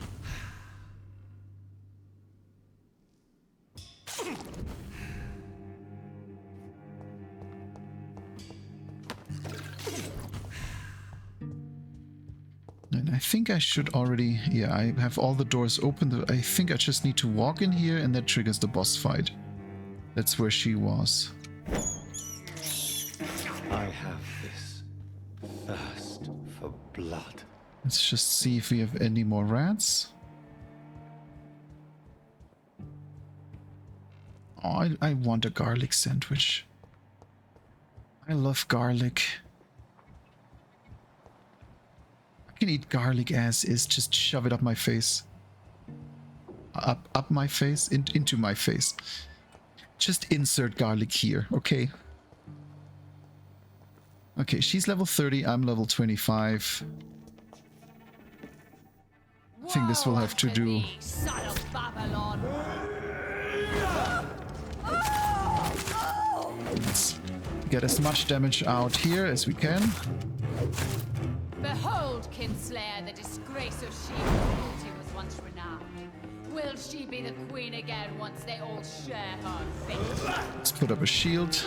And I think I should already... Yeah, I have all the doors open. I think I just need to walk in here and that triggers the boss fight. That's where she was. I have this thirst for blood. Let's just see if we have any more rats. Oh, I want a garlic sandwich. I love garlic. I can eat garlic as is, just shove it up my face. Up my face? Into my face. Just insert garlic here, okay? Okay, she's level 30, I'm level 25. I think this will have to do. Let's get as much damage out here as we can. Behold, Kinslayer, the disgrace of she whose beauty was once renowned. Will she be the queen again once they all share her fate? Let's put up a shield.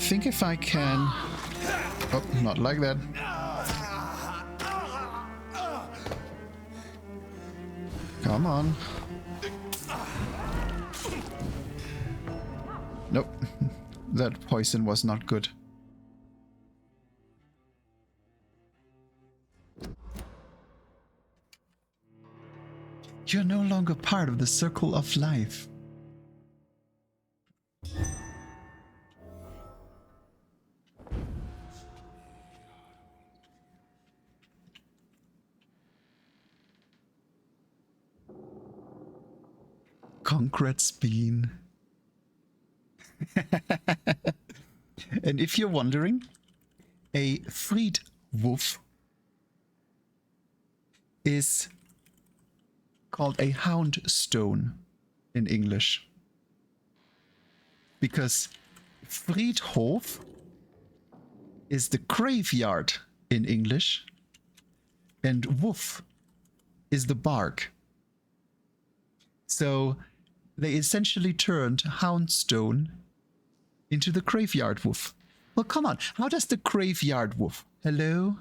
think if I can... Oh, not like that. Come on. Nope. That poison was not good. You're no longer part of the circle of life. Congrats, Bean. And if you're wondering, a Friedwolf is called a hound stone in English. Because Friedhof is the graveyard in English, and Woof is the bark. So they essentially turned Houndstone into the graveyard wolf. Well, come on. How does the graveyard wolf? Hello?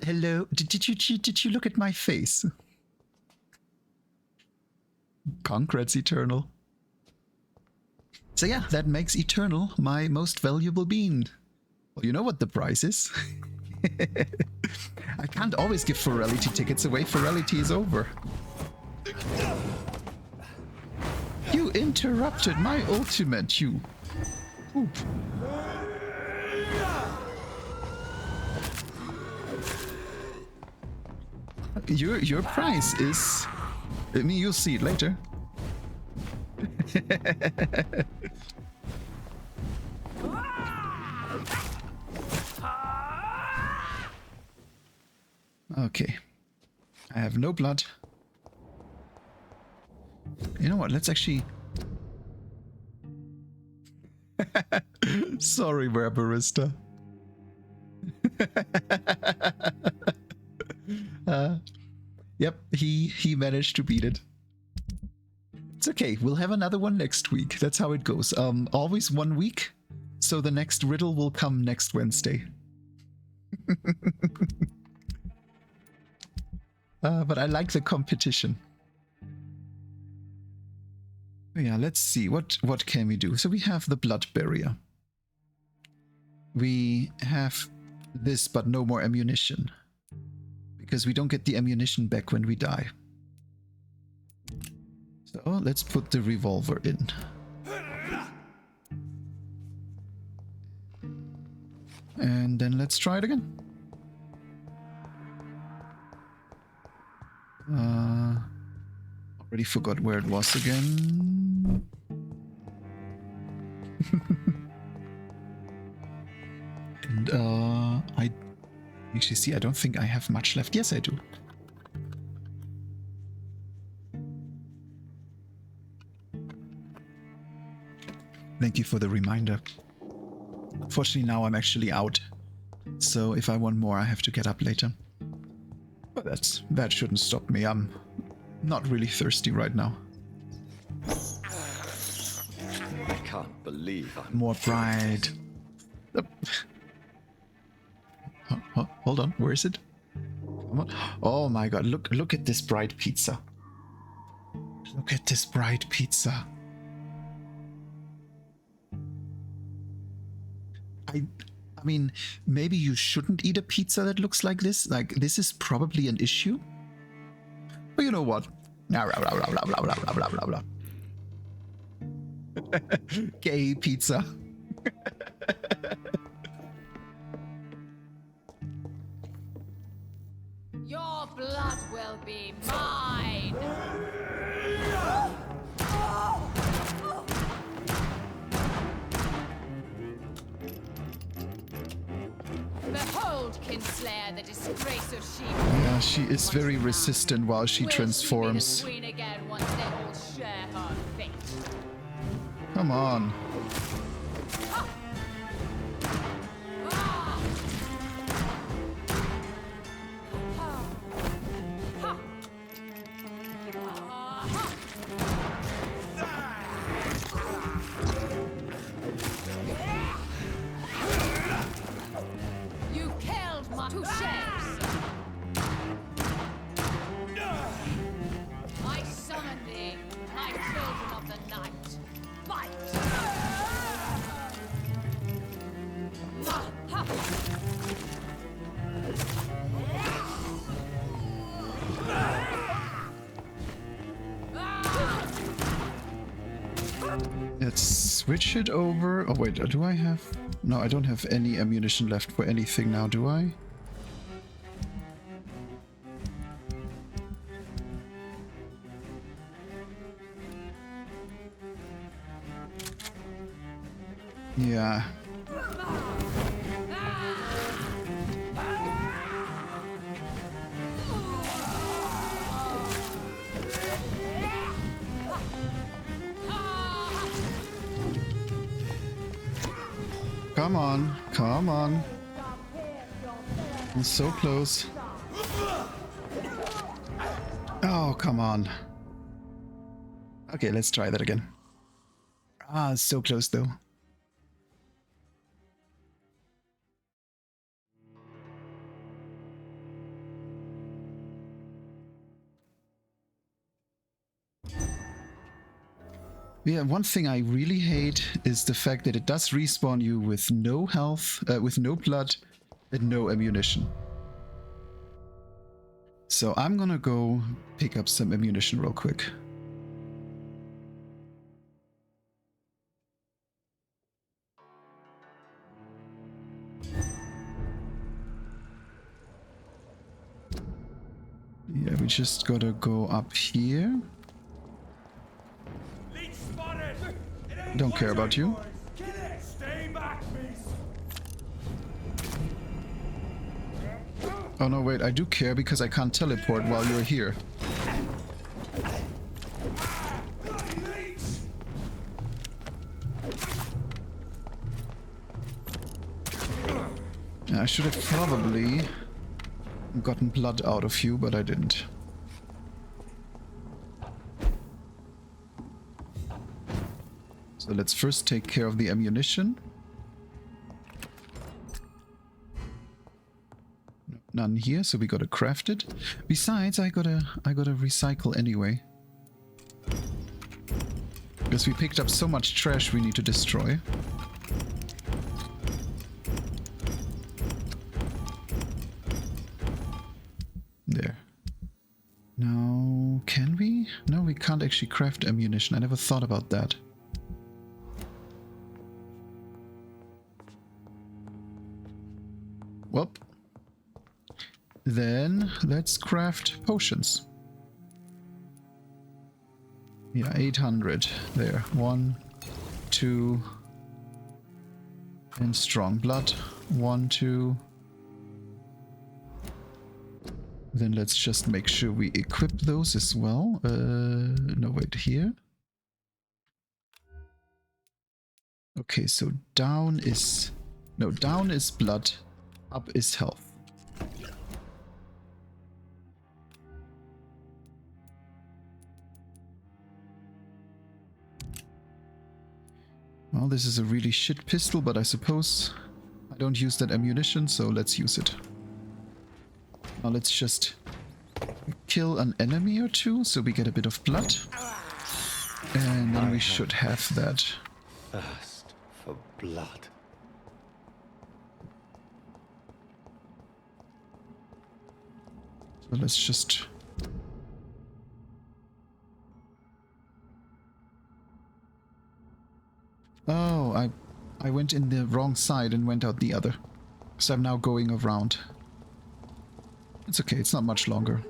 Hello? Did you look at my face? Congrats, Eternal. So yeah, that makes Eternal my most valuable bean. Well, you know what the price is. I can't always give Ferality tickets away. Ferality is over. You interrupted my ultimate, you poop. Your price is... I mean, you'll see it later. Okay. I have no blood. You know what? Let's actually... Sorry, Barbarista. Yep, he managed to beat it. It's okay. We'll have another one next week. That's how it goes. Always 1 week. So the next riddle will come next Wednesday. But I like the competition. Yeah, let's see. What can we do? So we have the blood barrier. We have this, but no more ammunition. Because we don't get the ammunition back when we die. So let's put the revolver in. And then let's try it again. Already forgot where it was again. And I actually see, I don't think I have much left. Yes, I do. Thank you for the reminder. Unfortunately, now I'm actually out. So if I want more, I have to get up later. But that shouldn't stop me. I'm not really thirsty right now. I can't believe I'm... More pride. Hold on, where is it? Come on. Oh my god, look at this bright pizza. Look at this bright pizza. I mean, maybe you shouldn't eat a pizza that looks like this. Like, this is probably an issue. But you know what? Gay pizza. Your blood will be mine. Behold, Kinslayer, the disgrace of sheep. Yeah, she is very resistant while she transforms. Will she be the queen again once they all share her fate? Come on. Touché, sir. I summon thee, my children of the night. Fight! Let's switch it over. Oh wait, do I have... No, I don't have any ammunition left for anything now, do I? Yeah. Come on, come on. I'm so close. Oh, come on. Okay, let's try that again. Ah, so close though. Yeah, one thing I really hate is the fact that it does respawn you with no health, with no blood, and no ammunition. So I'm gonna go pick up some ammunition real quick. Yeah, we just gotta go up here. Don't care about you. Oh no, wait, I do care because I can't teleport while you're here. Yeah, I should have probably gotten blood out of you, but I didn't. So let's first take care of the ammunition. None here, so we gotta craft it. Besides, I gotta recycle anyway. Because we picked up so much trash we need to destroy. There. Now, can we? No, we can't actually craft ammunition. I never thought about that. Well, then let's craft potions. Yeah, 800 there. 1, 2, and strong blood. 1, 2. Then let's just make sure we equip those as well. No, wait, here. Okay, so down is... No, down is blood. Up is health. Well, this is a really shit pistol, but I suppose I don't use that ammunition, so let's use it. Now let's just kill an enemy or two, so we get a bit of blood. And then we should have that. Thirst for blood. So let's just... Oh, I went in the wrong side and went out the other. So I'm now going around. It's okay, it's not much longer.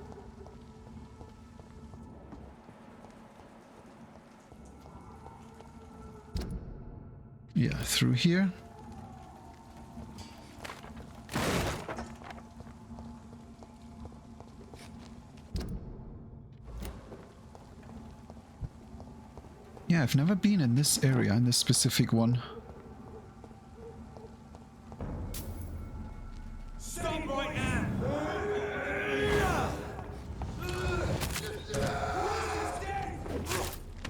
Yeah, through here. Yeah, I've never been in this area, in this specific one. Stop right now!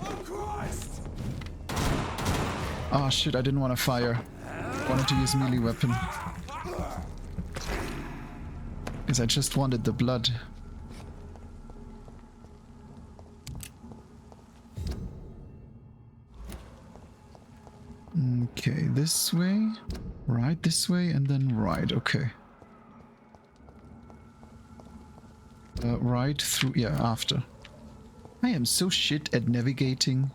Oh Christ! Oh shit, I didn't want to fire. I wanted to use melee weapon. Because I just wanted the blood. Okay, this way. Right, this way, and then right. Okay. Right through... Yeah, after. I am so shit at navigating.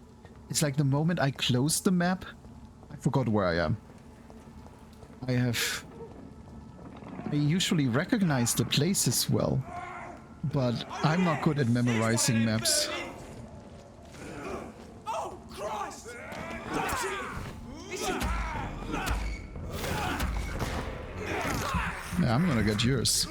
It's like the moment I close the map, I forgot where I am. I usually recognize the places well, but I'm not good at memorizing maps. Oh, Christ! Yeah, I'm gonna get yours.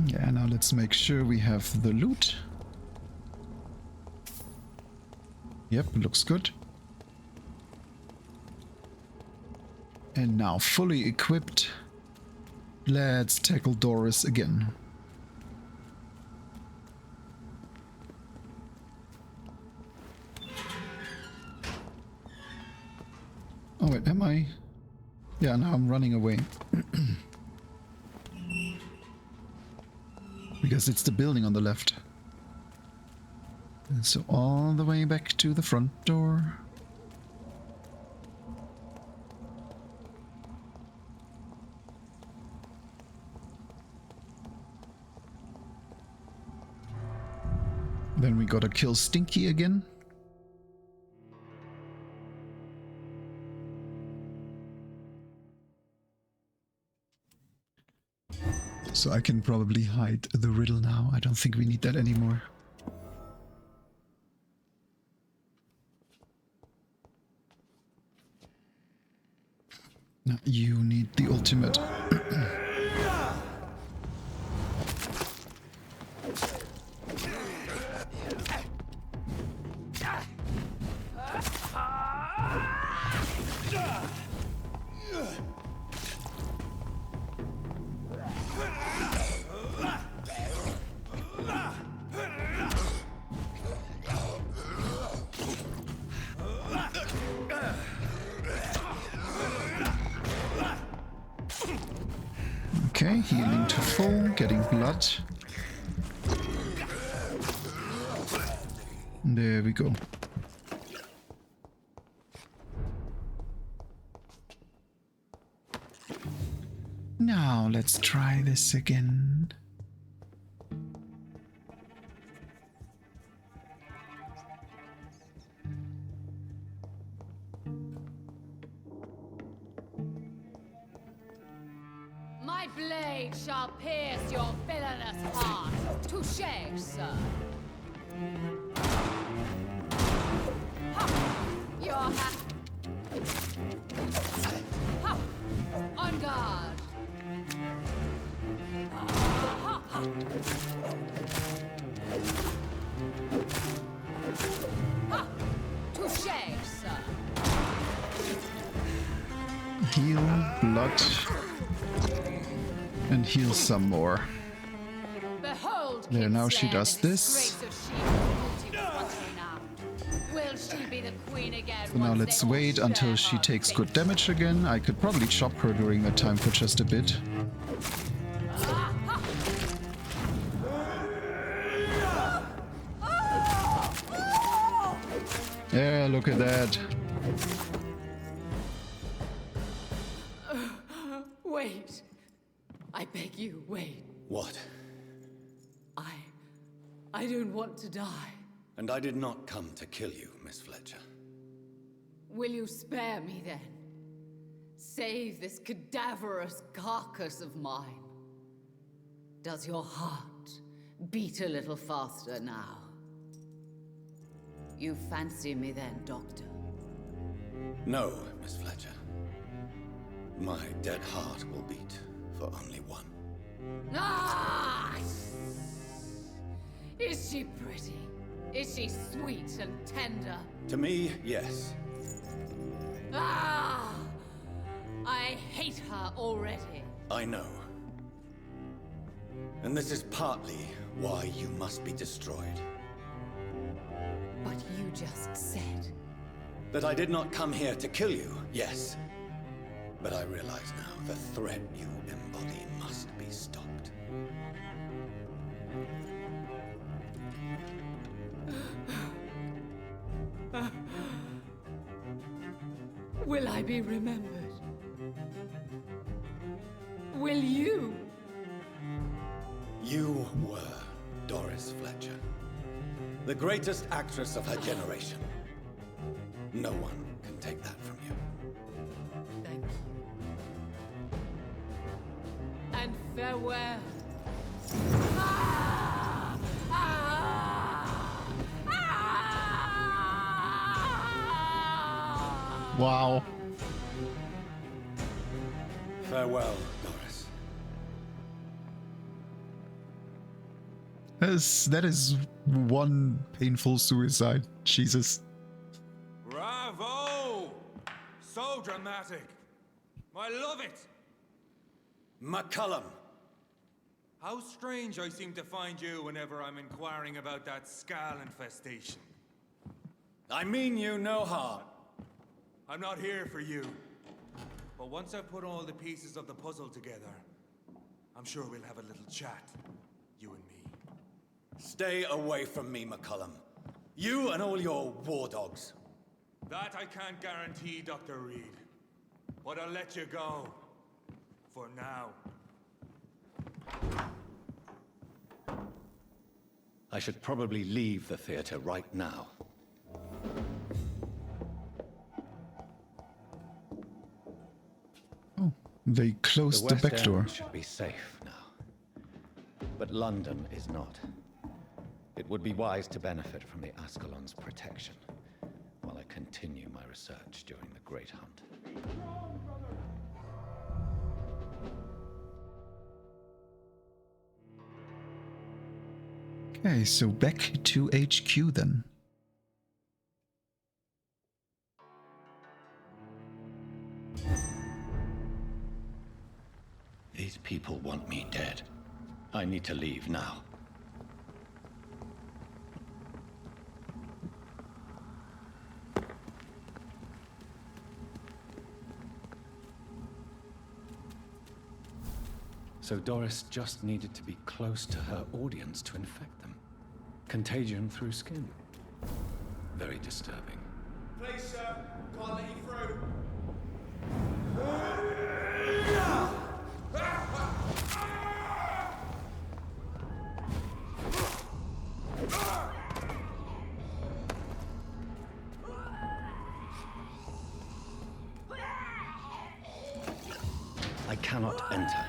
Yeah, now let's make sure we have the loot. Yep, looks good. And now fully equipped. Let's tackle Doris again. Oh wait, am I? Yeah, now I'm running away. Because it's the building on the left. And so all the way back to the front door. Then we gotta kill Stinky again. So I can probably hide the riddle now. I don't think we need that anymore. Now you need the ultimate. Okay, healing to full, getting blood. There we go. Now let's try this again. My blade shall pierce your villainous heart. Touché, sir. Ha! You're ha! Ha! On guard. Ha! Ha! Ha! Touché, sir. Heal, blood. And heal some more. Behold, there, now she does this. So now let's wait until she takes good damage again. I could probably chop her during that time for just a bit. Yeah, look at that. Wait. I beg you, wait. What? I don't want to die. And I did not come to kill you, Miss Fletcher. Will you spare me then? Save this cadaverous carcass of mine. Does your heart beat a little faster now? You fancy me then, Doctor? No, Miss Fletcher. My dead heart will beat for only one. Ah! she pretty? Is she sweet and tender? To me, yes. Ah! I hate her already. I know. And this is partly why you must be destroyed. But you just said... That I did not come here to kill you, yes. But I realize now the threat you embody must be stopped. Will I be remembered? Will you? You were Doris Fletcher. The greatest actress of her generation. No one can take that from you. Thank you. And farewell. Ah! Ah! Ah! Wow. Farewell, Doris. That is one painful suicide. Jesus. Bravo! So dramatic. I love it. McCullum. How strange I seem to find you whenever I'm inquiring about that Skal infestation. I mean you no harm. I'm not here for you. But once I've put all the pieces of the puzzle together, I'm sure we'll have a little chat, you and me. Stay away from me, McCullum. You and all your war dogs. That I can't guarantee, Dr. Reed. But I'll let you go. For now. I should probably leave the theater right now. Oh, they closed the West back door. End should be safe now. But London is not. It would be wise to benefit from the Ascalon's protection while I continue my research during the Great Hunt. Okay, so back to HQ then. These people want me dead. I need to leave now. So Doris just needed to be close to her audience to infect them. Contagion through skin. Very disturbing. Please, sir. Can't let you through. I cannot enter.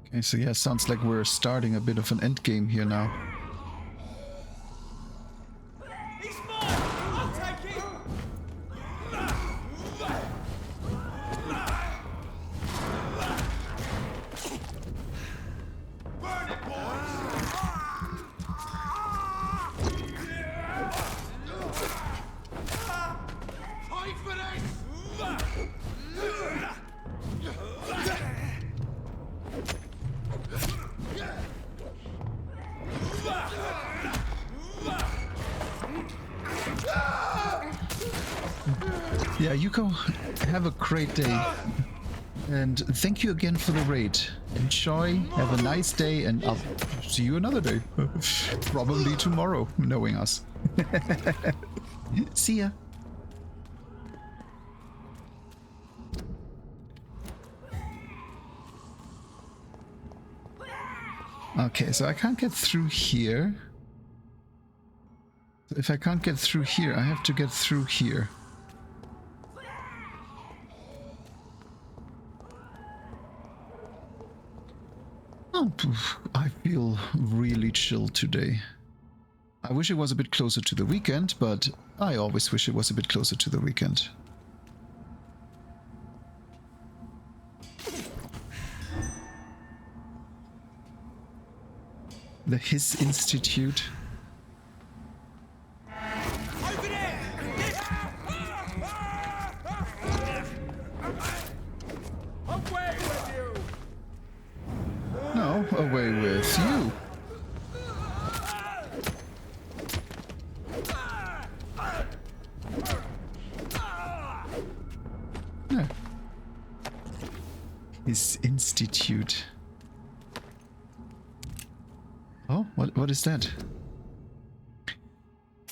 Okay, so yeah, sounds like we're starting a bit of an end game here now. He's mine! I'll take it! Burn it, boys! Fight for this! Yeah, you go have a great day. And thank you again for the raid. Enjoy, have a nice day, and I'll see you another day. Probably tomorrow, knowing us. See ya. Okay, so I can't get through here. If I can't get through here, I have to get through here. Oh, I feel really chill today. I wish it was a bit closer to the weekend, but I always wish it was a bit closer to the weekend. The His Institute. with you. Yeah. His institute. Oh, what is that?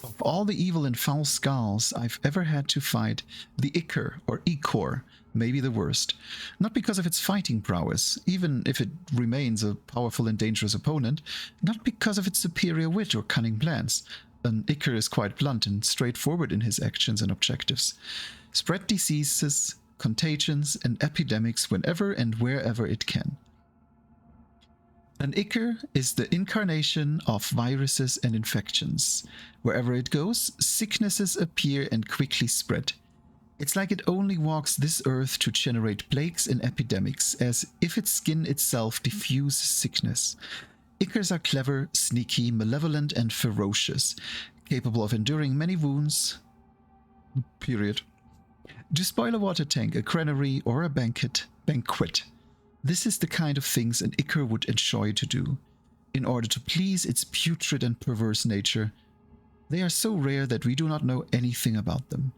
Of all the evil and foul skulls I've ever had to fight, the Ichor, or Ichor, may be the worst. Not because of its fighting prowess, even if it remains a powerful and dangerous opponent, not because of its superior wit or cunning plans. An Ichor is quite blunt and straightforward in his actions and objectives. Spread diseases, contagions, and epidemics whenever and wherever it can. An Ichor is the incarnation of viruses and infections. Wherever it goes, sicknesses appear and quickly spread. It's like it only walks this earth to generate plagues and epidemics, as if its skin itself diffuses sickness. Ichors are clever, sneaky, malevolent, and ferocious, capable of enduring many wounds. Period. To spoil a water tank, a granary, or a banquet, this is the kind of things an Ichor would enjoy to do, in order to please its putrid and perverse nature. They are so rare that we do not know anything about them.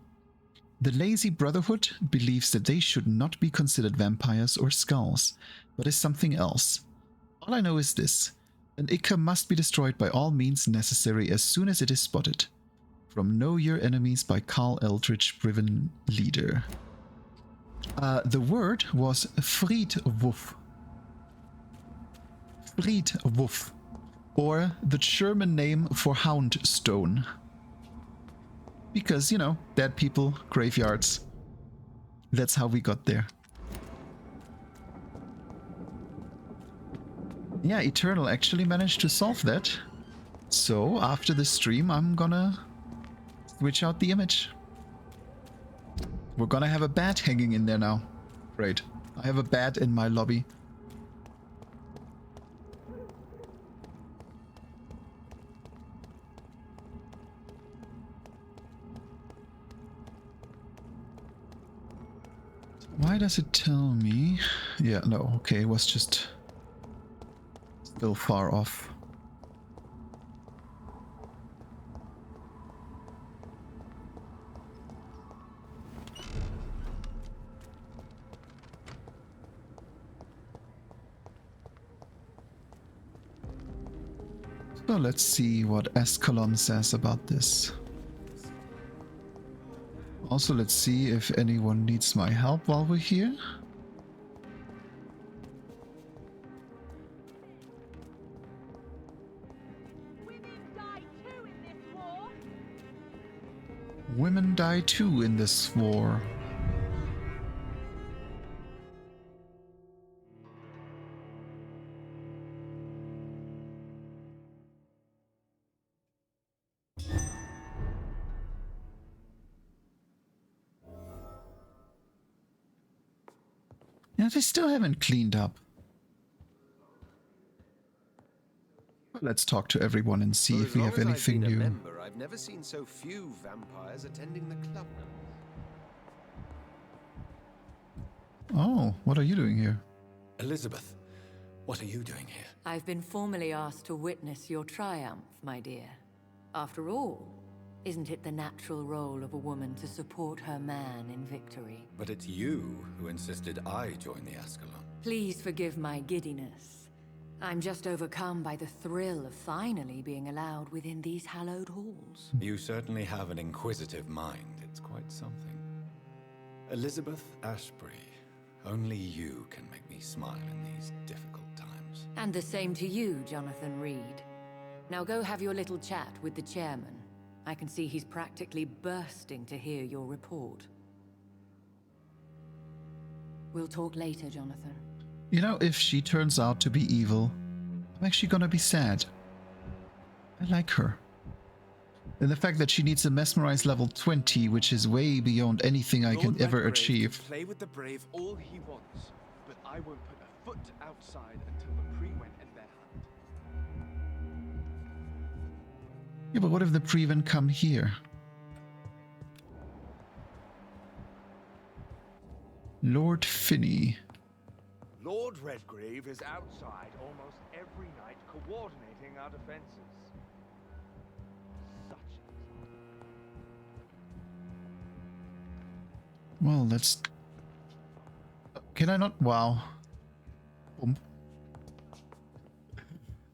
The Lazy Brotherhood believes that they should not be considered vampires or skulls, but is something else. All I know is this: an Ichor must be destroyed by all means necessary as soon as it is spotted. From Know Your Enemies by Carl Eldridge, Riven Leader. The word was Friedwurf. Friedwurf, or the German name for Houndstone. Because, you know, dead people, graveyards. That's how we got there. Yeah, Eternal actually managed to solve that. So, after the stream, I'm gonna switch out the image. We're gonna have a bat hanging in there now. Great. I have a bat in my lobby. Why does it tell me? Yeah, no, okay, it was just still far off. So let's see what Ascalon says about this. Also, let's see if anyone needs my help while we're here. Women die too in this war. Yeah, they still haven't cleaned up. Let's talk to everyone and see if we have anything new. I've never seen so few vampires attending the club. Oh, what are you doing here? Elizabeth, what are you doing here? I've been formally asked to witness your triumph, my dear. After all, isn't it the natural role of a woman to support her man in victory? But it's you who insisted I join the Ascalon. Please forgive my giddiness. I'm just overcome by the thrill of finally being allowed within these hallowed halls. You certainly have an inquisitive mind. It's quite something. Elizabeth Ashbury, only you can make me smile in these difficult times. And the same to you, Jonathan Reed. Now go have your little chat with the chairman. I can see he's practically bursting to hear your report. We'll talk later, Jonathan. You know, if she turns out to be evil, I'm actually gonna be sad. I like her. And the fact that she needs a mesmerize level 20, which is way beyond anything I can ever achieve. Play with the brave all he wants, but I won't put a foot outside until the Prewent and their hunt. Yeah, but what if the Prewent come here? Lord Finney. Lord Redgrave is outside almost every night coordinating our defenses. Such Well, let's... Can I not? Wow. Boom.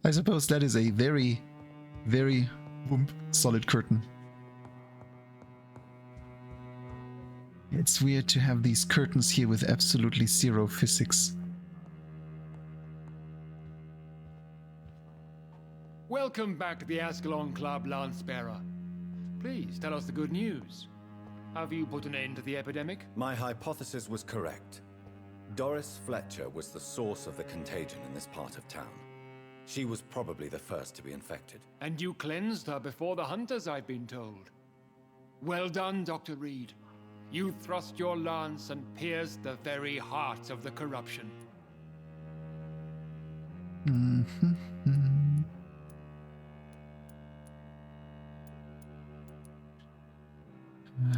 I suppose that is a very, very boom, solid curtain. It's weird to have these curtains here with absolutely zero physics. Welcome back to the Ascalon Club, Lancebearer. Please tell us the good news. Have you put an end to the epidemic? My hypothesis was correct. Doris Fletcher was the source of the contagion in this part of town. She was probably the first to be infected. And you cleansed her before the hunters, I've been told. Well done, Dr. Reed. You thrust your lance and pierced the very heart of the corruption.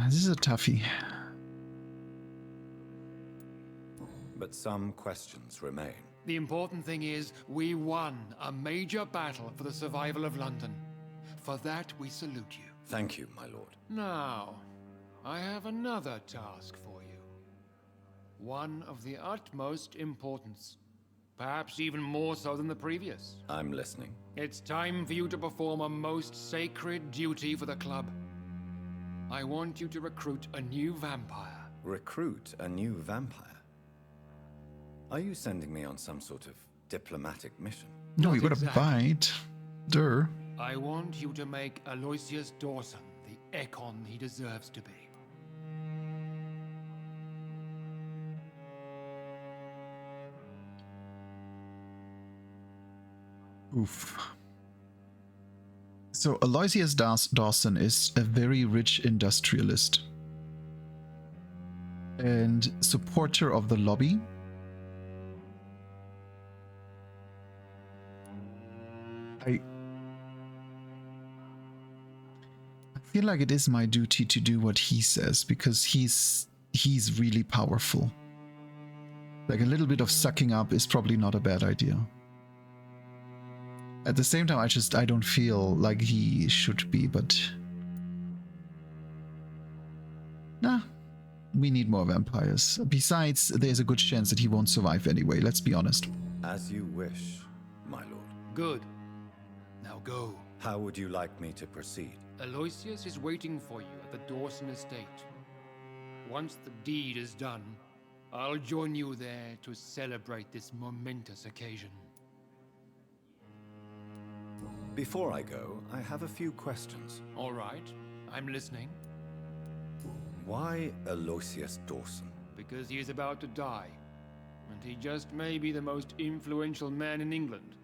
This is a toughie. But some questions remain. The important thing is, we won a major battle for the survival of London. For that, we salute you. Thank you, my lord. Now, I have another task for you. One of the utmost importance. Perhaps even more so than the previous. I'm listening. It's time for you to perform a most sacred duty for the club. I want you to recruit a new vampire. Recruit a new vampire? Are you sending me on some sort of diplomatic mission? No, you gotta bite. Durr. I want you to make Aloysius Dawson the Ekon he deserves to be. Oof. So Aloysius Dawson is a very rich industrialist and supporter of the lobby. I feel like it is my duty to do what he says because he's really powerful. Like a little bit of sucking up is probably not a bad idea. At the same time, I don't feel like he should be, but... Nah, we need more vampires. Besides, there's a good chance that he won't survive anyway, let's be honest. As you wish, my lord. Good. Now go. How would you like me to proceed? Aloysius is waiting for you at the Dawson estate. Once the deed is done, I'll join you there to celebrate this momentous occasion. Before I go, I have a few questions. All right, I'm listening. Why Aloysius Dawson? Because he is about to die, and he just may be the most influential man in England.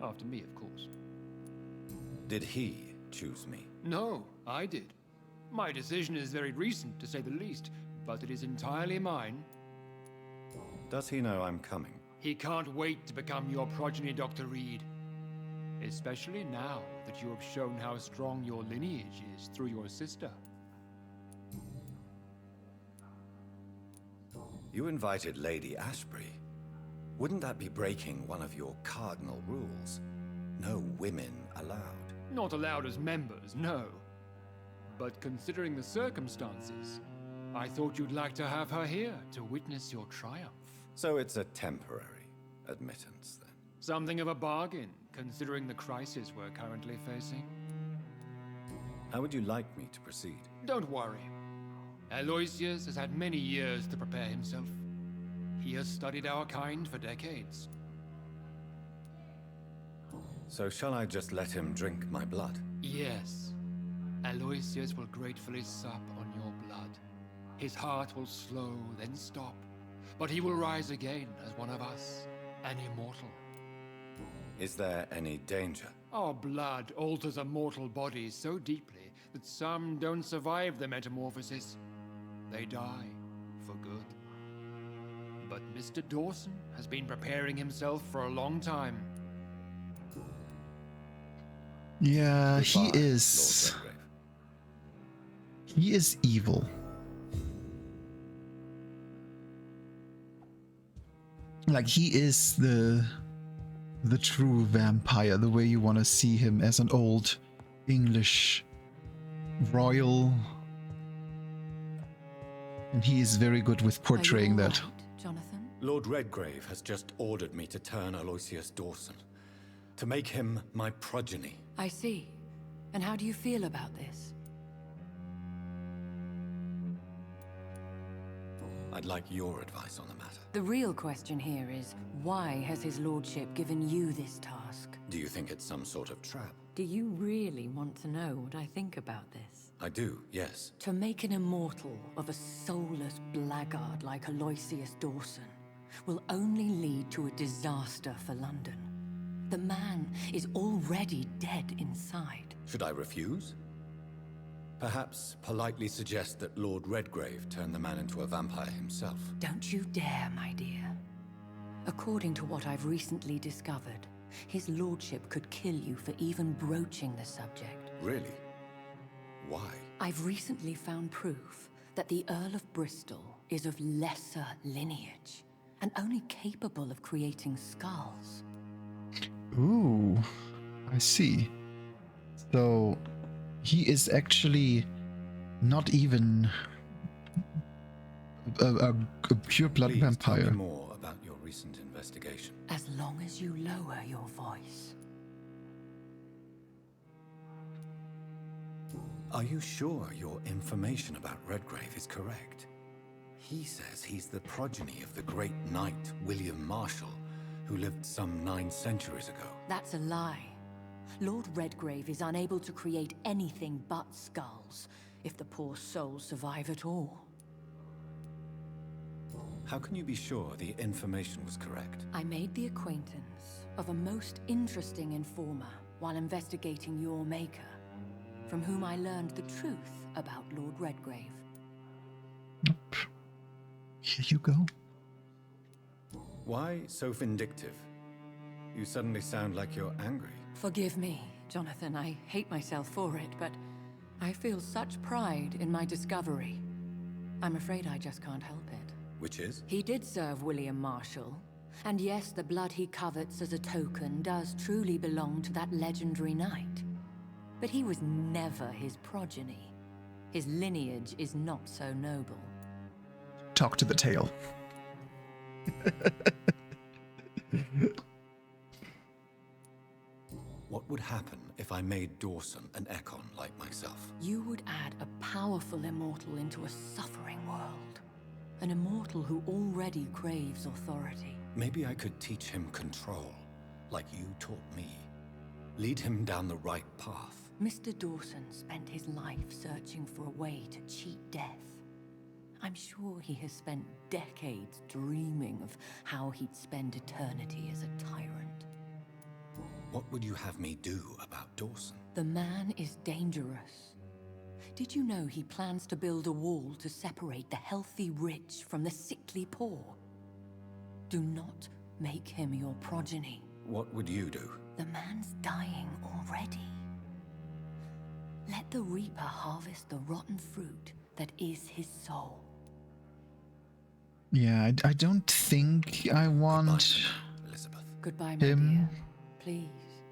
After me, of course. Did he choose me? No, I did. My decision is very recent, to say the least, but it is entirely mine. Does he know I'm coming? He can't wait to become your progeny, Dr. Reed. Especially now that you have shown how strong your lineage is through your sister. You invited Lady Ashbury. Wouldn't that be breaking one of your cardinal rules? No women allowed. Not allowed as members, no. But considering the circumstances, I thought you'd like to have her here to witness your triumph. So it's a temporary admittance, then? Something of a bargain, considering the crisis we're currently facing. How would you like me to proceed? Don't worry. Aloysius has had many years to prepare himself. He has studied our kind for decades. So shall I just let him drink my blood? Yes. Aloysius will gratefully sup on your blood. His heart will slow, then stop. But he will rise again as one of us, an immortal. Is there any danger? Our blood alters a mortal body so deeply that some don't survive the metamorphosis. They die for good. But Mr. Dawson has been preparing himself for a long time. Yeah, Goodbye, he is. He is evil. Like, he is the true vampire, the way you want to see him, as an old English royal. And he is very good with portraying that. Jonathan? Lord Redgrave has just ordered me to turn Aloysius Dawson, to make him my progeny. I see. And how do you feel about this? I'd like your advice on the matter. The real question here is, why has his lordship given you this task? Do you think it's some sort of trap? Do you really want to know what I think about this? I do, yes. To make an immortal of a soulless blackguard like Aloysius Dawson will only lead to a disaster for London. The man is already dead inside. Should I refuse? Perhaps politely suggest that Lord Redgrave turn the man into a vampire himself. Don't you dare, my dear. According to what I've recently discovered, his lordship could kill you for even broaching the subject. Really? Why? I've recently found proof that the Earl of Bristol is of lesser lineage and only capable of creating skulls. Ooh, I see. So he is actually not even a pure blood Please vampire. tell me more about your recent investigation. As long as you lower your voice. Are you sure your information about Redgrave is correct? He says he's the progeny of the great knight William Marshall, who lived some 9 centuries ago. That's a lie. Lord Redgrave is unable to create anything but skulls, if the poor souls survive at all. How can you be sure the information was correct? I made the acquaintance of a most interesting informer while investigating your maker, from whom I learned the truth about Lord Redgrave. Here you go. Why so vindictive? You suddenly sound like you're angry. Forgive me, Jonathan. I hate myself for it, but I feel such pride in my discovery. I'm afraid I just can't help it. Which is? He did serve William Marshall. And yes, the blood he covets as a token does truly belong to that legendary knight. But he was never his progeny. His lineage is not so noble. Talk to the tail. What would happen if I made Dawson an Ekon like myself? You would add a powerful immortal into a suffering world. An immortal who already craves authority. Maybe I could teach him control, like you taught me. Lead him down the right path. Mr. Dawson spent his life searching for a way to cheat death. I'm sure he has spent decades dreaming of how he'd spend eternity as a tyrant. What would you have me do about Dawson? The man is dangerous. Did you know he plans to build a wall to separate the healthy rich from the sickly poor? Do not make him your progeny. What would you do? The man's dying already. Let the Reaper harvest the rotten fruit that is his soul. Yeah, I don't think I want Goodbye, my him. dear. Please,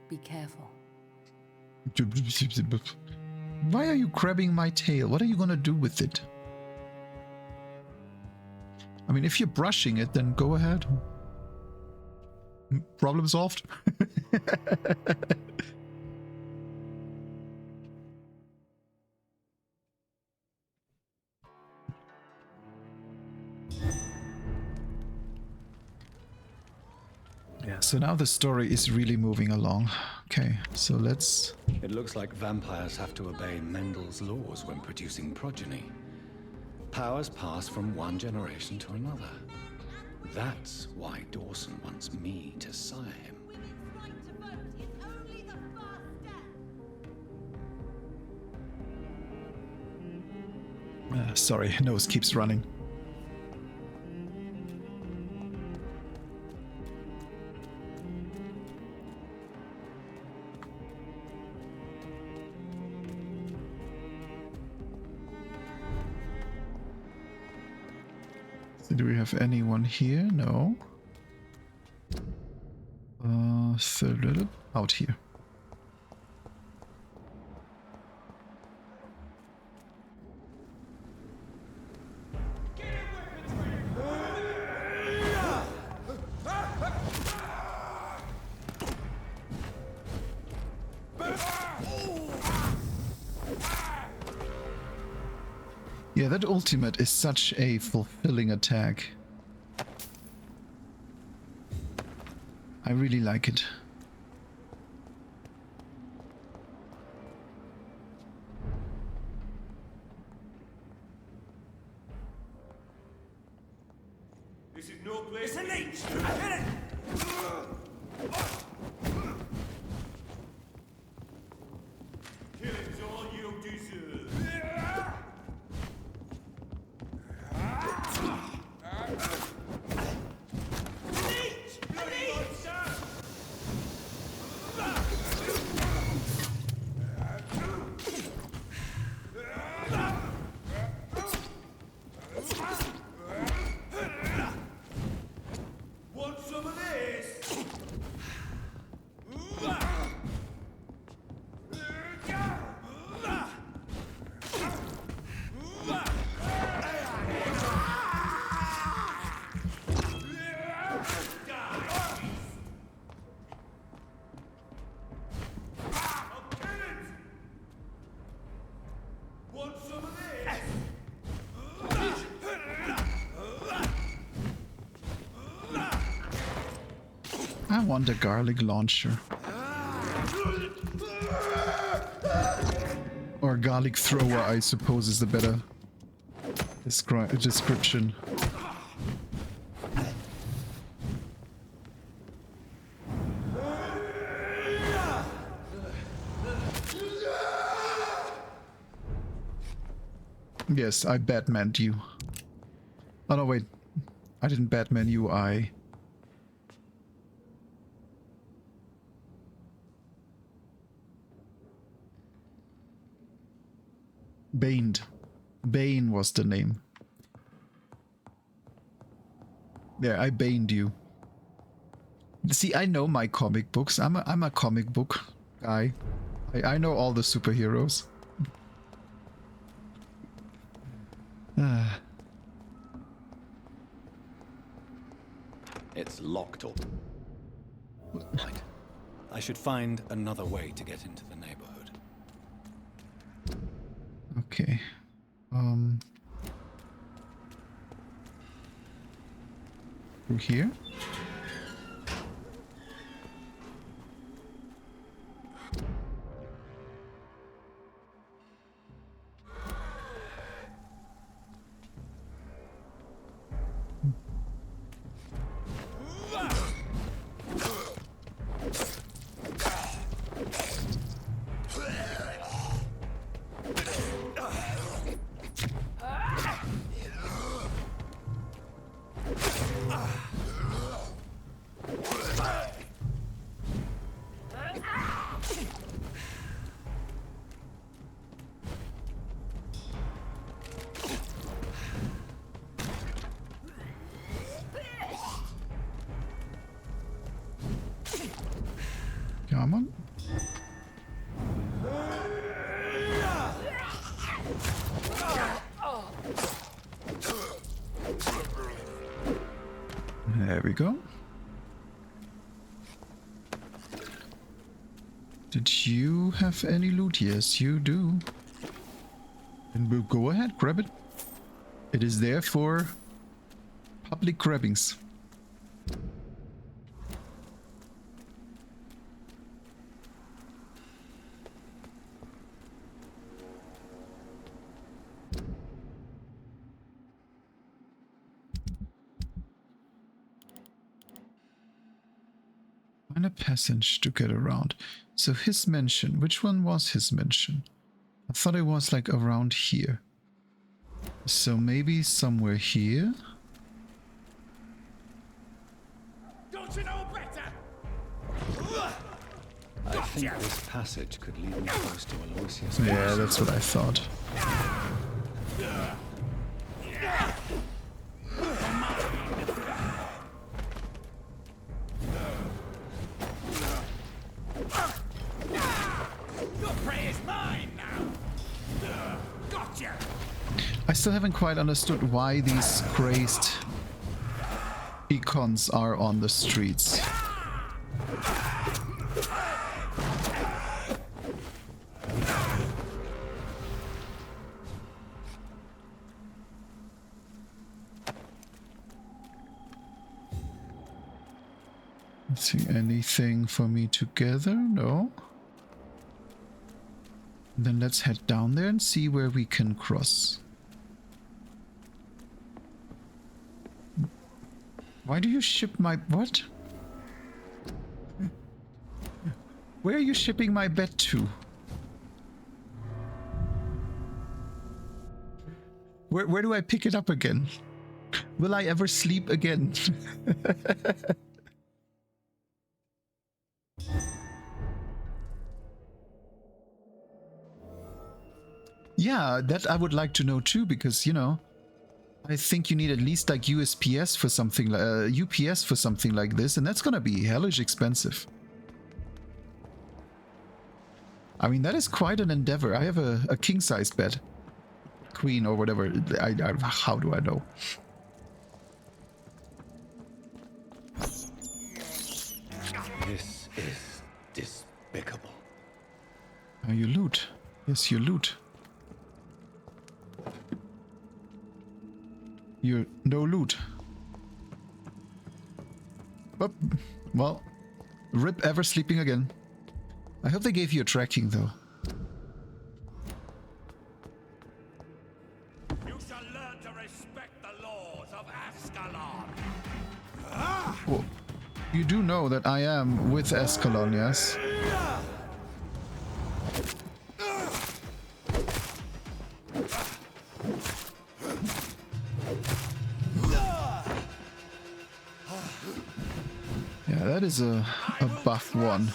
be careful. Why are you grabbing my tail? What are you gonna do with it? I mean, if you're brushing it, then go ahead. Problem solved. Yeah, so now the story is really moving along. Okay, so let's... It looks like vampires have to obey Mendel's laws when producing progeny. Powers pass from one generation to another. That's why Dawson wants me to sire him. Sorry, nose keeps running. So do we have anyone here? No. out here. Yeah, that ultimate is such a fulfilling attack. I really like it. This is no place. It's a leech! I hit it! Killing's all you deserve. Want some of this? Want some of this? I want a garlic launcher. Or garlic thrower, I suppose, is the better description. Yes, I Batmaned you. Oh no, wait. I didn't Batman you, I... Baned. Bane was the name. There, I baned you. See, I know my comic books. I'm a comic book guy. I know all the superheroes. It's locked up. Right. I should find another way to get into the neighborhood. Okay. Through here? Come on. There we go. Did you have any loot? Yes, you do. And we'll go ahead, grab it. It is there for public grabbings. Find a passage to get around. So his mansion, which one was his mansion? I thought it was like around here. So maybe somewhere here? Don't you know better? I think this passage could lead me close to Aloysius. Yeah, that's what I thought. prey is mine now. Gotcha. I still haven't quite understood why these crazed econs are on the streets. See anything for me to gather? No. Then let's head down there and see where we can cross. Why do you ship my... what? Where are you shipping my bed to? Where do I pick it up again? Will I ever sleep again? Yeah, that I would like to know too, because, you know, I think you need at least like USPS for something like UPS for something like this, and that's gonna be hellish expensive. I mean, that is quite an endeavor. I have a king-size bed, queen or whatever. How do I know? This is despicable. Oh, you loot. Yes, you loot. You're no loot. But, well, rip ever sleeping again. I hope they gave you a tracking though. You shall learn to respect the laws of Ascalon. Well, you do know that I am with Ascalon, yes? Yeah, that is a buff one.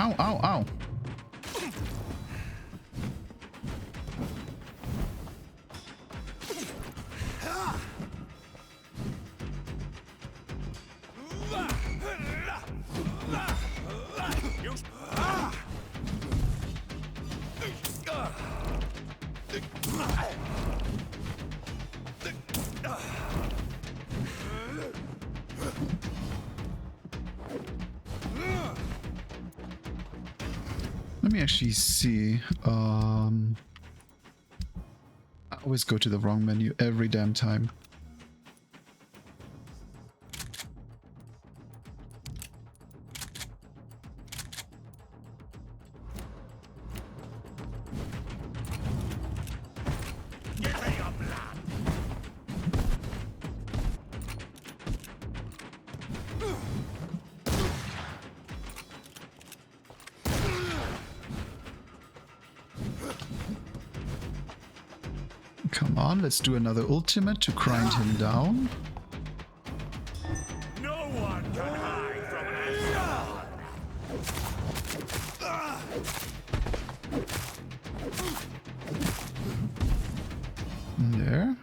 Ow, ow, ow. Let me actually see. I always go to the wrong menu every damn time. Come on, let's do another ultimate to grind him down. No one can hide from Ascalon. There.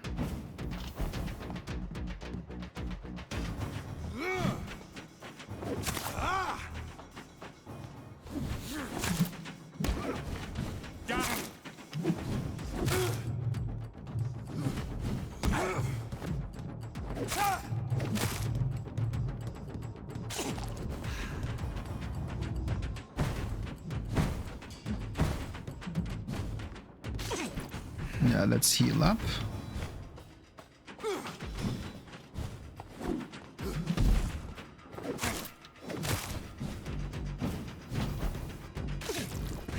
Yeah, let's heal up.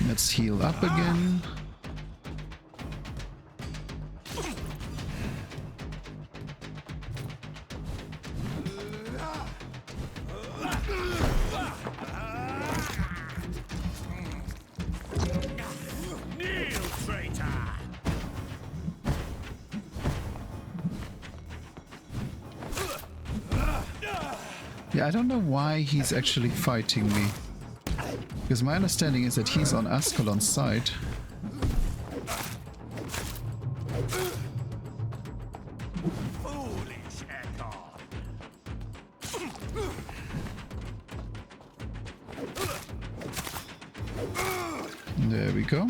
Let's heal up again. Kneel, traitor! Yeah, I don't know why he's actually fighting me. Because my understanding is that he's on Ascalon's side. There we go.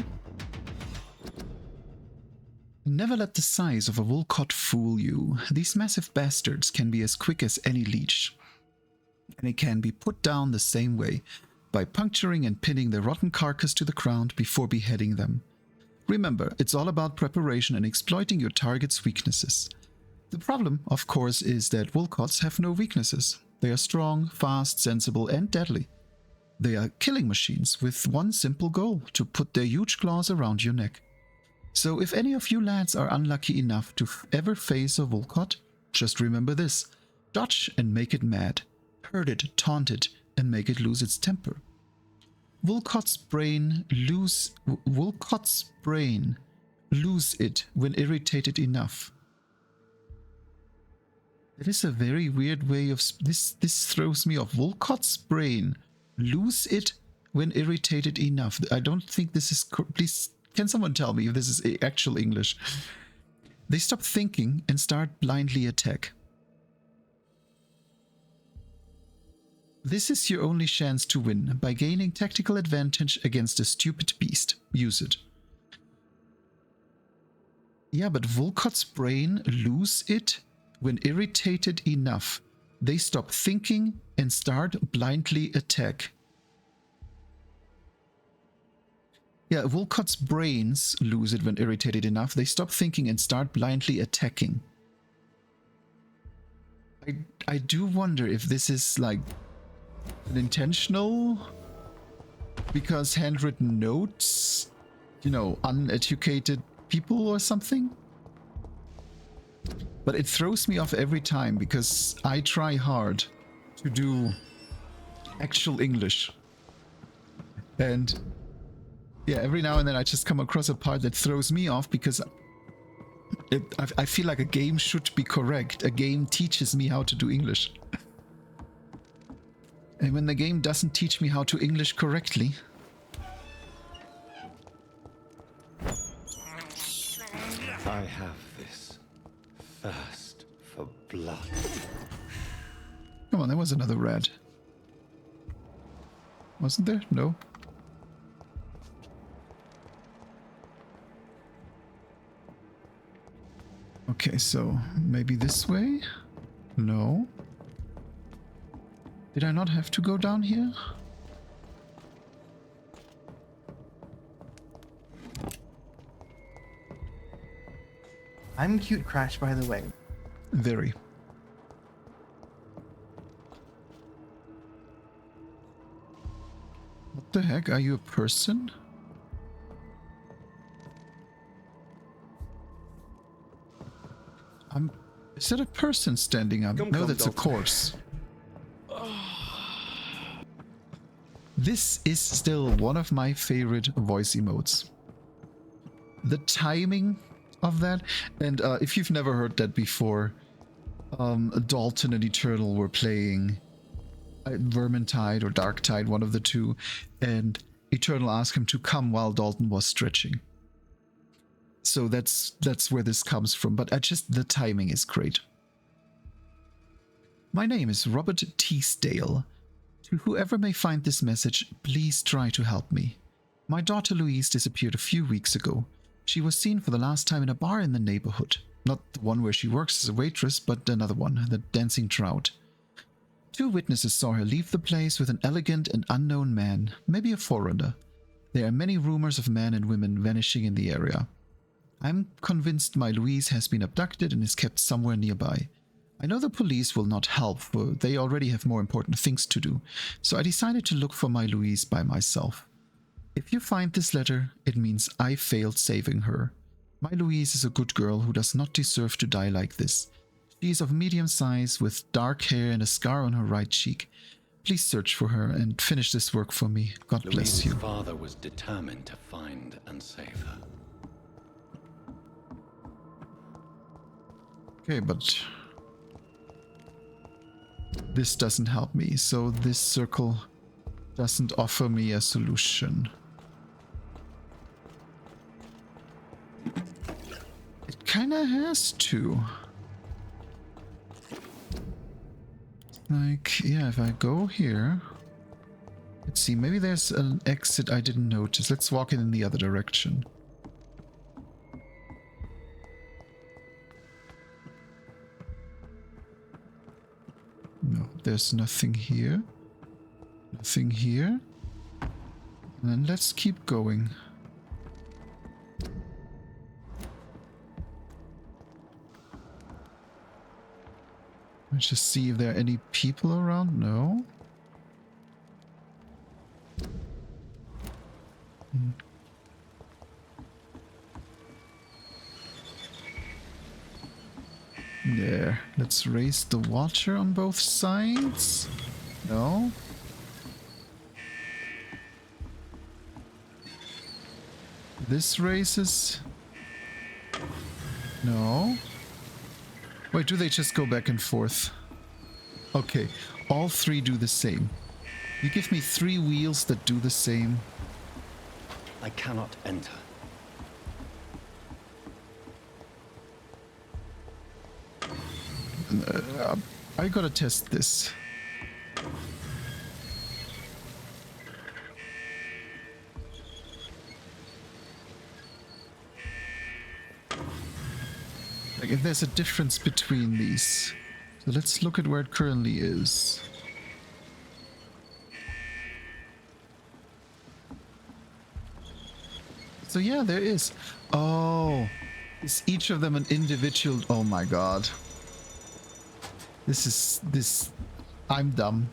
Never let the size of a Wolcott fool you. These massive bastards can be as quick as any leech. And it can be put down the same way, by puncturing and pinning the rotten carcass to the ground before beheading them. Remember, it's all about preparation and exploiting your target's weaknesses. The problem, of course, is that Wolcotts have no weaknesses. They are strong, fast, sensible, and deadly. They are killing machines with one simple goal, to put their huge claws around your neck. So if any of you lads are unlucky enough to ever face a Wolcott, just remember this: dodge and make it mad. Hurt it, taunt it, and make it lose its temper. Wolcott's brain lose it when irritated enough. That is a very weird way of this throws me off. Wolcott's brain lose it when irritated enough. I don't think this is please, can someone tell me if this is actual English? They stop thinking and start blindly attack. This is your only chance to win, by gaining tactical advantage against a stupid beast. Use it. Yeah, but Wolcott's brain lose it when irritated enough. They stop thinking and start blindly attack. Yeah, Wolcott's brains lose it when irritated enough. They stop thinking and start blindly attacking. I do wonder if this is like an intentional, because handwritten notes, you know, uneducated people or something. But it throws me off every time because I try hard to do actual English. And yeah, every now and then I just come across a part that throws me off because I feel like a game should be correct. A game teaches me how to do English. And when the game doesn't teach me how to English correctly... I have this thirst for blood. Come on, there was another rat. Wasn't there? No. Okay, so maybe this way? No. Did I not have to go down here? I'm cute, Crash, by the way. Very. What the heck? Are you a person? Is that a person standing up? No, that's a corpse. This is still one of my favorite voice emotes. The timing of that, and if you've never heard that before, Dalton and Eternal were playing Vermintide or Darktide, one of the two, and Eternal asked him to come while Dalton was stretching. So that's where this comes from, but the timing is great. My name is Robert Teasdale. To whoever may find this message, please try to help me. My daughter Louise disappeared a few weeks ago. She was seen for the last time in a bar in the neighborhood. Not the one where she works as a waitress, but another one, the Dancing Trout. 2 witnesses saw her leave the place with an elegant and unknown man, maybe a foreigner. There are many rumors of men and women vanishing in the area. I'm convinced my Louise has been abducted and is kept somewhere nearby. I know the police will not help, for they already have more important things to do, so I decided to look for my Louise by myself. If you find this letter, it means I failed saving her. My Louise is a good girl who does not deserve to die like this. She is of medium size, with dark hair and a scar on her right cheek. Please search for her and finish this work for me. God bless you. Louise's father was determined to find and save her. Okay, but this doesn't help me, so this circle doesn't offer me a solution. It kinda has to. Like, yeah, if I go here... Let's see, maybe there's an exit I didn't notice. Let's walk in the other direction. No, there's nothing here. Nothing here. And then let's keep going. Let's just see if there are any people around. No. There. Let's raise the water on both sides. No. This raises... No. Wait, do they just go back and forth? Okay, all three do the same. You give me 3 wheels that do the same. I cannot enter. I gotta test this. Like, if there's a difference between these. So let's look at where it currently is. So yeah, there is. Oh, is each of them an individual? Oh my god. I'm dumb.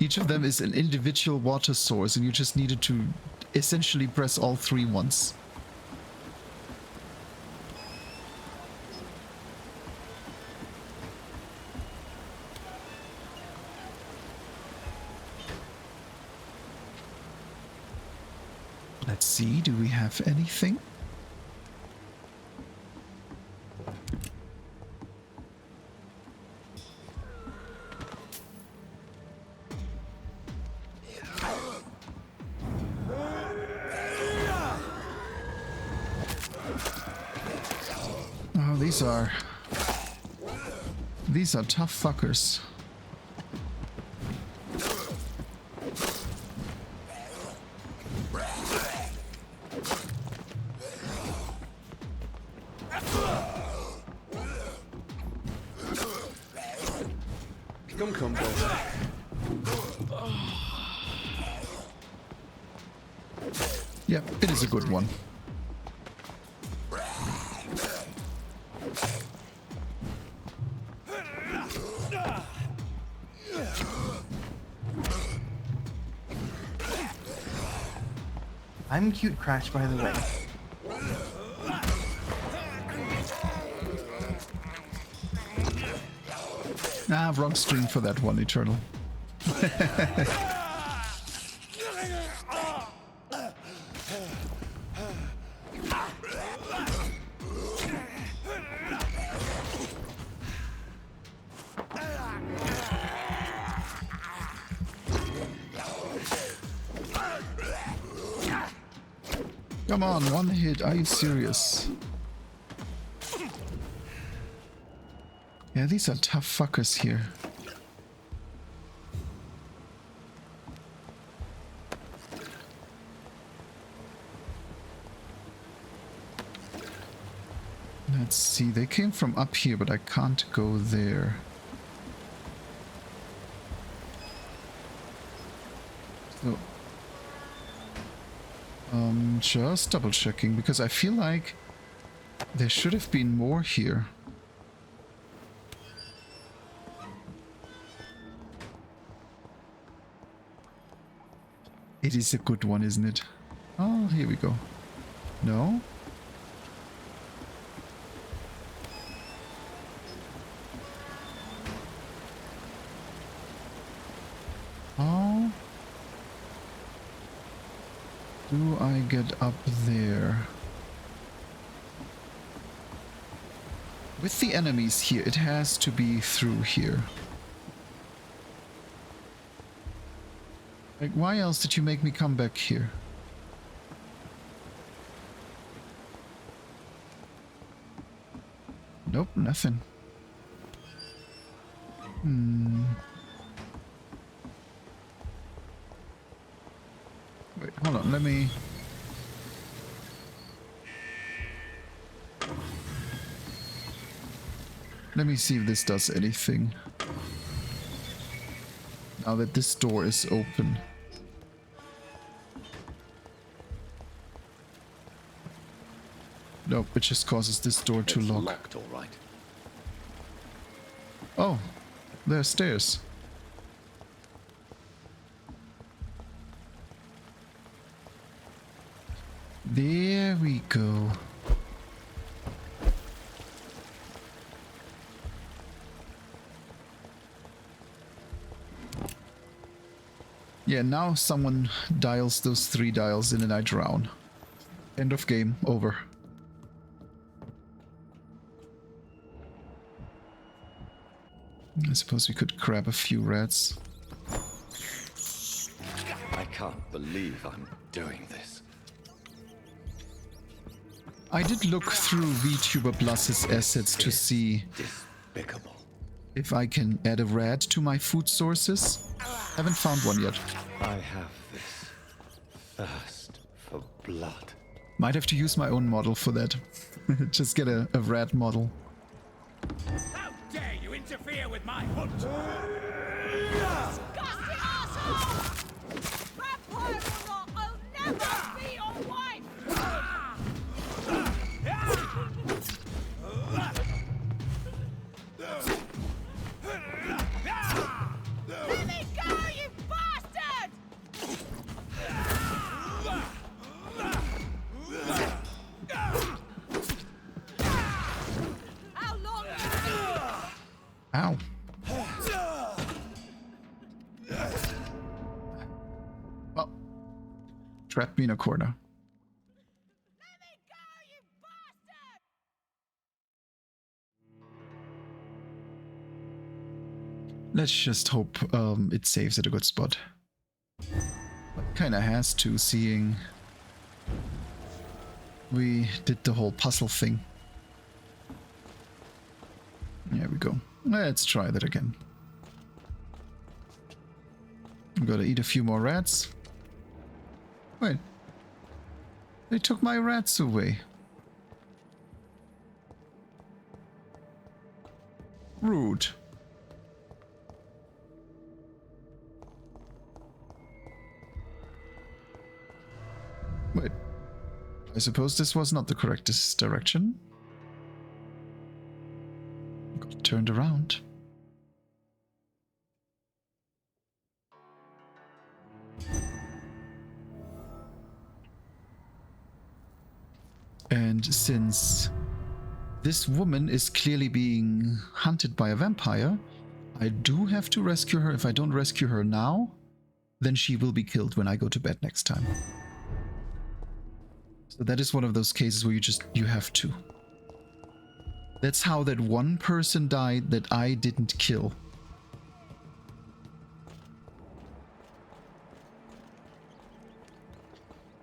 Each of them is an individual water source and you just needed to essentially press all 3 once. Let's see, do we have anything? Oh, these are tough fuckers. Come, boy. Yeah, it is a good one. I'm cute Crash, by the way. Ah, wrong stream for that one, Eternal. Come on, 1 hit, are you serious? Yeah, these are tough fuckers here. Let's see, they came from up here, but I can't go there. So, just double checking, because I feel like there should have been more here. It is a good one, isn't it? Oh, here we go. No? How do I get up there? With the enemies here, it has to be through here. Like, why else did you make me come back here? Nope, nothing. Wait, hold on, let me... Let me see if this does anything. Now that this door is open. Nope, it just causes this door to lock. Locked, all right. Oh, there are stairs. There we go. Yeah, now someone dials those 3 dials in and I drown. End of game, over. I suppose we could grab a few rats. I can't believe I'm doing this. I did look through VTuber Plus's assets to see Despicable. if I can add a rat to my food sources. Haven't found one yet. I have this thirst for blood. Might have to use my own model for that. Just get a rat model. How dare you interfere with my hunt? Disgusting asshole! Vampire or not, I'll never be your wife! Let me go, you bastard! How long? Ow. Well, trapped me in a corner. Let's just hope it saves at a good spot. Kinda has to, seeing we did the whole puzzle thing. There we go. Let's try that again. I'm gonna eat a few more rats. Wait. They took my rats away. Rude. Wait. I suppose this was not the correctest direction. Got turned around. And since this woman is clearly being hunted by a vampire, I do have to rescue her. If I don't rescue her now, then she will be killed when I go to bed next time. So that is one of those cases where you have to. That's how that one person died that I didn't kill.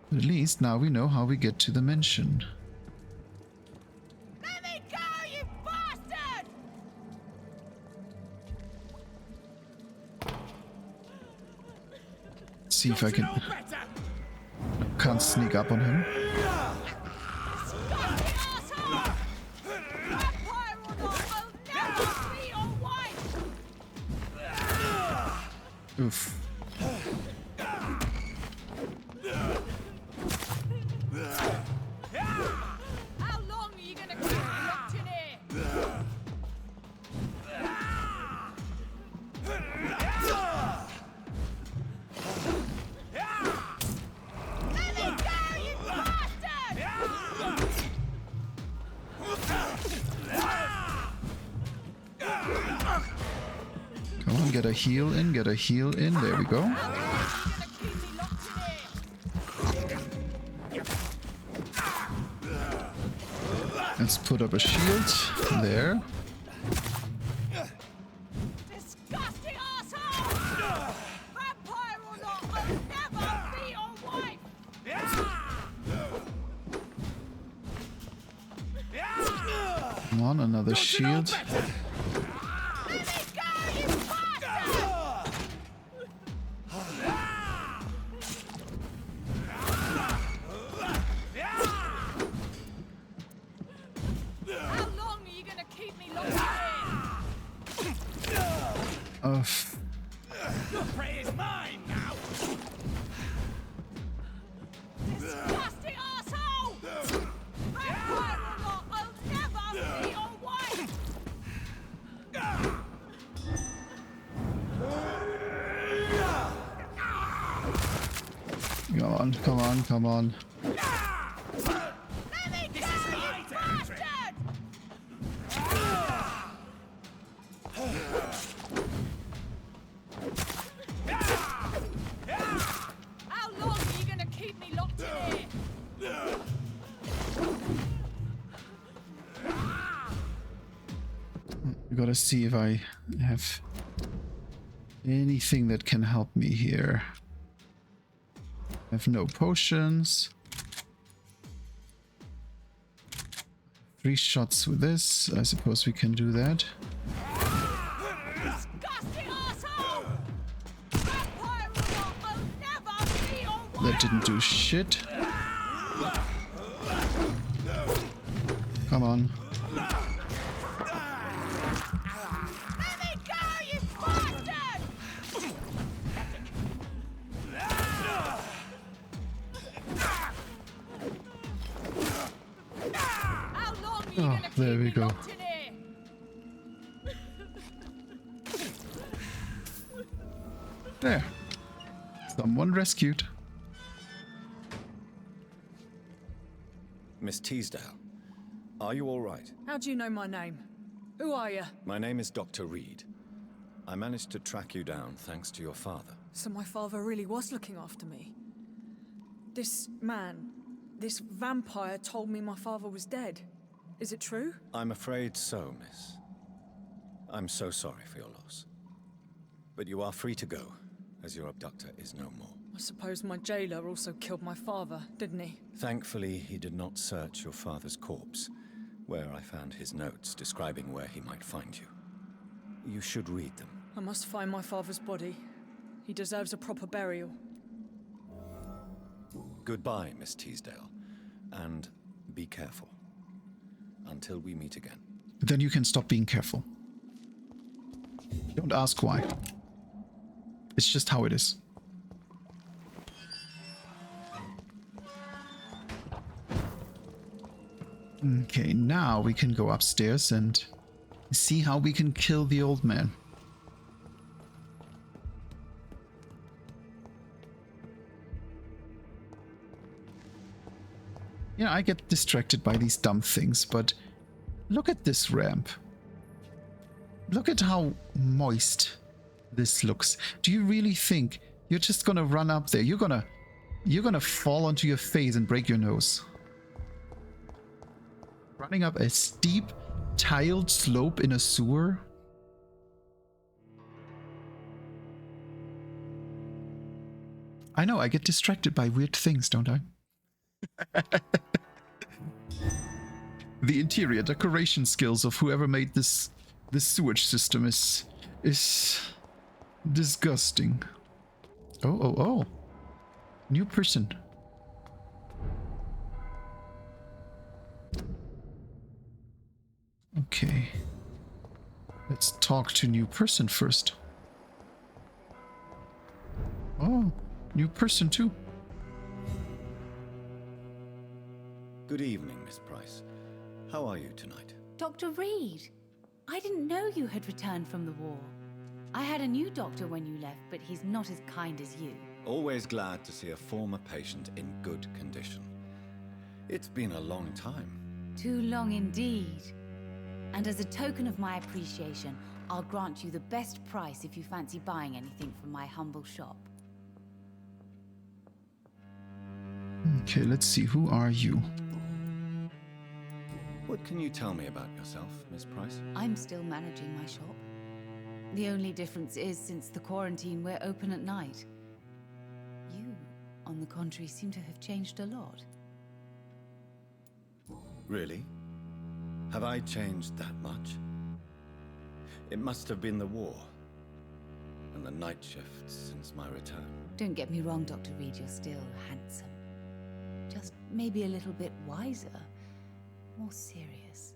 But at least now we know how we get to the mansion. Let me go, you bastard! See if I can... Can't sneak up on him. Oof. How long are you gonna keep me locked in here? Let me go, you bastard! Come on, get a heal in, get a heal in. There we go. Let's put up a shield there. Disgusting asshole! Vampire or not, I'll never be your wife! Come on, another shield. Let me go, you bastard! How long are you gonna keep me locked in? Your prey is mine now! Disgusting asshole! Vampire or not, I'll never be your wife! Come on, come on, come on. Let me go, you bastard! How long are you gonna keep me locked in here? I gotta see if I have anything that can help me here. I have no potions. 3 shots with this. I suppose we can do that. Disgusting asshole! Vampire or not, I'll never be your wife! That didn't do shit. Come on. Let me go, you bastard! How long are you Oh, gonna keep there we me go. locked in here? There. Someone rescued. Miss Teasdale, are you all right? How do you know my name? Who are you? My name is Dr. Reed. I managed to track you down thanks to your father. So my father really was looking after me. This man, this vampire told me my father was dead. Is it true? I'm afraid so, miss. I'm so sorry for your loss. But you are free to go, as your abductor is no more. I suppose my jailer also killed my father, didn't he? Thankfully, he did not search your father's corpse, where I found his notes describing where he might find you. You should read them. I must find my father's body. He deserves a proper burial. Goodbye, Miss Teasdale, and be careful. Until we meet again. Then you can stop being careful. Don't ask why. It's just how it is. Okay, now we can go upstairs and see how we can kill the old man. Yeah, I get distracted by these dumb things, but look at this ramp. Look at how moist this looks. Do you really think you're just gonna run up there? You're gonna fall onto your face and break your nose. Running up a steep, tiled slope in a sewer? I know, I get distracted by weird things, don't I? The interior decoration skills of whoever made this sewage system is disgusting. Oh. New person. Okay. Let's talk to new person first. Oh, new person too. Good evening, Miss Price. How are you tonight? Dr. Reed, I didn't know you had returned from the war. I had a new doctor when you left, but he's not as kind as you. Always glad to see a former patient in good condition. It's been a long time. Too long indeed. And as a token of my appreciation, I'll grant you the best price if you fancy buying anything from my humble shop. Okay, let's see. Who are you? What can you tell me about yourself, Miss Price? I'm still managing my shop. The only difference is, since the quarantine, we're open at night. You, on the contrary, seem to have changed a lot. Really? Have I changed that much? It must have been the war and the night shifts since my return. Don't get me wrong, Dr. Reed, you're still handsome. Just maybe a little bit wiser, more serious.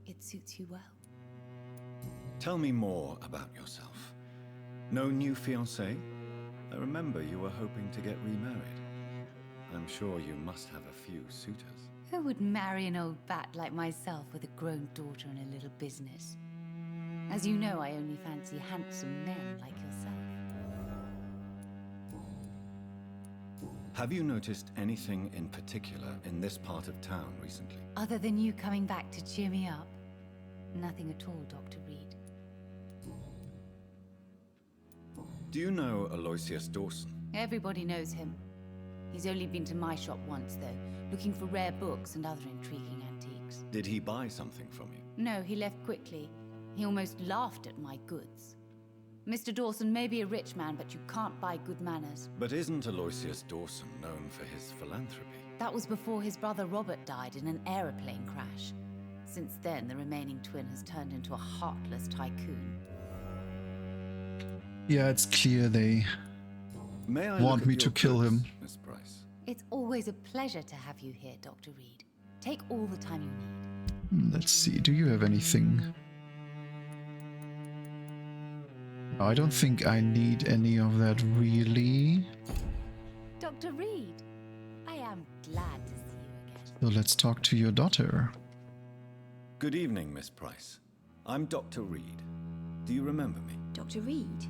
It suits you well. Tell me more about yourself. No new fiancé? I remember you were hoping to get remarried. I'm sure you must have a few suitors. Who would marry an old bat like myself with a grown daughter and a little business? As you know, I only fancy handsome men like yourself. Have you noticed anything in particular in this part of town recently? Other than you coming back to cheer me up? Nothing at all, Dr. Reed. Do you know Aloysius Dawson? Everybody knows him. He's only been to my shop once, though, looking for rare books and other intriguing antiques. Did he buy something from you? No, he left quickly. He almost laughed at my goods. Mr. Dawson may be a rich man, but you can't buy good manners. But isn't Aloysius Dawson known for his philanthropy? That was before his brother Robert died in an aeroplane crash. Since then, the remaining twin has turned into a heartless tycoon. Yeah, it's clear they want me to kill him. Miss Price. It's always a pleasure to have you here, Dr. Reed. Take all the time you need. Let's see, do you have anything? I don't think I need any of that, really. Dr. Reed, I am glad to see you again. So let's talk to your daughter. Good evening, Miss Price. I'm Dr. Reed. Do you remember me? Dr. Reed?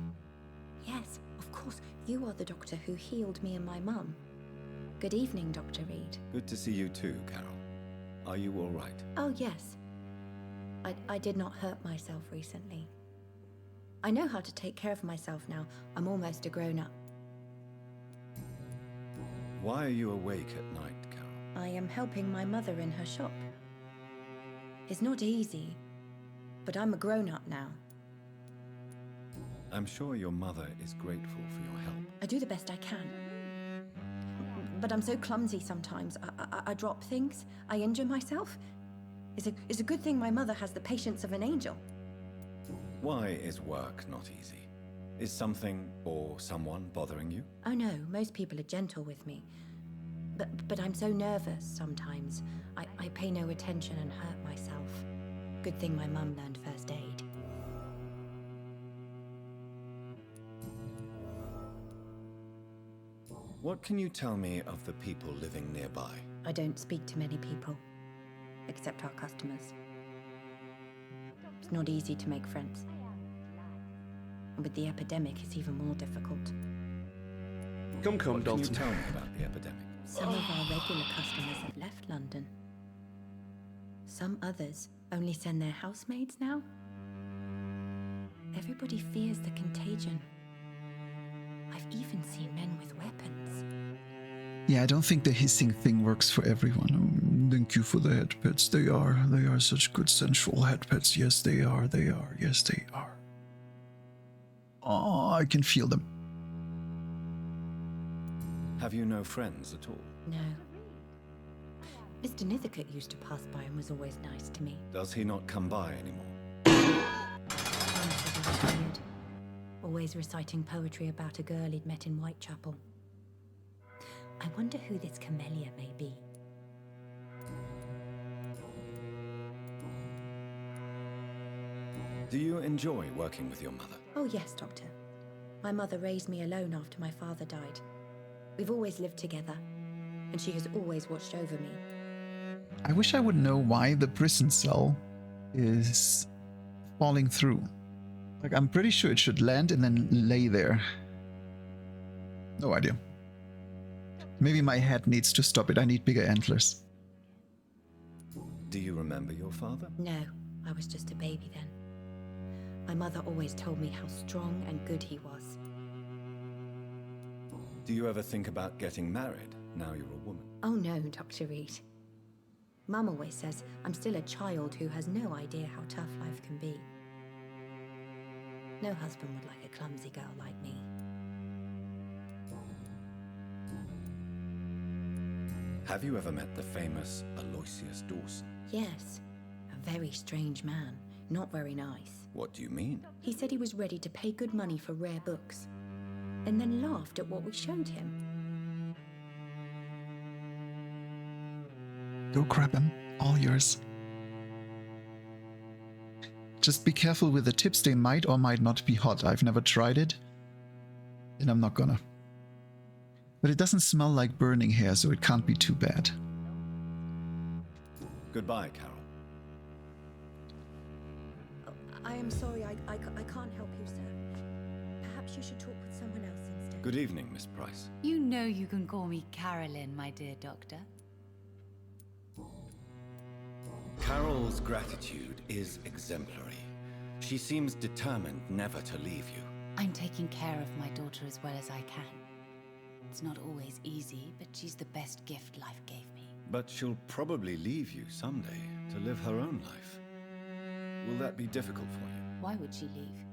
Yes, of course. You are the doctor who healed me and my mum. Good evening, Dr. Reed. Good to see you too, Carol. Are you all right? Oh, yes. I did not hurt myself recently. I know how to take care of myself now. I'm almost a grown-up. Why are you awake at night, Carol? I am helping my mother in her shop. It's not easy, but I'm a grown-up now. I'm sure your mother is grateful for your help. I do the best I can. But I'm so clumsy sometimes. I drop things. I injure myself. It's a good thing my mother has the patience of an angel. Why is work not easy? Is something or someone bothering you? Oh no, most people are gentle with me. But I'm so nervous sometimes. I pay no attention and hurt myself. Good thing my mum learned first aid. What can you tell me of the people living nearby? I don't speak to many people, except our customers. It's not easy to make friends. And with the epidemic, it's even more difficult. Come, Dalton. Can you tell me about the epidemic? Some of our regular customers have left London. Some others only send their housemaids now. Everybody fears the contagion. I've even seen men with weapons. Yeah, I don't think the hissing thing works for everyone. Oh, thank you for the head pets. They are such good sensual head pets. Yes, they are. Yes, they are. Oh, I can feel them. Have you no friends at all? No. Mr. Nithercote used to pass by and was always nice to me. Does he not come by anymore? Always reciting poetry about a girl he'd met in Whitechapel. I wonder who this camellia may be. Do you enjoy working with your mother? Oh yes, Doctor. My mother raised me alone after my father died. We've always lived together, and she has always watched over me. I wish I would know why the prison cell is falling through. Like, I'm pretty sure it should land and then lay there. No idea. Maybe my head needs to stop it. I need bigger antlers. Do you remember your father? No, I was just a baby then. My mother always told me how strong and good he was. Do you ever think about getting married now you're a woman? Oh no, Dr. Reed. Mum always says I'm still a child who has no idea how tough life can be. No husband would like a clumsy girl like me. Have you ever met the famous Aloysius Dawson? Yes, a very strange man. Not very nice. What do you mean? He said he was ready to pay good money for rare books, and then laughed at what we showed him. Go grab them. All yours. Just be careful with the tips. They might or might not be hot. I've never tried it, and I'm not gonna. But it doesn't smell like burning hair, so it can't be too bad. Goodbye, Carol. I am sorry, I can't help you, sir. Perhaps you should talk with someone else instead. Good evening, Miss Price. You know you can call me Carolyn, my dear doctor. Carol's gratitude is exemplary. She seems determined never to leave you. I'm taking care of my daughter as well as I can. It's not always easy, but she's the best gift life gave me. But she'll probably leave you someday to live her own life. Will that be difficult for you? Why would she leave?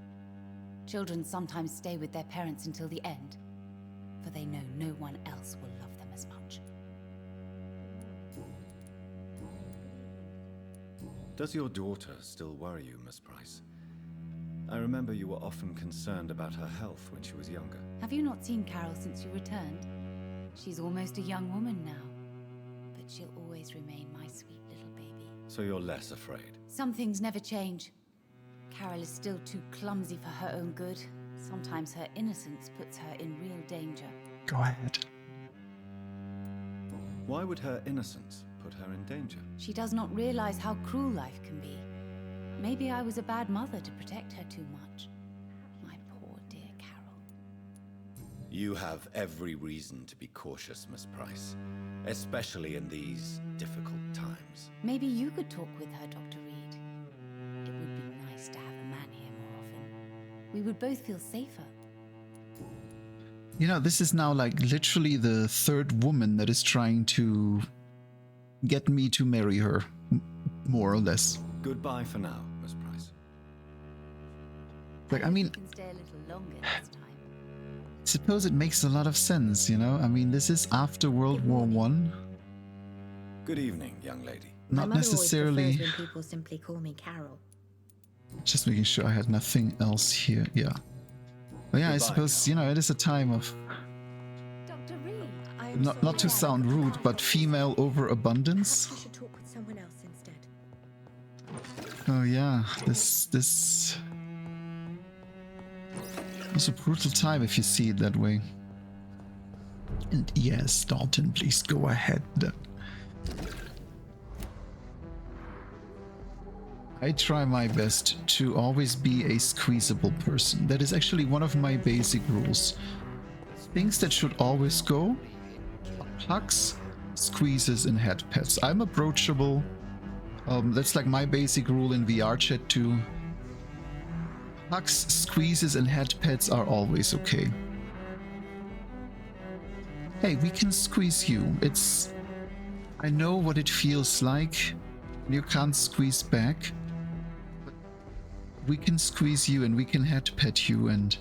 Children sometimes stay with their parents until the end, for they know no one else will love them as much. Does your daughter still worry you, Miss Price? I remember you were often concerned about her health when she was younger. Have you not seen Carol since you returned? She's almost a young woman now, but she'll always remain my sweet little baby. So you're less afraid? Some things never change. Carol is still too clumsy for her own good. Sometimes her innocence puts her in real danger. Go ahead. Why would her innocence put her in danger? She does not realize how cruel life can be. Maybe I was a bad mother to protect her too much. My poor dear Carol. You have every reason to be cautious, Miss Price, especially in these difficult times. Maybe you could talk with her, Dr. Reed. It would be nice to have a man here more often. We would both feel safer. You know, this is now like literally the third woman that is trying to get me to marry her, more or less. Goodbye for now, Miss Price. Like, I mean, You can stay a little longer this time. I suppose it makes a lot of sense, you know? I mean, this is after World War I. Good evening, young lady. Not My mother necessarily. always prefers when people simply call me Carol. Just making sure I had nothing else here. Yeah. But yeah, I Goodbye, suppose, you know, it is a time of, Dr. Reed, not to sound rude, but female overabundance. you should talk with someone else instead. Oh yeah, this was a brutal time if you see it that way. And yes, Dalton, please go ahead. I try my best to always be a squeezable person. That is actually one of my basic rules. Things that should always go: hugs, squeezes, and head pets. I'm approachable. That's like my basic rule in VR chat too. Hugs, squeezes, and head pets are always okay. Hey, we can squeeze you. I know what it feels like. You can't squeeze back. But we can squeeze you and we can head pet you, and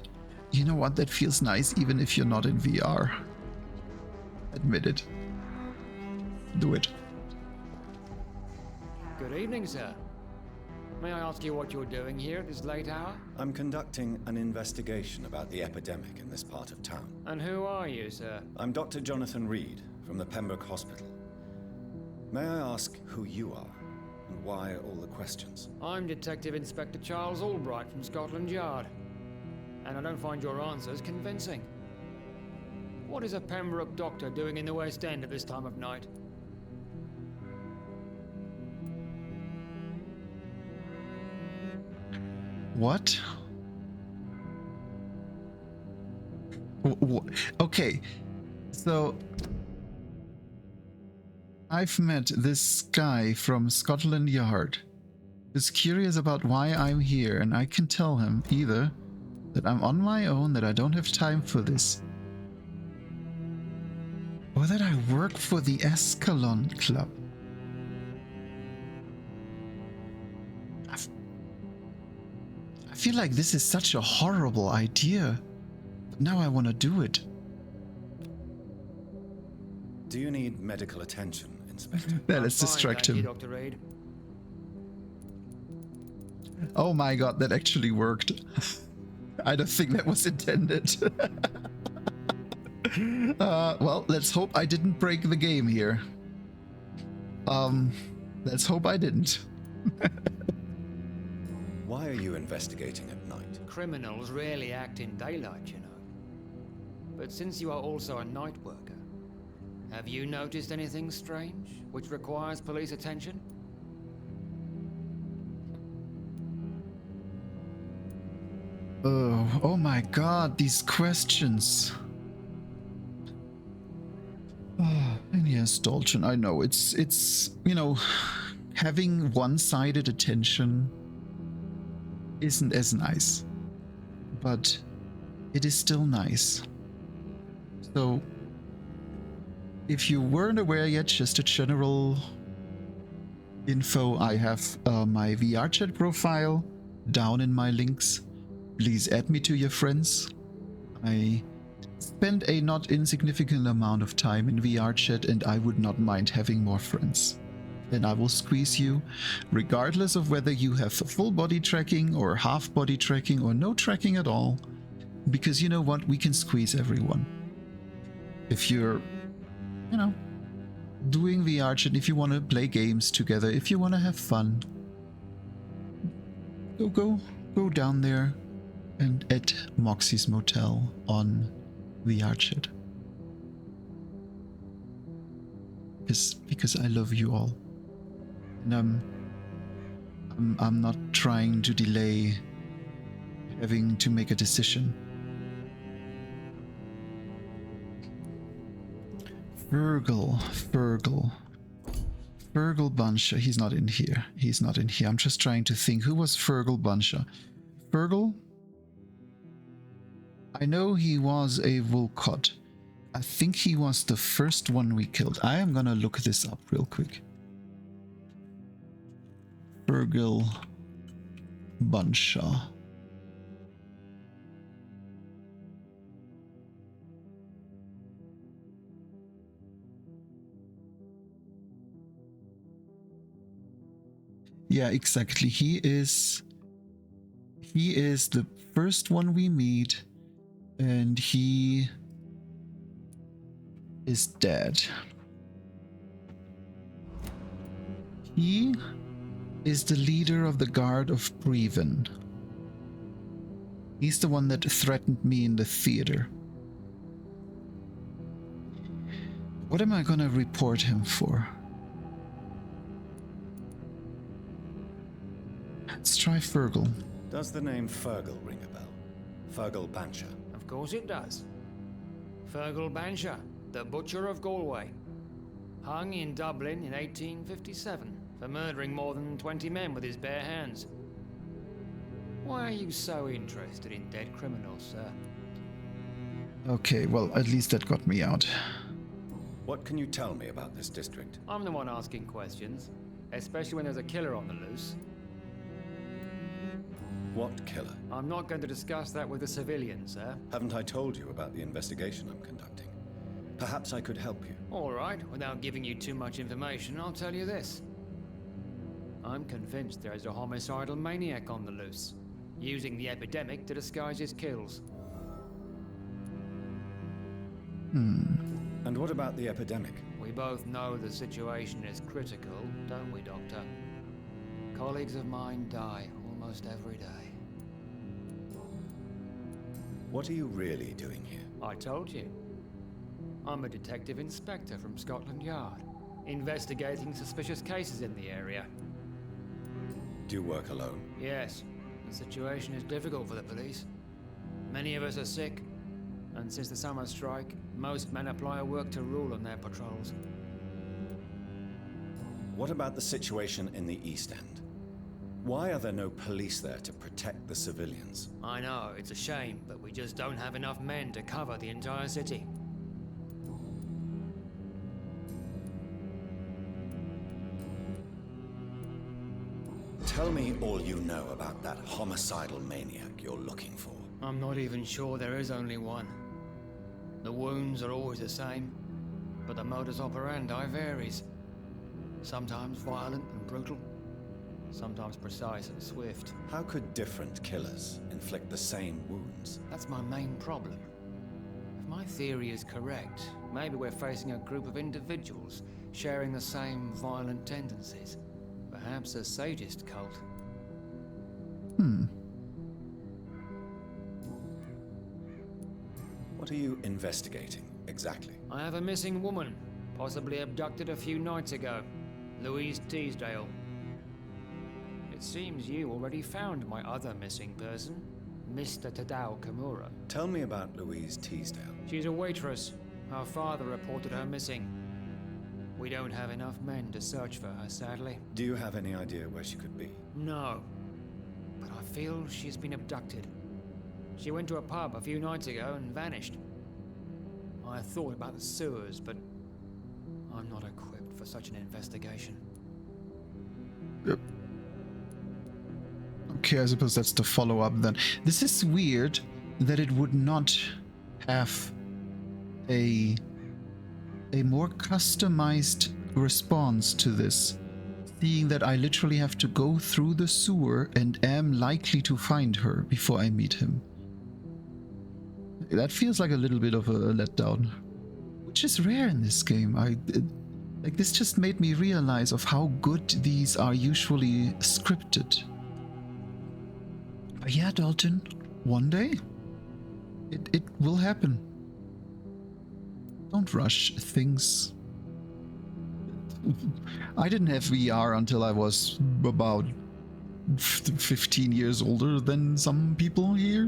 you know what? That feels nice even if you're not in VR. Admit it. Do it. Good evening, sir. May I ask you what you're doing here at this late hour? I'm conducting an investigation about the epidemic in this part of town. And who are you, sir? I'm Dr. Jonathan Reed from the Pembroke Hospital. May I ask who you are and why all the questions? I'm Detective Inspector Charles Albright from Scotland Yard. And I don't find your answers convincing. What is a Pembroke doctor doing in the West End at this time of night? What? Okay, so I've met this guy from Scotland Yard who's curious about why I'm here, and I can tell him either that I'm on my own, that I don't have time for this, or that I work for the Escalon Club. feel like this is such a horrible idea. But now I want to do it. Do you need medical attention, Inspector? Yeah, let's distract him. Dr. Reed. Oh my god, that actually worked. I don't think that was intended. Well, let's hope I didn't break the game here. Let's hope I didn't. Why are you investigating at night? Criminals rarely act in daylight, you know. But since you are also a night worker, have you noticed anything strange which requires police attention? Oh my god, these questions. Oh, and yes, Dalton, I know it's you know, having one-sided attention isn't as nice, but it is still nice. So, if you weren't aware yet, just a general info, I have my VR chat profile down in my links. Please add me to your friends. I spend a not insignificant amount of time in VR chat and I would not mind having more friends. Then I will squeeze you, regardless of whether you have full body tracking or half body tracking or no tracking at all. Because you know what, we can squeeze everyone. If you're, you know, doing VR chat, if you want to play games together, if you want to have fun, go down there and add Moxie's Motel on VR chat. Because I love you all. And I'm not trying to delay having to make a decision. Fergal Buncher. He's not in here. He's not in here. I'm just trying to think. Who was Fergal Buncher? Fergal? I know he was a Volcott. I think he was the first one we killed. I am gonna look this up real quick. Fergal Buncher. Yeah, exactly. He is the first one we meet, and he is dead. He is the leader of the Guard of Breven. He's the one that threatened me in the theater. What am I gonna report him for? Let's try Fergal. Does the name Fergal ring a bell? Fergal Bancher. Of course it does. Fergal Bancher, the Butcher of Galway. Hung in Dublin in 1857 for murdering more than 20 men with his bare hands. Why are you so interested in dead criminals, sir? Okay, well, at least that got me out. What can you tell me about this district? I'm the one asking questions, especially when there's a killer on the loose. What killer? I'm not going to discuss that with the civilians, sir. Haven't I told you about the investigation I'm conducting? Perhaps I could help you. All right, without giving you too much information, I'll tell you this. I'm convinced there is a homicidal maniac on the loose, using the epidemic to disguise his kills. And what about the epidemic? We both know the situation is critical, don't we, Doctor? Colleagues of mine die almost every day. What are you really doing here? I told you. I'm a detective inspector from Scotland Yard, investigating suspicious cases in the area. Do you work alone? Yes, the situation is difficult for the police. Many of us are sick, and since the summer strike, most men apply a work to rule on their patrols. What about the situation in the East End? Why are there no police there to protect the civilians? I know, it's a shame, but we just don't have enough men to cover the entire city. Tell Tell me all you know about that homicidal maniac you're looking for. I'm not even sure there is only one. The wounds are always the same, but the modus operandi varies. Sometimes violent and brutal, sometimes precise and swift. How could different killers inflict the same wounds? That's my main problem. If my theory is correct, maybe we're facing a group of individuals sharing the same violent tendencies. Perhaps a sadist cult. What are you investigating, exactly? I have a missing woman, possibly abducted a few nights ago. Louise Teasdale. It seems you already found my other missing person, Mr. Tadao Kimura. Tell me about Louise Teasdale. She's a waitress. Her father reported her missing. We don't have enough men to search for her, sadly. Do you have any idea where she could be? No. But I feel she's been abducted. She went to a pub a few nights ago and vanished. I thought about the sewers, but I'm not equipped for such an investigation. Okay, I suppose that's the follow-up then. This is weird that it would not have a more customized response to this, seeing that I literally have to go through the sewer and am likely to find her before I meet him. That feels like a little bit of a letdown, which is rare in this game. Like, this just made me realize of how good these are usually scripted. But yeah, Dalton, one day it will happen. Don't rush things. I didn't have VR until I was about 15 years older than some people here.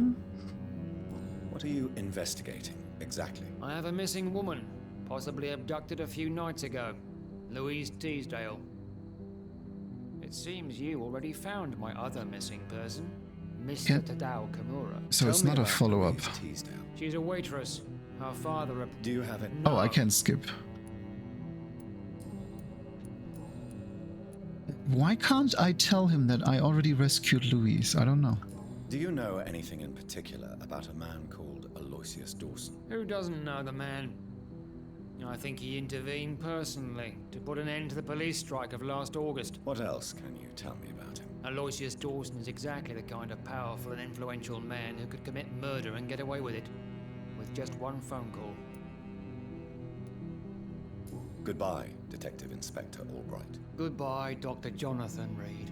What are you investigating, exactly? I have a missing woman, possibly abducted a few nights ago. Louise Teasdale. It seems you already found my other missing person, Mr. Tadao Kimura. So it's not a follow-up. She's a waitress. Her father... Do you have it? Oh, I can skip. Why can't I tell him that I already rescued Louise? I don't know. Do you know anything in particular about a man called Aloysius Dawson? Who doesn't know the man? I think he intervened personally to put an end to the police strike of last August. What else can you tell me about him? Aloysius Dawson is exactly the kind of powerful and influential man who could commit murder and get away with it, with just one phone call. Goodbye, Detective Inspector Albright. Goodbye, Dr. Jonathan Reed.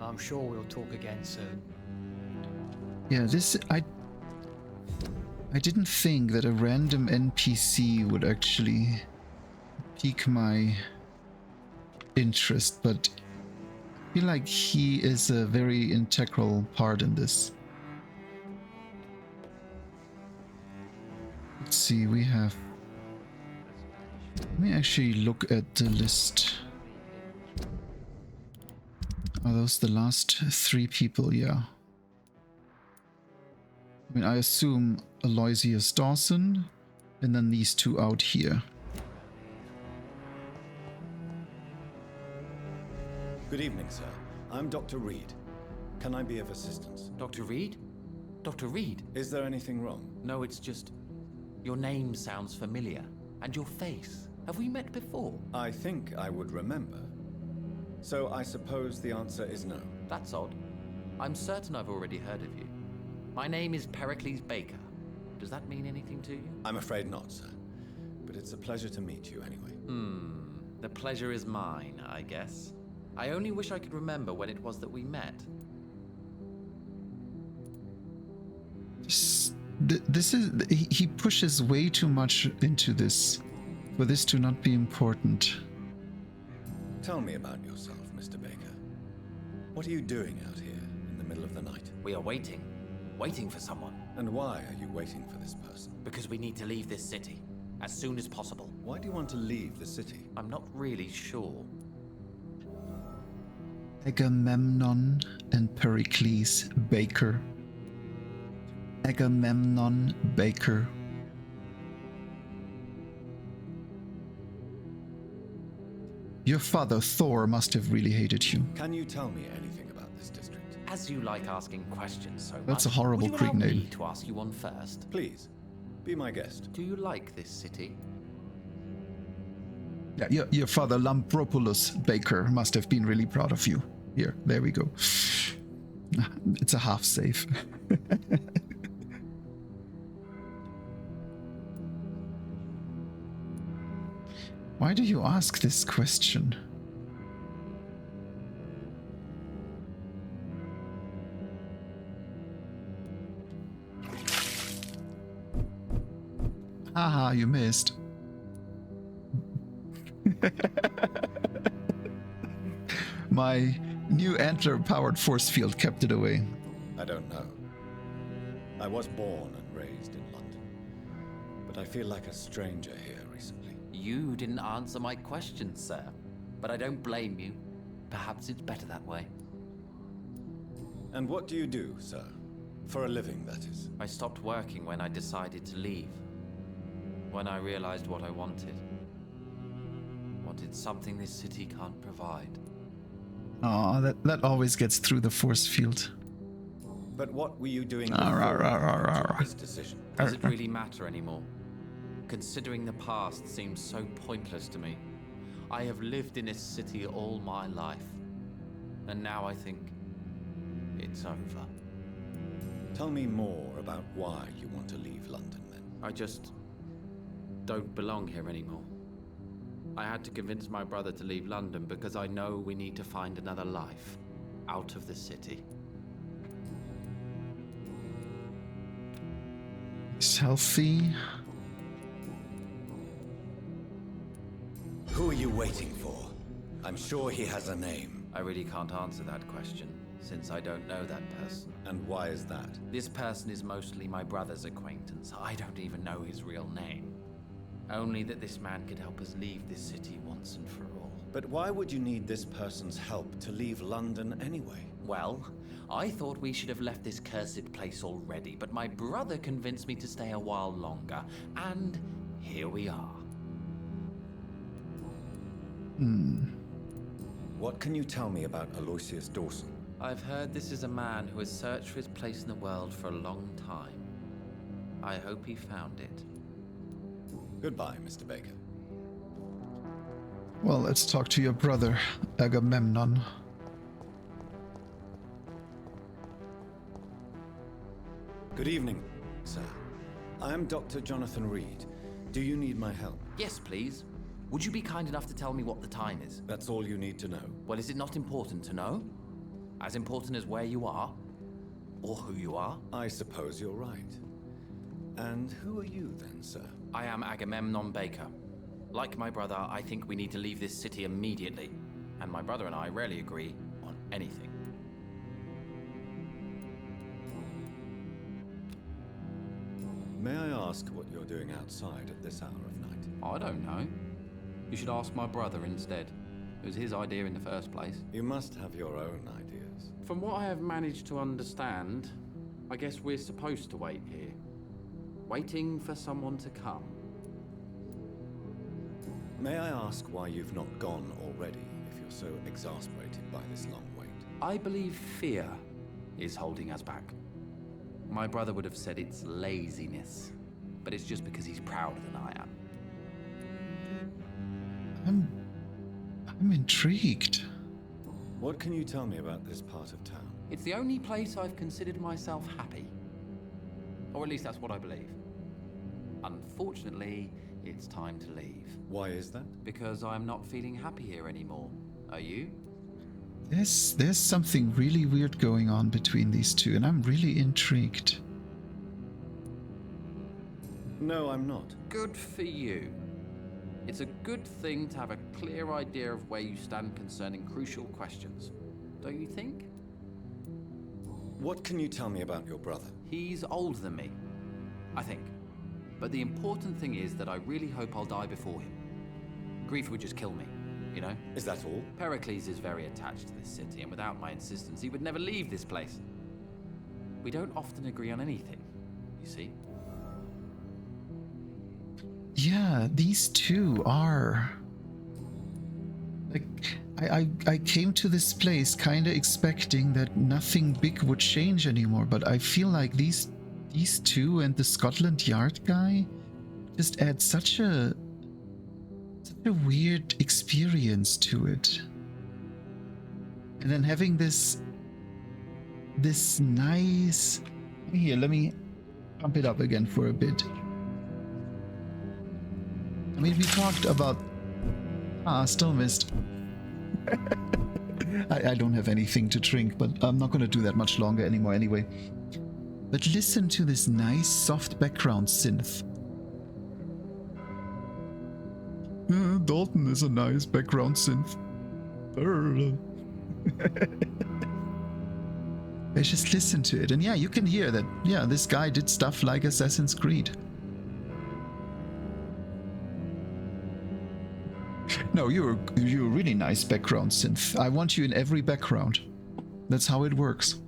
I'm sure we'll talk again soon. Yeah, I didn't think that a random NPC would actually pique my interest, but I feel like he is a very integral part in this. Let's see, we have... Let me actually look at the list. Are those the last 3 people? Yeah. I mean, I assume Aloysius Dawson, and then these 2 out here. Good evening, sir. I'm Dr. Reed. Can I be of assistance? Dr. Reed? Dr. Reed? Is there anything wrong? No, it's just... Your name sounds familiar. And your face. Have we met before? I think I would remember. So I suppose the answer is no. That's odd. I'm certain I've already heard of you. My name is Pericles Baker. Does that mean anything to you? I'm afraid not, sir. But it's a pleasure to meet you anyway. The pleasure is mine, I guess. I only wish I could remember when it was that we met. This is... He pushes way too much into this, for this to not be important. Tell me about yourself, Mr. Baker. What are you doing out here in the middle of the night? We are waiting. Waiting for someone. And why are you waiting for this person? Because we need to leave this city. As soon as possible. Why do you want to leave the city? I'm not really sure. Agamemnon and Pericles Baker. Agamemnon Baker. Your father, Thor, must have really hated you. Can you tell me anything this district? As you like asking questions so much, That's a horrible would you allow Krieg name. me to ask you one first? Please, be my guest. Do you like this city? Yeah, your father Lampropoulos Baker must have been really proud of you. Here, there we go. It's a half save. Why do you ask this question? Haha, you missed. My new antler-powered force field kept it away. I don't know. I was born and raised in London, but I feel like a stranger here recently. You didn't answer my question, sir. But I don't blame you. Perhaps it's better that way. And what do you do, sir? For a living, that is. I stopped working when I decided to leave. When I realized what I wanted. Wanted something this city can't provide. Aw, that always gets through the force field. But what were you doing before this decision? Does it really matter anymore? Considering the past seems so pointless to me. I have lived in this city all my life. And now I think it's over. Tell me more about why you want to leave London, then. I just don't belong here anymore. I had to convince my brother to leave London because I know we need to find another life out of the city. He's healthy. Who are you waiting for? I'm sure he has a name. I really can't answer that question, since I don't know that person. And why is that? This person is mostly my brother's acquaintance. I don't even know his real name. Only that this man could help us leave this city once and for all. But why would you need this person's help to leave London anyway? Well, I thought we should have left this cursed place already, but my brother convinced me to stay a while longer, and here we are. What can you tell me about Aloysius Dawson? I've heard this is a man who has searched for his place in the world for a long time. I hope he found it. Goodbye, Mr. Baker. Well, let's talk to your brother, Agamemnon. Good evening, sir. I am Dr. Jonathan Reed. Do you need my help? Yes, please. Would you be kind enough to tell me what the time is? That's all you need to know. Well, is it not important to know? As important as where you are? Or who you are? I suppose you're right. And who are you then, sir? I am Agamemnon Baker. Like my brother, I think we need to leave this city immediately. And my brother and I rarely agree on anything. May I ask what you're doing outside at this hour of night? I don't know. You should ask my brother instead. It was his idea in the first place. You must have your own ideas. From what I have managed to understand, I guess we're supposed to wait here. Waiting for someone to come. May I ask why you've not gone already, if you're so exasperated by this long wait? I believe fear is holding us back. My brother would have said it's laziness, but it's just because he's prouder than I am. I'm intrigued. What can you tell me about this part of town? It's the only place I've considered myself happy. Or at least that's what I believe. Unfortunately, it's time to leave. Why is that? Because I'm not feeling happy here anymore. Are you? There's something really weird going on between these two, and I'm really intrigued. No, I'm not. Good for you. It's a good thing to have a clear idea of where you stand concerning crucial questions. Don't you think? What can you tell me about your brother? He's older than me, I think. But the important thing is that I really hope I'll die before him. Grief would just kill me, you know? Is that all? Pericles is very attached to this city, and without my insistence, he would never leave this place. We don't often agree on anything, you see? Yeah, these two are... Like, I came to this place kind of expecting that nothing big would change anymore, but I feel like these two and the Scotland Yard guy just add such a weird experience to it. And then having this nice... Here, let me pump it up again for a bit. I mean, we talked about... still missed. I don't have anything to drink, but I'm not going to do that much longer anymore anyway. But listen to this nice soft background synth. Dalton is a nice background synth. I just listen to it, and yeah, you can hear that, yeah, this guy did stuff like Assassin's Creed. No, you're a really nice background synth. I want you in every background. That's how it works.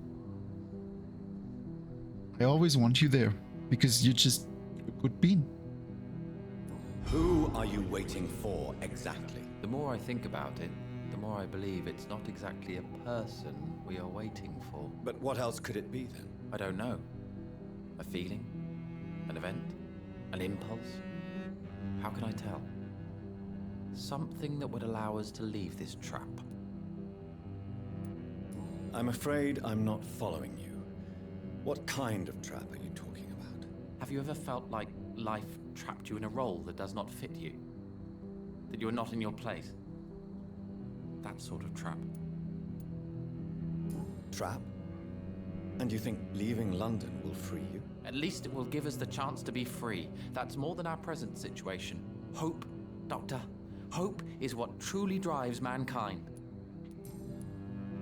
I always want you there, because you're just a good bean. Who are you waiting for, exactly? The more I think about it, the more I believe it's not exactly a person we are waiting for. But what else could it be, then? I don't know. A feeling? An event? An impulse? How can I tell? Something that would allow us to leave this trap. I'm afraid I'm not following you. What kind of trap are you talking about? Have you ever felt like life trapped you in a role that does not fit you? That you are not in your place? That sort of trap. Trap? And you think leaving London will free you? At least it will give us the chance to be free. That's more than our present situation. Hope, Doctor. Hope is what truly drives mankind.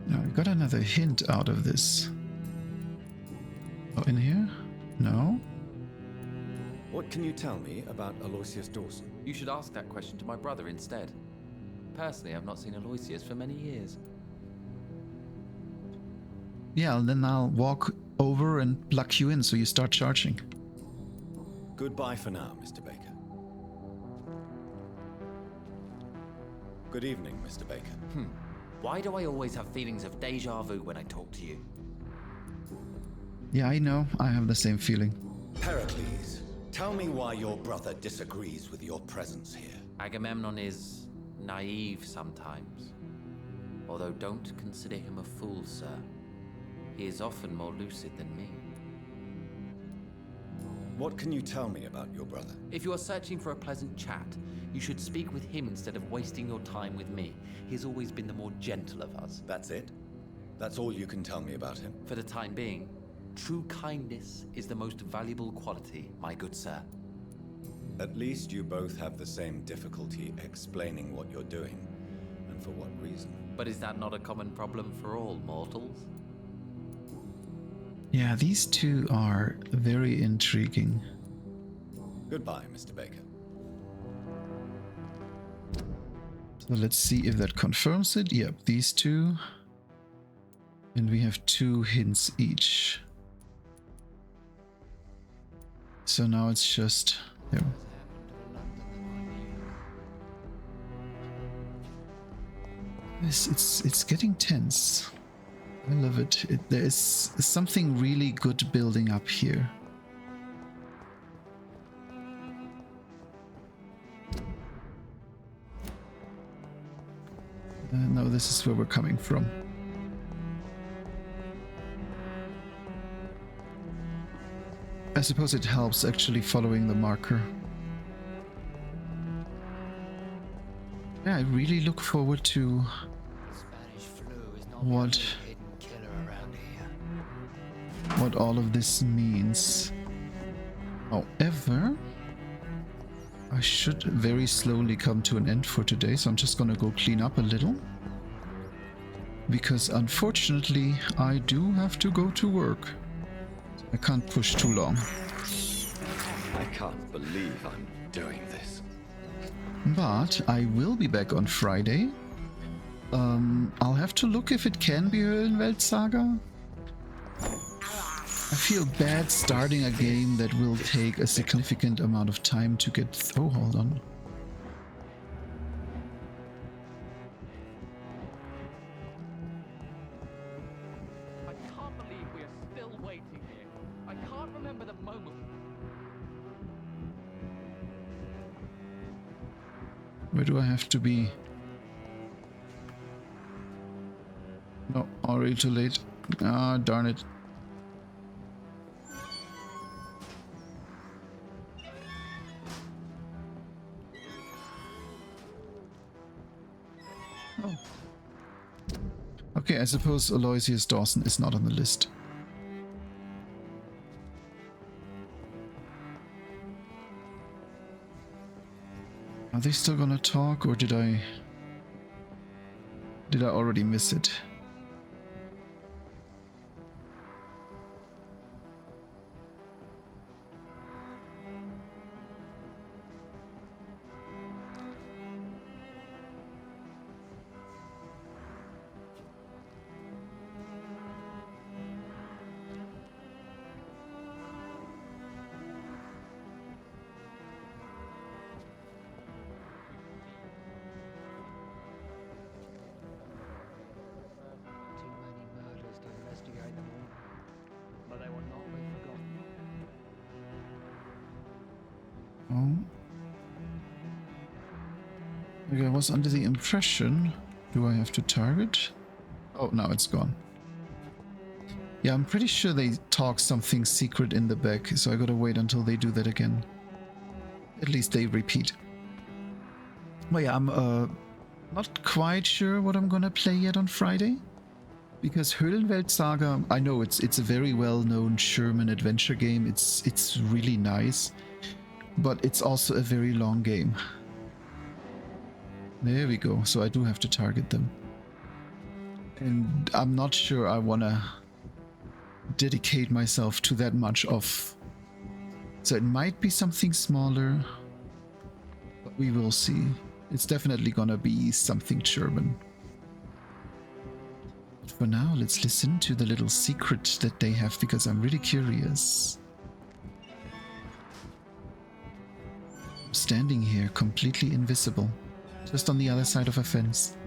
Now, we got another hint out of this. Oh, in here? No? What can you tell me about Aloysius Dawson? You should ask that question to my brother instead. Personally, I've not seen Aloysius for many years. Yeah, then I'll walk over and plug you in so you start charging. Goodbye for now, Mr. Baker. Good evening, Mr. Baker. Why do I always have feelings of deja vu when I talk to you? Yeah, I know. I have the same feeling. Pericles, tell me why your brother disagrees with your presence here. Agamemnon is naive sometimes. Although don't consider him a fool, sir. He is often more lucid than me. What can you tell me about your brother? If you are searching for a pleasant chat, you should speak with him instead of wasting your time with me. He has always been the more gentle of us. That's it? That's all you can tell me about him? For the time being, true kindness is the most valuable quality, my good sir. At least you both have the same difficulty explaining what you're doing, and for what reason. But is that not a common problem for all mortals? Yeah, these two are very intriguing. Goodbye, Mr. Baker. So let's see if that confirms it. Yep, these two. And we have 2 hints each. So now it's just... There. It's getting tense. I love it. There is something really good building up here. No, this is where we're coming from. I suppose it helps actually following the marker. Yeah, I really look forward to what all of this means. However, I should very slowly come to an end for today, so I'm just gonna go clean up a little. Because unfortunately, I do have to go to work. I can't push too long. I can't believe I'm doing this. But I will be back on Friday. I'll have to look if it can be Höllenwelt Saga. I feel bad starting a game that will take a significant amount of time to get... Oh, hold on. moment. Where do I have to be? No, already too late. Ah, darn it. Oh. Okay, I suppose Aloysius Dawson is not on the list. Are they still gonna talk, or did I already miss it? Oh. Okay, I was under the impression. Do I have to target? Oh, now it's gone. Yeah, I'm pretty sure they talk something secret in the back, so I gotta wait until they do that again. At least they repeat. Well, yeah, I'm not quite sure what I'm gonna play yet on Friday. Because Höhlenwelt Saga, I know it's a very well-known Sherman adventure game. It's really nice. But it's also a very long game. There we go. So I do have to target them. And I'm not sure I want to dedicate myself to that much of... So it might be something smaller. But we will see. It's definitely gonna be something German. But for now, let's listen to the little secret that they have, because I'm really curious. I'm standing here completely invisible, just on the other side of a fence.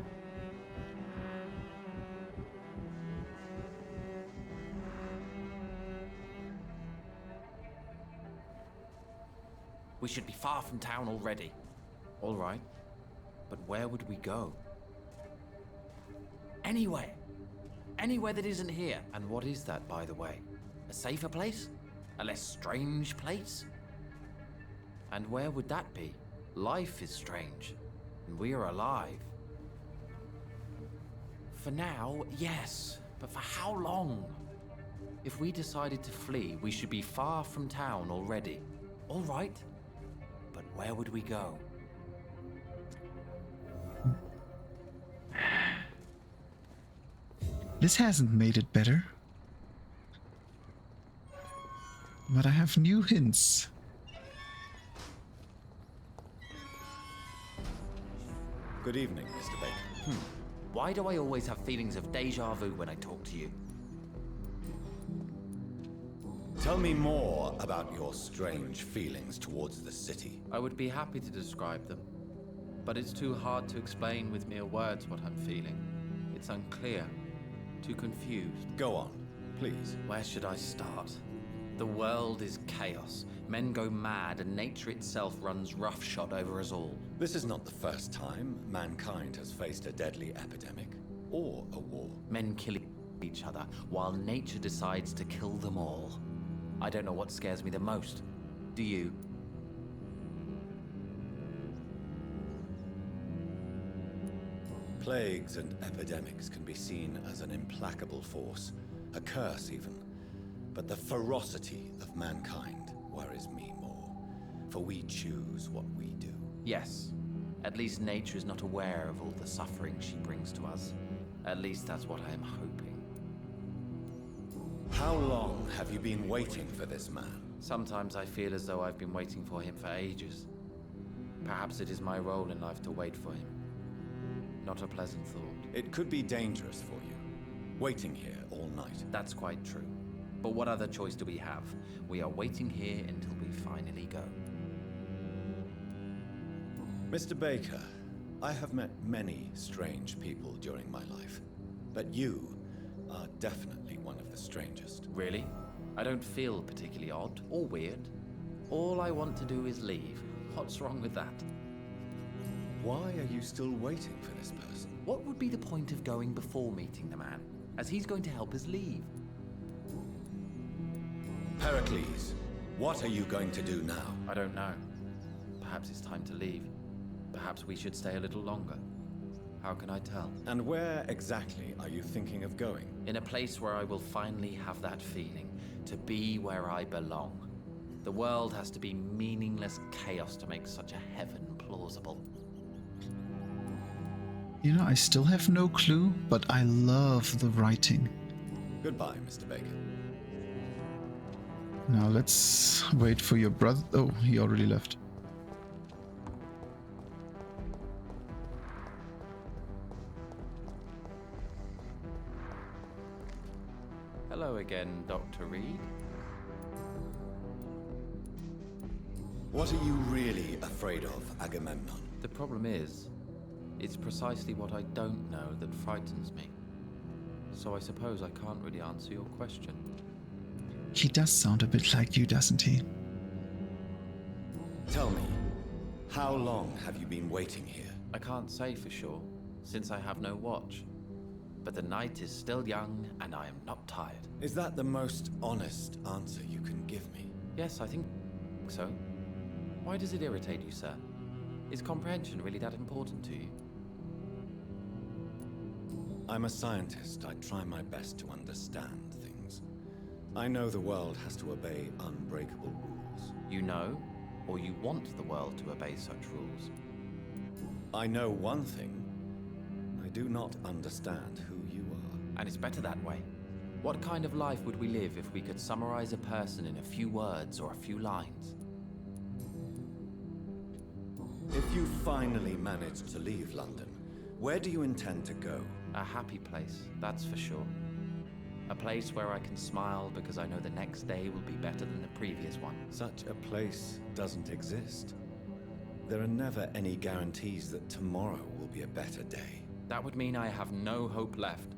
We should be far from town already. All right. But where would we go? Anywhere. Anywhere that isn't here. And what is that, by the way? A safer place? A less strange place? And where would that be? Life is strange. And we are alive. For now, yes. But for how long? If we decided to flee, we should be far from town already. All right. But where would we go? This hasn't made it better. But I have new hints. Good evening, Mr. Baker. Why do I always have feelings of déjà vu when I talk to you? Tell me more about your strange feelings towards the city. I would be happy to describe them, but it's too hard to explain with mere words what I'm feeling. It's unclear, too confused. Go on, please. Where should I start? The world is chaos. Men go mad, and nature itself runs roughshod over us all. This is not the first time mankind has faced a deadly epidemic or a war. Men kill each other, while nature decides to kill them all. I don't know what scares me the most. Do you? Plagues and epidemics can be seen as an implacable force, a curse even. But the ferocity of mankind worries me more, for we choose what we do. Yes. At least nature is not aware of all the suffering she brings to us. At least that's what I am hoping. How long have you been waiting for this man? Sometimes I feel as though I've been waiting for him for ages. Perhaps it is my role in life to wait for him. Not a pleasant thought. It could be dangerous for you, waiting here all night. That's quite true. But what other choice do we have? We are waiting here until we finally go. Mr. Baker, I have met many strange people during my life, but you are definitely one of the strangest. Really? I don't feel particularly odd or weird. All I want to do is leave. What's wrong with that? Why are you still waiting for this person? What would be the point of going before meeting the man, as he's going to help us leave? Pericles, what are you going to do now? I don't know. Perhaps it's time to leave. Perhaps we should stay a little longer. How can I tell? And where exactly are you thinking of going? In a place where I will finally have that feeling, to be where I belong. The world has to be meaningless chaos to make such a heaven plausible. You know, I still have no clue, but I love the writing. Goodbye, Mr. Baker. Now let's wait for your brother. Oh, he already left. Hello again, Dr. Reed. What are you really afraid of, Agamemnon? The problem is, it's precisely what I don't know that frightens me. So I suppose I can't really answer your question. He does sound a bit like you, doesn't he? Tell me, how long have you been waiting here? I can't say for sure, since I have no watch. But the night is still young, and I am not tired. Is that the most honest answer you can give me? Yes, I think so. Why does it irritate you, sir? Is comprehension really that important to you? I'm a scientist. I try my best to understand things. I know the world has to obey unbreakable rules. You know, or you want the world to obey such rules? I know one thing. I do not understand who you are. And it's better that way. What kind of life would we live if we could summarize a person in a few words or a few lines? If you finally manage to leave London, where do you intend to go? A happy place, that's for sure. A place where I can smile because I know the next day will be better than the previous one. Such a place doesn't exist. There are never any guarantees that tomorrow will be a better day. That would mean I have no hope left.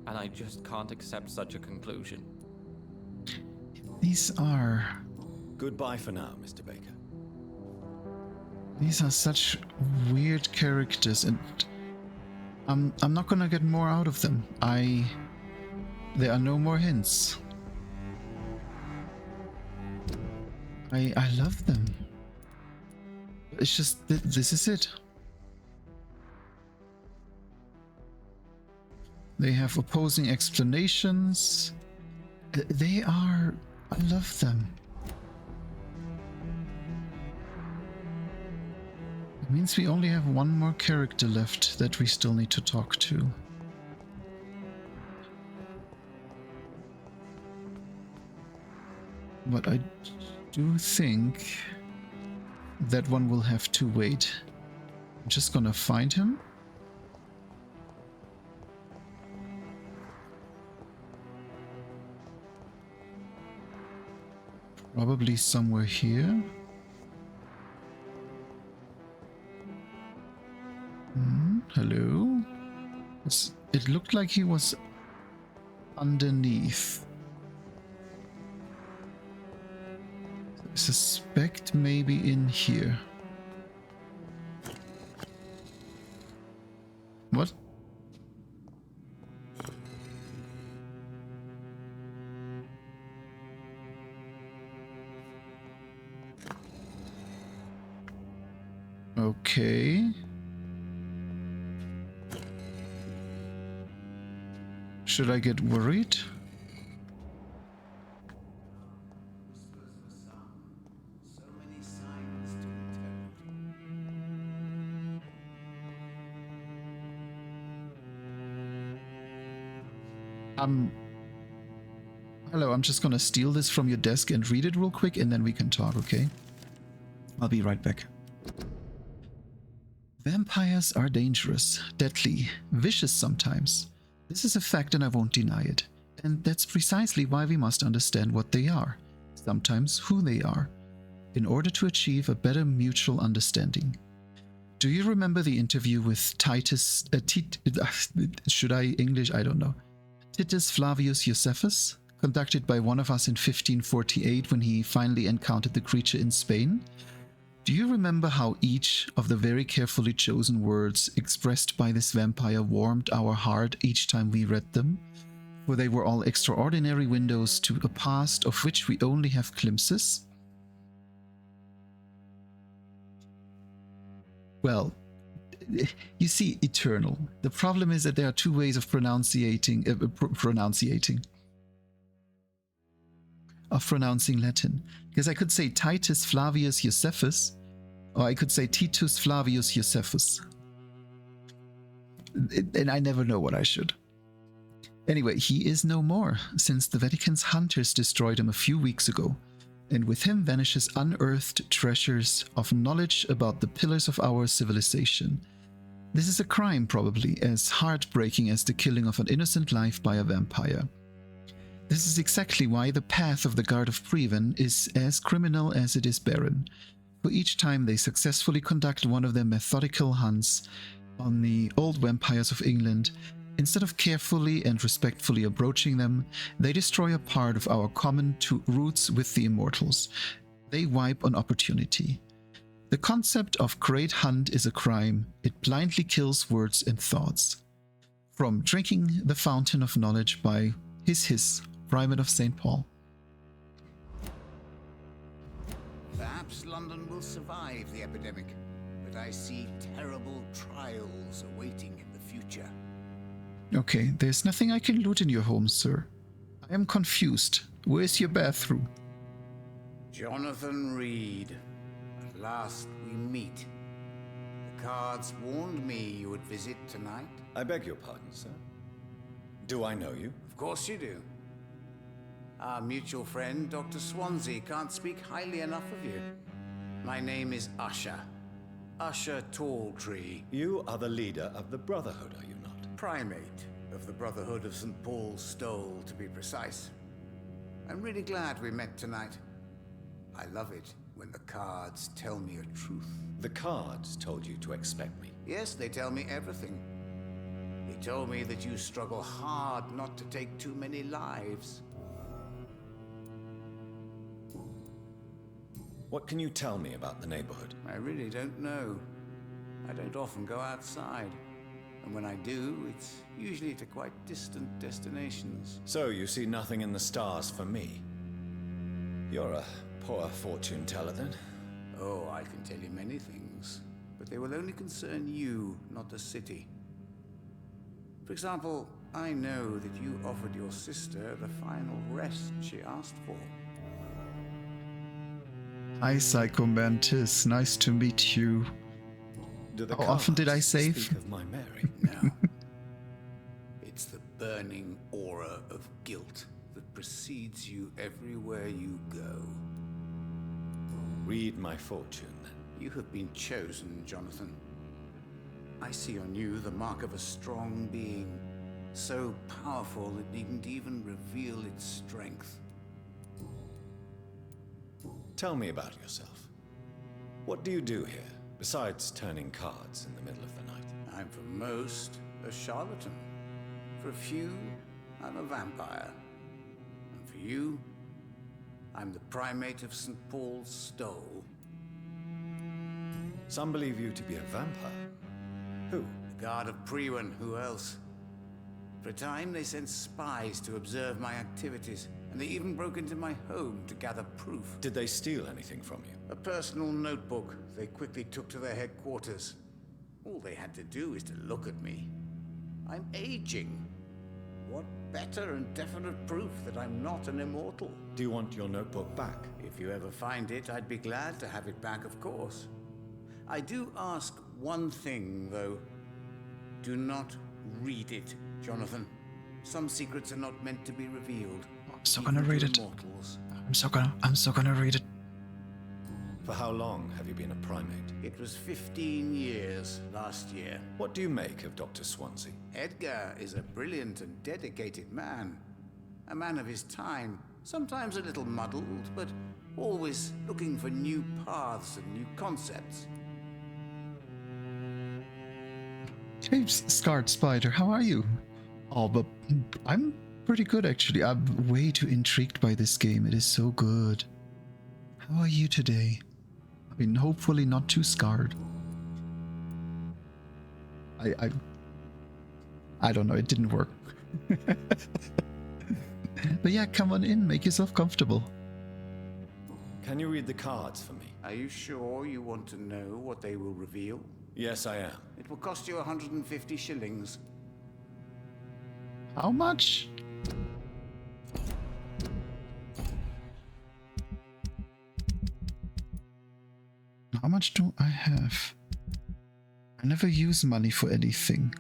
And I just can't accept such a conclusion. These are... Goodbye for now, Mr. Baker. These are such weird characters, and I'm not gonna get more out of them. There are no more hints. I love them. It's just this is it. They have opposing explanations. They are... I love them. It means we only have one more character left that we still need to talk to. But I do think that one will have to wait. I'm just gonna find him. Probably somewhere here. Hello? It looked like he was underneath. I suspect maybe in here. What? Okay. Should I get worried? Hello, I'm just gonna steal this from your desk and read it real quick, and then we can talk, okay? I'll be right back. Vampires are dangerous, deadly, vicious sometimes. This is a fact and I won't deny it. And that's precisely why we must understand what they are, sometimes who they are, in order to achieve a better mutual understanding. Do you remember the interview with should I English? I don't know. Titus Flavius Josephus? conducted by one of us in 1548 when he finally encountered the creature in Spain. Do you remember how each of the very carefully chosen words expressed by this vampire warmed our heart each time we read them? For they were all extraordinary windows to a past of which we only have glimpses? Well, you see, eternal. The problem is that there are two ways of pronouncing Latin. Because I could say Titus Flavius Josephus, or I could say Titus Flavius Josephus. And I never know what I should. Anyway, he is no more, since the Vatican's hunters destroyed him a few weeks ago, and with him vanishes unearthed treasures of knowledge about the pillars of our civilization. This is a crime, probably, as heartbreaking as the killing of an innocent life by a vampire. This is exactly why the path of the Guard of Previn is as criminal as it is barren. For each time they successfully conduct one of their methodical hunts on the old vampires of England, instead of carefully and respectfully approaching them, they destroy a part of our common roots with the immortals. They wipe on opportunity. The concept of great hunt is a crime. It blindly kills words and thoughts. From drinking the fountain of knowledge by his Primate of St. Paul. Perhaps London will survive the epidemic, but I see terrible trials awaiting in the future. Okay, there's nothing I can loot in your home, sir. I am confused. Where's your bathroom? Jonathan Reed. At last we meet. The cards warned me you would visit tonight. I beg your pardon, sir. Do I know you? Of course you do. Our mutual friend, Dr. Swansea, can't speak highly enough of you. My name is Usher. Usher Talltree. You are the leader of the Brotherhood, are you not? Primate of the Brotherhood of St. Paul's Stole, to be precise. I'm really glad we met tonight. I love it when the cards tell me a truth. The cards told you to expect me? Yes, they tell me everything. They told me that you struggle hard not to take too many lives. What can you tell me about the neighborhood? I really don't know. I don't often go outside. And when I do, it's usually to quite distant destinations. So you see nothing in the stars for me? You're a poor fortune teller, then? Oh, I can tell you many things. But they will only concern you, not the city. For example, I know that you offered your sister the final rest she asked for. Hi, Psycho Mantis. Nice to meet you. How often did I save? Speak of my Mary. No. It's the burning aura of guilt that precedes you everywhere you go. Read my fortune, then. You have been chosen, Jonathan. I see on you the mark of a strong being, so powerful it needn't even reveal its strength. Tell me about yourself. What do you do here, besides turning cards in the middle of the night? I'm for most a charlatan. For a few, I'm a vampire. And for you, I'm the Primate of St. Paul's Stole. Some believe you to be a vampire. Who? The Guard of Previn, who else? For a time, they sent spies to observe my activities, and they even broke into my home to gather proof. Did they steal anything from you? A personal notebook they quickly took to their headquarters. All they had to do is to look at me. I'm aging. What better and definite proof that I'm not an immortal? Do you want your notebook back? If you ever find it, I'd be glad to have it back, of course. I do ask one thing, though. Do not read it, Jonathan. Some secrets are not meant to be revealed. I'm so gonna read it. I'm so gonna read it. For how long have you been a primate? It was 15 years last year. What do you make of Dr. Swansea? Edgar is a brilliant and dedicated man. A man of his time. Sometimes a little muddled, but always looking for new paths and new concepts. Hey, Scarred Spider, how are you? Oh, but I'm pretty good actually. I'm way too intrigued by this game. It is so good. How are you today? I mean, hopefully not too scarred. I don't know, it didn't work. But yeah, come on in, make yourself comfortable. Can you read the cards for me? Are you sure you want to know what they will reveal? Yes, I am. It will cost you 150 shillings. How much? How much do I have? I never use money for anything.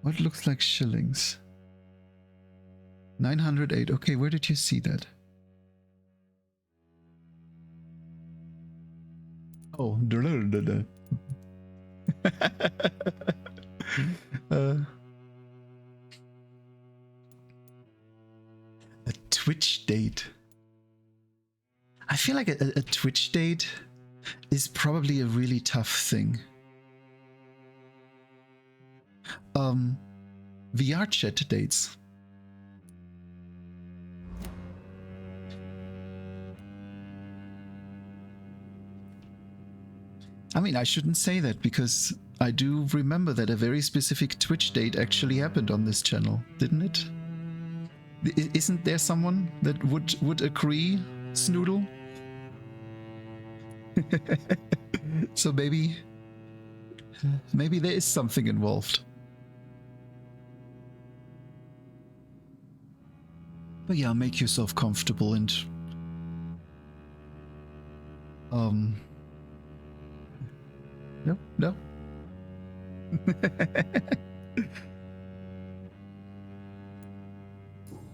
What looks like shillings? 908. Okay, where did you see that? Oh, a Twitch date. I feel like a Twitch date is probably a really tough thing. VR chat dates. I mean, I shouldn't say that because I do remember that a very specific Twitch date actually happened on this channel, didn't it? Isn't there someone that would agree, Snoodle? So maybe there is something involved. But yeah, make yourself comfortable and no.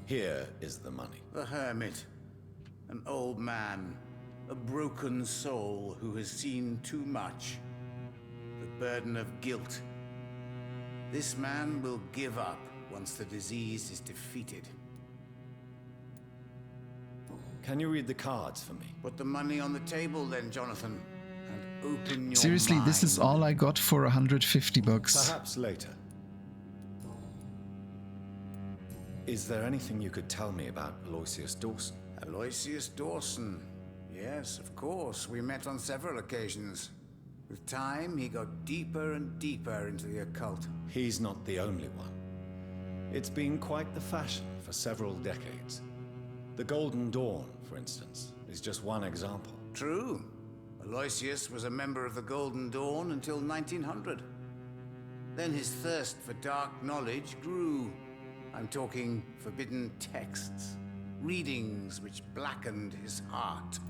Here is the money. The hermit. An old man. A broken soul who has seen too much. The burden of guilt. This man will give up once the disease is defeated. Can you read the cards for me? Put the money on the table then, Jonathan, and open your Seriously, mind. this is all I got for 150 bucks. Perhaps later. Is there anything you could tell me about Aloysius Dawson? Aloysius Dawson. Yes, of course. We met on several occasions. With time, he got deeper and deeper into the occult. He's not the only one. It's been quite the fashion for several decades. The Golden Dawn, for instance, is just one example. True. Aloysius was a member of the Golden Dawn until 1900. Then his thirst for dark knowledge grew. I'm talking forbidden texts, readings which blackened his heart.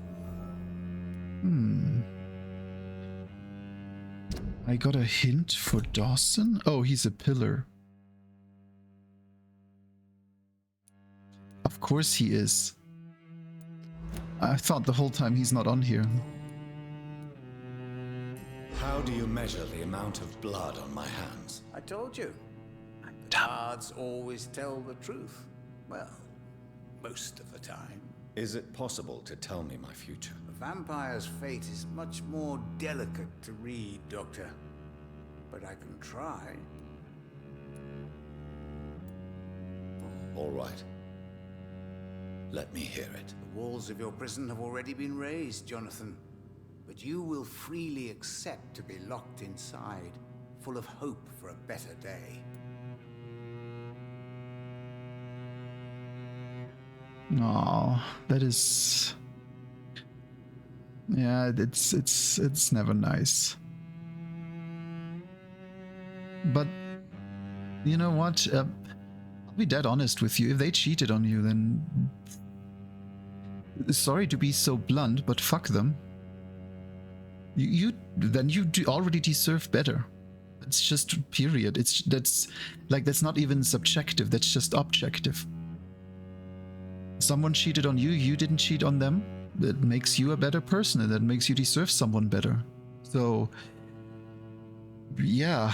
I got a hint for Dawson? Oh, he's a pillar. Of course he is. I thought the whole time he's not on here. How do you measure the amount of blood on my hands? I told you. The cards always tell the truth. Well, most of the time. Is it possible to tell me my future? A vampire's fate is much more delicate to read, Doctor. But I can try. All right. Let me hear it. The walls of your prison have already been raised, Jonathan. But you will freely accept to be locked inside, full of hope for a better day. Oh, that is... Yeah, it's never nice. But, you know what? I'll be dead honest with you. If they cheated on you, then... Sorry to be so blunt, but fuck them. You already deserve better. It's just period. That's not even subjective. That's just objective. Someone cheated on you. You didn't cheat on them. That makes you a better person, and that makes you deserve someone better. So, yeah,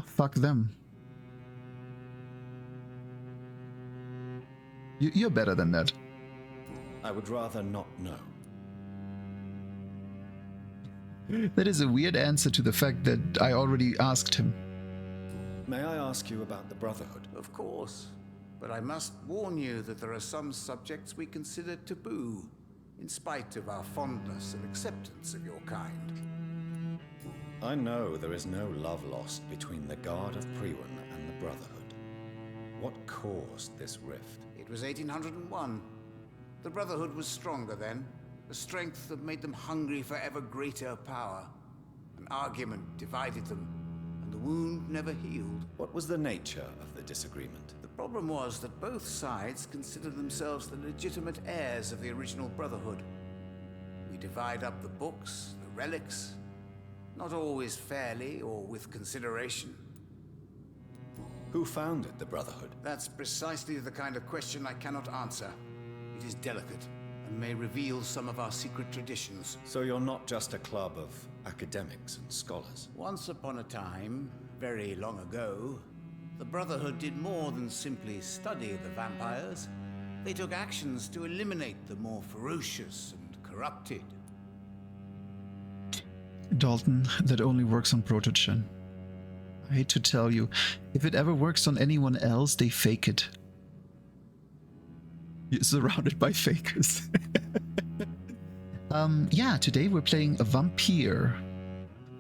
fuck them. You're better than that. I would rather not know. That is a weird answer to the fact that I already asked him. May I ask you about the Brotherhood? Of course. But I must warn you that there are some subjects we consider taboo, in spite of our fondness and acceptance of your kind. I know there is no love lost between the Guard of Priwen and the Brotherhood. What caused this rift? It was 1801. The Brotherhood was stronger then, a strength that made them hungry for ever greater power. An argument divided them, and the wound never healed. What was the nature of the disagreement? The problem was that both sides considered themselves the legitimate heirs of the original Brotherhood. We divide up the books, the relics, not always fairly or with consideration. Who founded the Brotherhood? That's precisely the kind of question I cannot answer. It is delicate, and may reveal some of our secret traditions. So you're not just a club of academics and scholars? Once upon a time, very long ago, the Brotherhood did more than simply study the vampires. They took actions to eliminate the more ferocious and corrupted. Dalton, that only works on Protogen. I hate to tell you, if it ever works on anyone else, they fake it. You're surrounded by fakers. Yeah, today we're playing a Vampyr.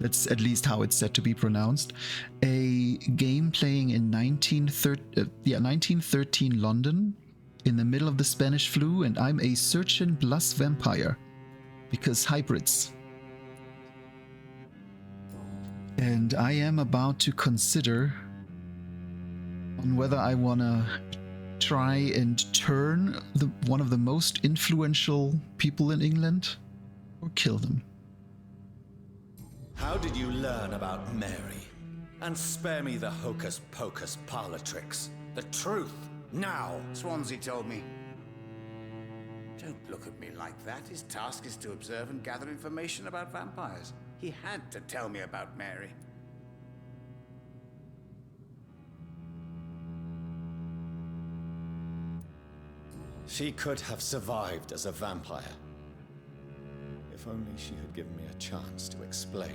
That's at least how it's said to be pronounced. A game playing in 1913 London, in the middle of the Spanish flu, and I'm a surgeon plus vampire. Because hybrids. And I am about to consider on whether I want to try and turn one of the most influential people in England or kill them. How did you learn about Mary? And spare me the hocus-pocus parlor tricks. The truth, now! Swansea told me. Don't look at me like that. His task is to observe and gather information about vampires. He had to tell me about Mary. She could have survived as a vampire. If only she had given me a chance to explain.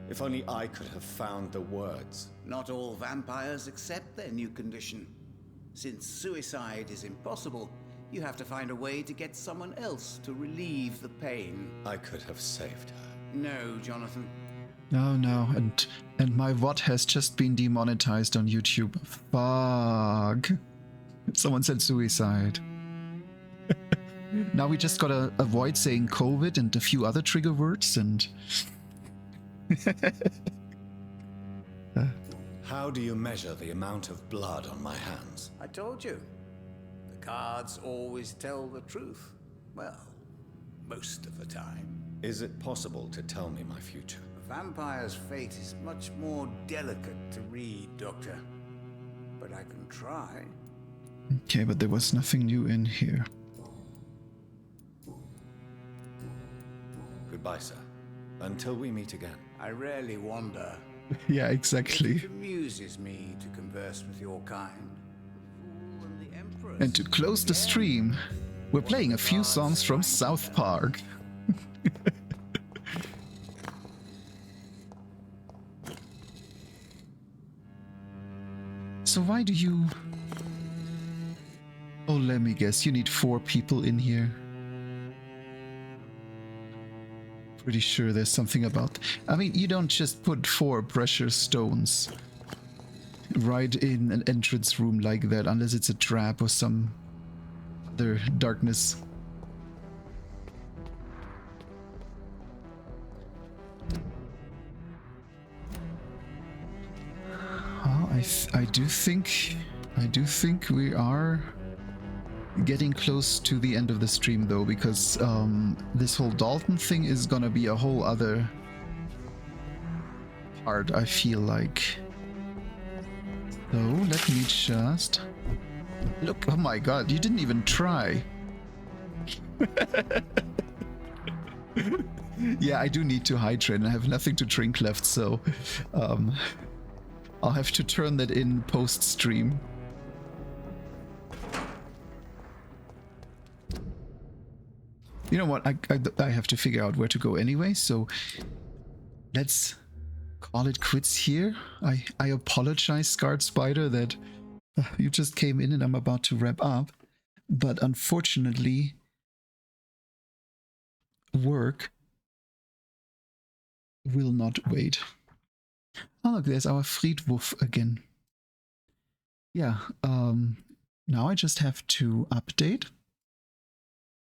If only I could have found the words. Not all vampires accept their new condition. Since suicide is impossible, you have to find a way to get someone else to relieve the pain. I could have saved her. No, Jonathan. Oh no, and my VOD has just been demonetized on YouTube. Fuck. Someone said suicide. Now we just gotta avoid saying COVID and a few other trigger words and... How do you measure the amount of blood on my hands? I told you. The cards always tell the truth. Well, most of the time. Is it possible to tell me my future? A vampire's fate is much more delicate to read, Doctor. But I can try. Okay, but there was nothing new in here. Goodbye, sir. Until we meet again. I rarely wander. Yeah, exactly. It amuses me to converse with your kind. And to close the stream, we're playing a few songs from South Park. So why do you... Oh, let me guess, you need 4 people in here. Pretty sure there's something about... I mean, you don't just put 4 pressure stones right in an entrance room like that, unless it's a trap or some other darkness. Well, I do think we are getting close to the end of the stream though, because this whole Dalton thing is gonna be a whole other part, I feel like. So let me just look. Oh my god, you didn't even try. Yeah, I do need to hydrate and I have nothing to drink left, so I'll have to turn that in post-stream. You know what? I have to figure out where to go anyway, so let's call it quits here. I apologize, Scarred Spider, that you just came in and I'm about to wrap up. But unfortunately, work will not wait. Oh look, there's our Friedwurf again. Yeah, now I just have to update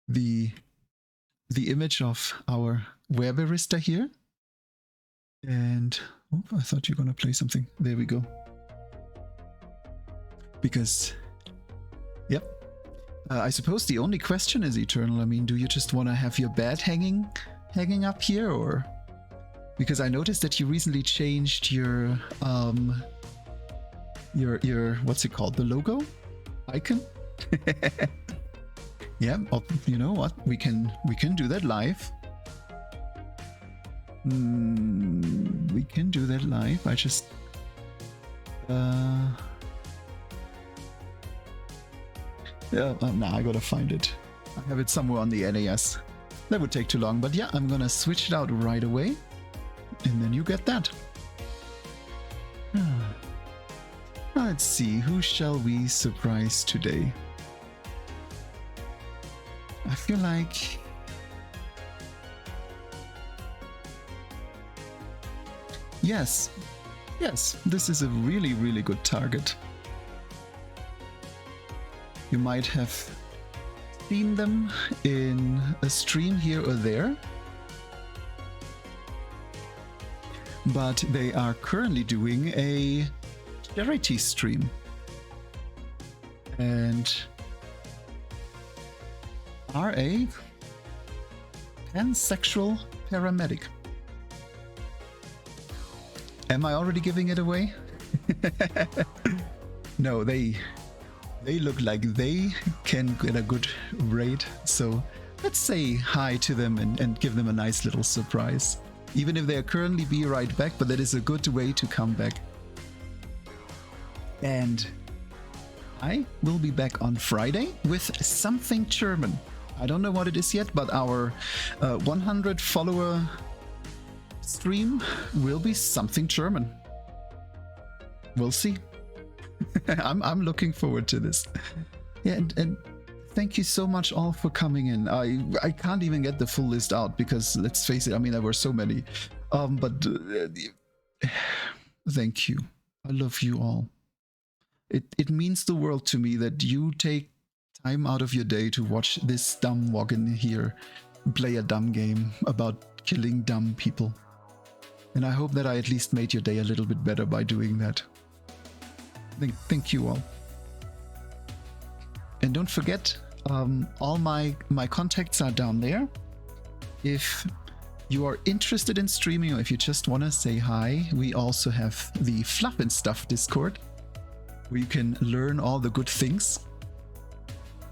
the image of our Werberista here. And oh, I thought you were gonna play something. There we go. Because, yep. I suppose the only question is, Eternal. I mean, do you just want to have your bed hanging up here, or? Because I noticed that you recently changed your what's it called? The logo icon. Yeah. Oh, you know what? We can do that live. We can do that live. I just yeah, nah, I gotta find it. I have it somewhere on the NAS. That would take too long, but yeah, I'm gonna switch it out right away, and then you get that. Let's see, who shall we surprise today? I feel like yes, this is a really, really good target. You might have seen them in a stream here or there, but they are currently doing a charity stream. And are a pansexual paramedic. Am I already giving it away? No, they look like they can get a good rate, so let's say hi to them and give them a nice little surprise. Even if they are currently be right back, but that is a good way to come back. And I will be back on Friday with something German. I don't know what it is yet, but our 100 follower stream will be something German. We'll see. I'm looking forward to this. Yeah, and thank you so much all for coming in. I can't even get the full list out because, let's face it, I mean, there were so many. But thank you. I love you all. It means the world to me that you take time out of your day to watch this dumb woggin here play a dumb game about killing dumb people. And I hope that I at least made your day a little bit better by doing that. Thank you all. And don't forget, all my contacts are down there. If you are interested in streaming, or if you just want to say hi, we also have the Fluff and Stuff Discord, where you can learn all the good things.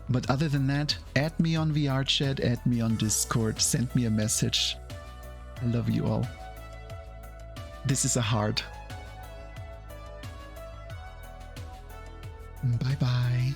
But other than that, add me on VR chat, add me on Discord, send me a message. I love you all. This is a heart. Bye bye.